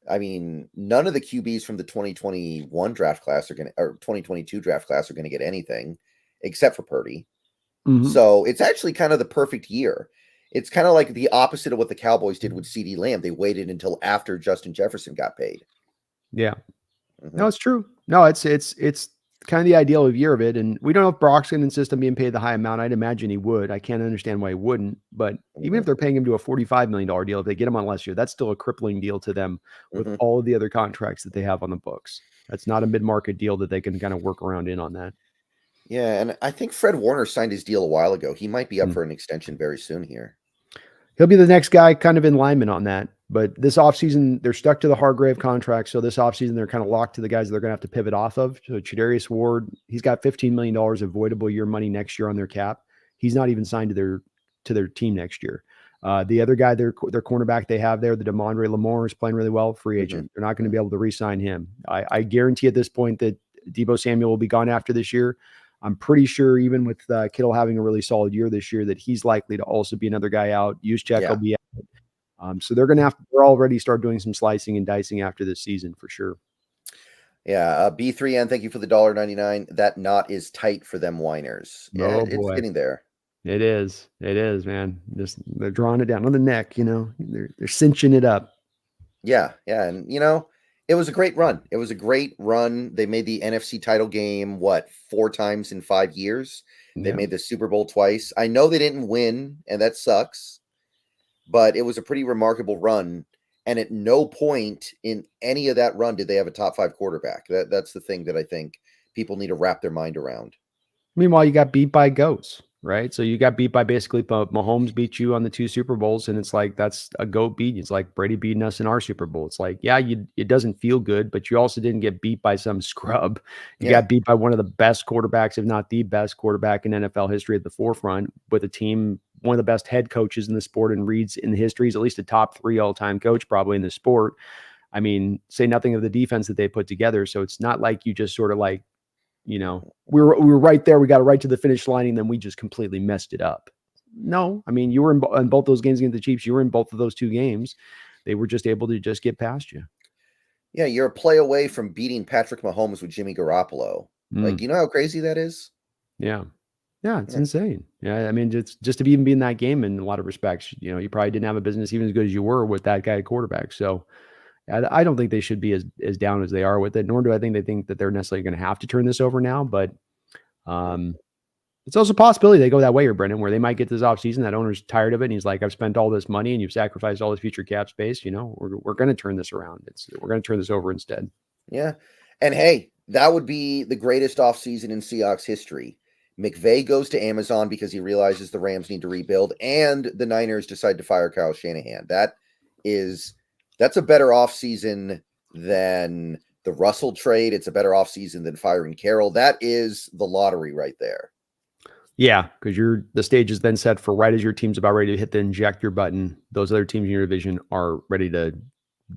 Speaker 1: I mean, none of the QBs from the 2021 draft class are going to, or 2022 draft class are going to get anything except for Purdy.
Speaker 2: Mm-hmm.
Speaker 1: So it's actually kind of the perfect year. It's kind of like the opposite of what the Cowboys did with CeeDee Lamb. They waited until after Justin Jefferson got paid.
Speaker 2: Yeah. No, it's true. No, it's kind of the ideal of year of it. And we don't know if Brock's going to insist on being paid the high amount. I'd imagine he would. I can't understand why he wouldn't. But even if they're paying him to a $45 million deal, if they get him on last year, that's still a crippling deal to them with all of the other contracts that they have on the books. That's not a mid-market deal that they can kind of work around in on that.
Speaker 1: Yeah, and I think Fred Warner signed his deal a while ago. He might be up for an extension very soon here.
Speaker 2: He'll be the next guy kind of in lineman on that. But this offseason, they're stuck to the Hargrave contract. So this offseason, they're kind of locked to the guys they're going to have to pivot off of. So Chadarius Ward, he's got $15 million avoidable year money next year on their cap. He's not even signed to their team next year. The other guy, their cornerback they have there, the DeMondre Lamar, is playing really well, free agent. They're not going to be able to re-sign him. I guarantee at this point that Deebo Samuel will be gone after this year. I'm pretty sure even with Kittle having a really solid year this year that he's likely to also be another guy out. Juszczyk will be out. So they're going to have to already start doing some slicing and dicing after this season for sure.
Speaker 1: Yeah, B3N, thank you for the $1.99. That knot is tight for them whiners. Yeah, it's getting there.
Speaker 2: It is, man. Just they're drawing it down on the neck, they're cinching it up.
Speaker 1: Yeah, and it was a great run. They made the NFC title game 4 times in 5 years. They made the Super Bowl twice. I know they didn't win, and that sucks, but it was a pretty remarkable run. And at no point in any of that run did they have a top 5 quarterback. That's the thing that I think people need to wrap their mind around.
Speaker 2: Meanwhile, you got beat by goats, right? So you got beat by basically Mahomes beat you on the 2 Super Bowls, and it's like that's a goat beat. It's like Brady beating us in our Super Bowl. It's like, it doesn't feel good, but you also didn't get beat by some scrub. You got beat by one of the best quarterbacks, if not the best quarterback in NFL history at the forefront, with a team, one of the best head coaches in the sport, and Reed's in the history. He's at least a top 3 all-time coach probably in the sport. I mean, say nothing of the defense that they put together. So it's not like you just sort of like, we were right there. We got right to the finish line, and then we just completely messed it up. No, I mean, you were in both those games against the Chiefs. You were in both of those 2 games. They were just able to just get past you.
Speaker 1: Yeah, you're a play away from beating Patrick Mahomes with Jimmy Garoppolo. Like, do you know how crazy that is?
Speaker 2: Yeah. Yeah, it's insane. Yeah, I mean, just to even be in that game in a lot of respects, you probably didn't have a business even as good as you were with that guy at quarterback. So I don't think they should be as down as they are with it, nor do I think they think that they're necessarily going to have to turn this over now. But it's also a possibility they go that way, or Brendan, where they might get this offseason. That owner's tired of it, and he's like, "I've spent all this money, and you've sacrificed all this future cap space. We're going to turn this around. We're going to turn this over instead."
Speaker 1: Yeah, and hey, that would be the greatest offseason in Seahawks history. McVay goes to Amazon because he realizes the Rams need to rebuild, and the Niners decide to fire Kyle Shanahan. That's a better offseason than the Russell trade. It's a better offseason than firing Carroll. That is the lottery right there.
Speaker 2: Yeah, because the stage is then set for right as your team's about ready to hit the eject your button. Those other teams in your division are ready to,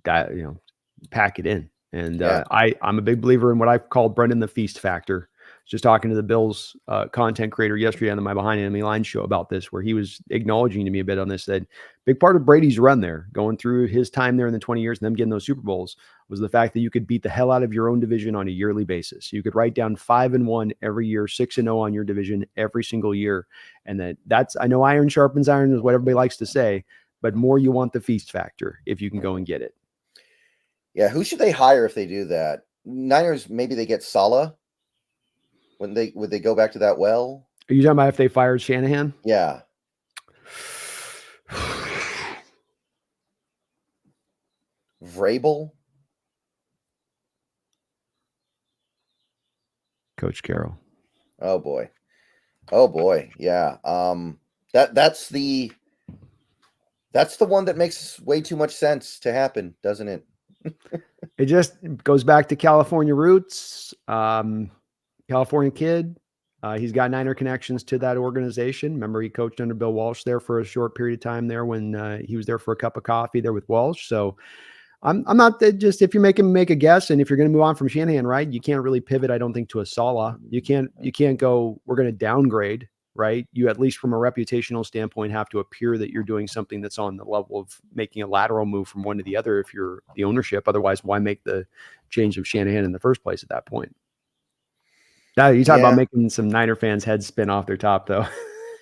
Speaker 2: pack it in. And I'm a big believer in what I've called Brendan the feast factor. Just talking to the Bills content creator yesterday on the My Behind Enemy Line show about this, where he was acknowledging to me a bit on this, that big part of Brady's run there, going through his time there in the 20 years and them getting those Super Bowls, was the fact that you could beat the hell out of your own division on a yearly basis. You could write down 5-1 every year, 6-0 on your division every single year. And that's, I know iron sharpens iron is what everybody likes to say, but more you want the feast factor if you can go and get it.
Speaker 1: Yeah, who should they hire if they do that? Niners, maybe they get Saleh. Would they go back to that well?
Speaker 2: Are you talking about if they fired Shanahan?
Speaker 1: Yeah. Vrabel?
Speaker 2: Coach Carroll.
Speaker 1: Oh boy. Yeah. That's the That's the one that makes way too much sense to happen, doesn't it?
Speaker 2: It just goes back to California roots. California kid. He's got Niner connections to that organization. Remember, he coached under Bill Walsh there for a short period of time there when he was there for a cup of coffee there with Walsh. So I'm not just, if you're make a guess, and if you're going to move on from Shanahan, right, you can't really pivot, I don't think, to a Saleh. You can't go, we're going to downgrade, right? You, at least from a reputational standpoint, have to appear that you're doing something that's on the level of making a lateral move from one to the other if you're the ownership. Otherwise, why make the change of Shanahan in the first place at that point? Now, you talk about making some Niner fans' heads spin off their top, though.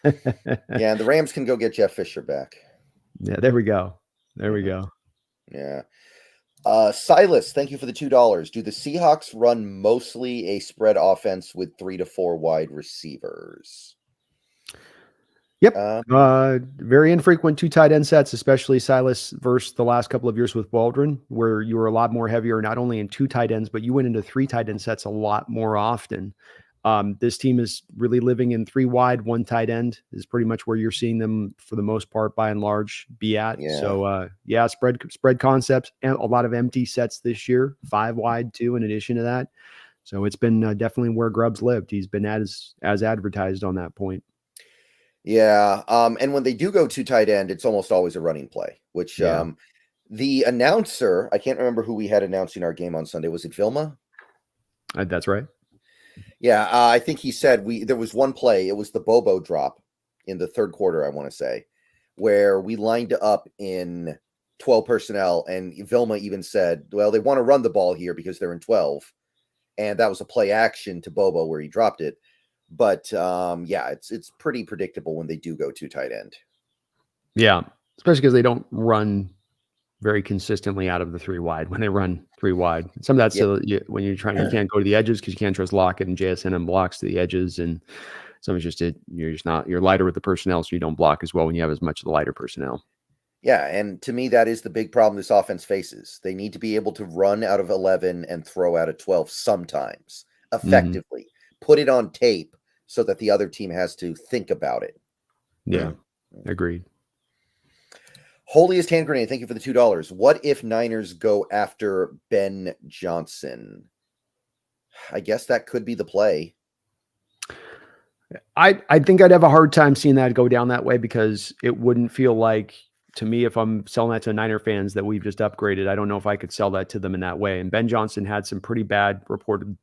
Speaker 1: Yeah, and the Rams can go get Jeff Fisher back.
Speaker 2: Yeah, there we go. There we go.
Speaker 1: Yeah. Silas, thank you for the $2. Do the Seahawks run mostly a spread offense with 3 to 4 wide receivers?
Speaker 2: Yep. Very infrequent 2 tight end sets, especially Silas versus the last couple of years with Waldron, where you were a lot more heavier, not only in 2 tight ends, but you went into 3 tight end sets a lot more often. This team is really living in 3 wide, 1 tight end is pretty much where you're seeing them for the most part, by and large, be at.
Speaker 1: Yeah.
Speaker 2: So spread concepts and a lot of empty sets this year, 5 wide too, in addition to that. So it's been definitely where Grubbs lived. He's been as advertised on that point.
Speaker 1: Yeah. And when they do go 2 tight end, it's almost always a running play, which the announcer, I can't remember who we had announcing our game on Sunday. Was it Vilma?
Speaker 2: That's right.
Speaker 1: Yeah, I think he said there was one play. It was the Bobo drop in the third quarter, I want to say, where we lined up in 12 personnel, and Vilma even said, well, they want to run the ball here because they're in 12. And that was a play action to Bobo where he dropped it. But it's pretty predictable when they do go 2 tight end.
Speaker 2: Yeah, especially because they don't run very consistently out of the 3 wide when they run 3 wide. Some of that's when you're trying, you can't go to the edges because you can't trust Lockett and JSN and blocks to the edges. And some is just you're lighter with the personnel, so you don't block as well when you have as much of the lighter personnel.
Speaker 1: Yeah, and to me, that is the big problem this offense faces. They need to be able to run out of 11 and throw out of 12 sometimes effectively. Mm-hmm. Put it on tape so that the other team has to think about it.
Speaker 2: Yeah, agreed.
Speaker 1: Holiest hand grenade, thank you for the $2. What if Niners go after Ben Johnson? I guess that could be the play.
Speaker 2: I think I'd have a hard time seeing that go down that way, because it wouldn't feel like, to me, if I'm selling that to Niner fans that we've just upgraded, I don't know if I could sell that to them in that way. And Ben Johnson had some pretty bad reported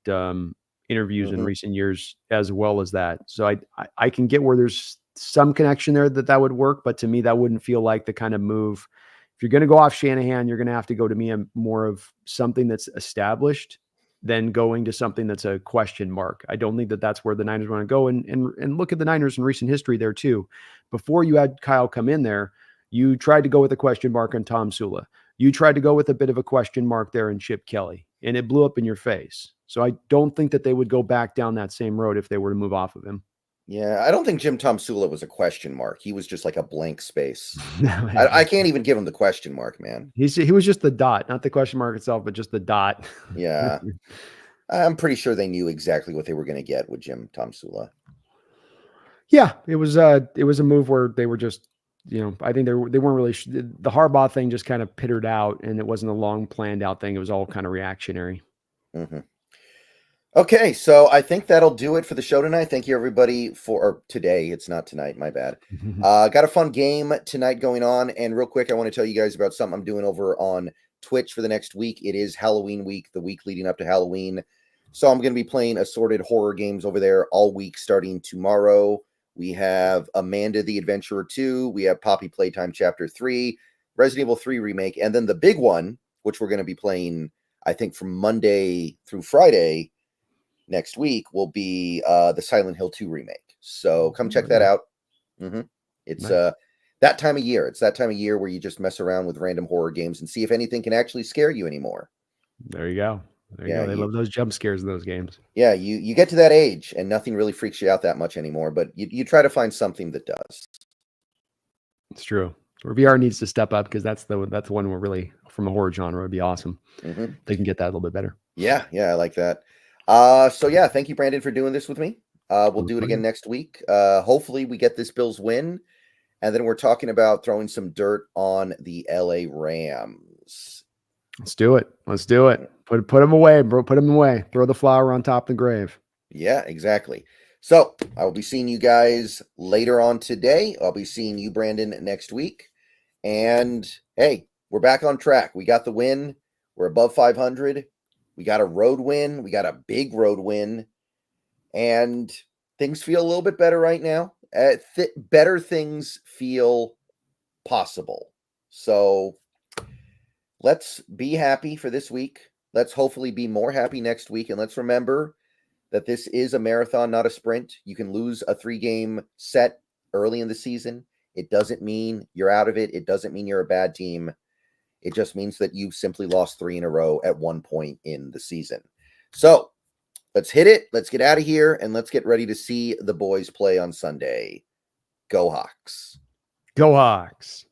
Speaker 2: interviews in recent years as well as that. So I can get where there's some connection there that would work, but to me, that wouldn't feel like the kind of move. If you're going to go off Shanahan, you're going to have to go to me more of something that's established than going to something that's a question mark. I don't think that that's where the Niners want to go. And look at the Niners in recent history there too. Before you had Kyle come in there, you tried to go with a question mark on Tom Sula. You tried to go with a bit of a question mark there in Chip Kelly, and it blew up in your face. So I don't think that they would go back down that same road if they were to move off of him.
Speaker 1: Yeah, I don't think Jim Tom Sula was a question mark. He was just like a blank space. I can't even give him the question mark, man.
Speaker 2: He was just the dot, not the question mark itself, but just the dot.
Speaker 1: Yeah. I'm pretty sure they knew exactly what they were going to get with Jim Tom Sula.
Speaker 2: Yeah, it was a move where they were just, I think they weren't really, the Harbaugh thing just kind of pittered out, and it wasn't a long planned out thing. It was all kind of reactionary.
Speaker 1: Mm-hmm. Okay, so I think that'll do it for the show tonight. Thank you, everybody, or today. It's not tonight, my bad. Got a fun game tonight going on. And real quick, I want to tell you guys about something I'm doing over on Twitch for the next week. It is Halloween week, the week leading up to Halloween. So I'm going to be playing assorted horror games over there all week starting tomorrow. We have Amanda the Adventurer 2. We have Poppy Playtime Chapter 3, Resident Evil 3 Remake. And then the big one, which we're going to be playing, I think, from Monday through Friday next week, will be the Silent Hill 2 remake. So come check that out. It's nice. That time of year. It's that time of year where you just mess around with random horror games and see if anything can actually scare you anymore.
Speaker 2: There you go. There you go. They love those jump scares in those games.
Speaker 1: Yeah, you get to that age and nothing really freaks you out that much anymore, but you try to find something that does.
Speaker 2: It's true. Or VR needs to step up, because that's the one we're really, from a horror genre, would be awesome. They can get that a little bit better.
Speaker 1: Yeah, I like that. So yeah, thank you, Brandon, for doing this with me. We'll do it again next week. Hopefully we get this Bills win, And then we're talking about throwing some dirt on the LA Rams.
Speaker 2: Let's do it. Let's do it. Put them away, bro. Put them away. Throw the flower on top of the grave.
Speaker 1: Yeah, exactly. So I will be seeing you guys later on today. I'll be seeing you, Brandon, next week. And hey, we're back on track. We got the win. We're above 500. We got a road win. We got a big road win. And things feel a little bit better right now. Better things feel possible. So let's be happy for this week. Let's hopefully be more happy next week. And let's remember that this is a marathon, not a sprint. You can lose a 3-game set early in the season. It doesn't mean you're out of it. It doesn't mean you're a bad team. It just means that you simply lost 3 in a row at one point in the season. So let's hit it. Let's get out of here, and let's get ready to see the boys play on Sunday. Go Hawks.
Speaker 2: Go Hawks.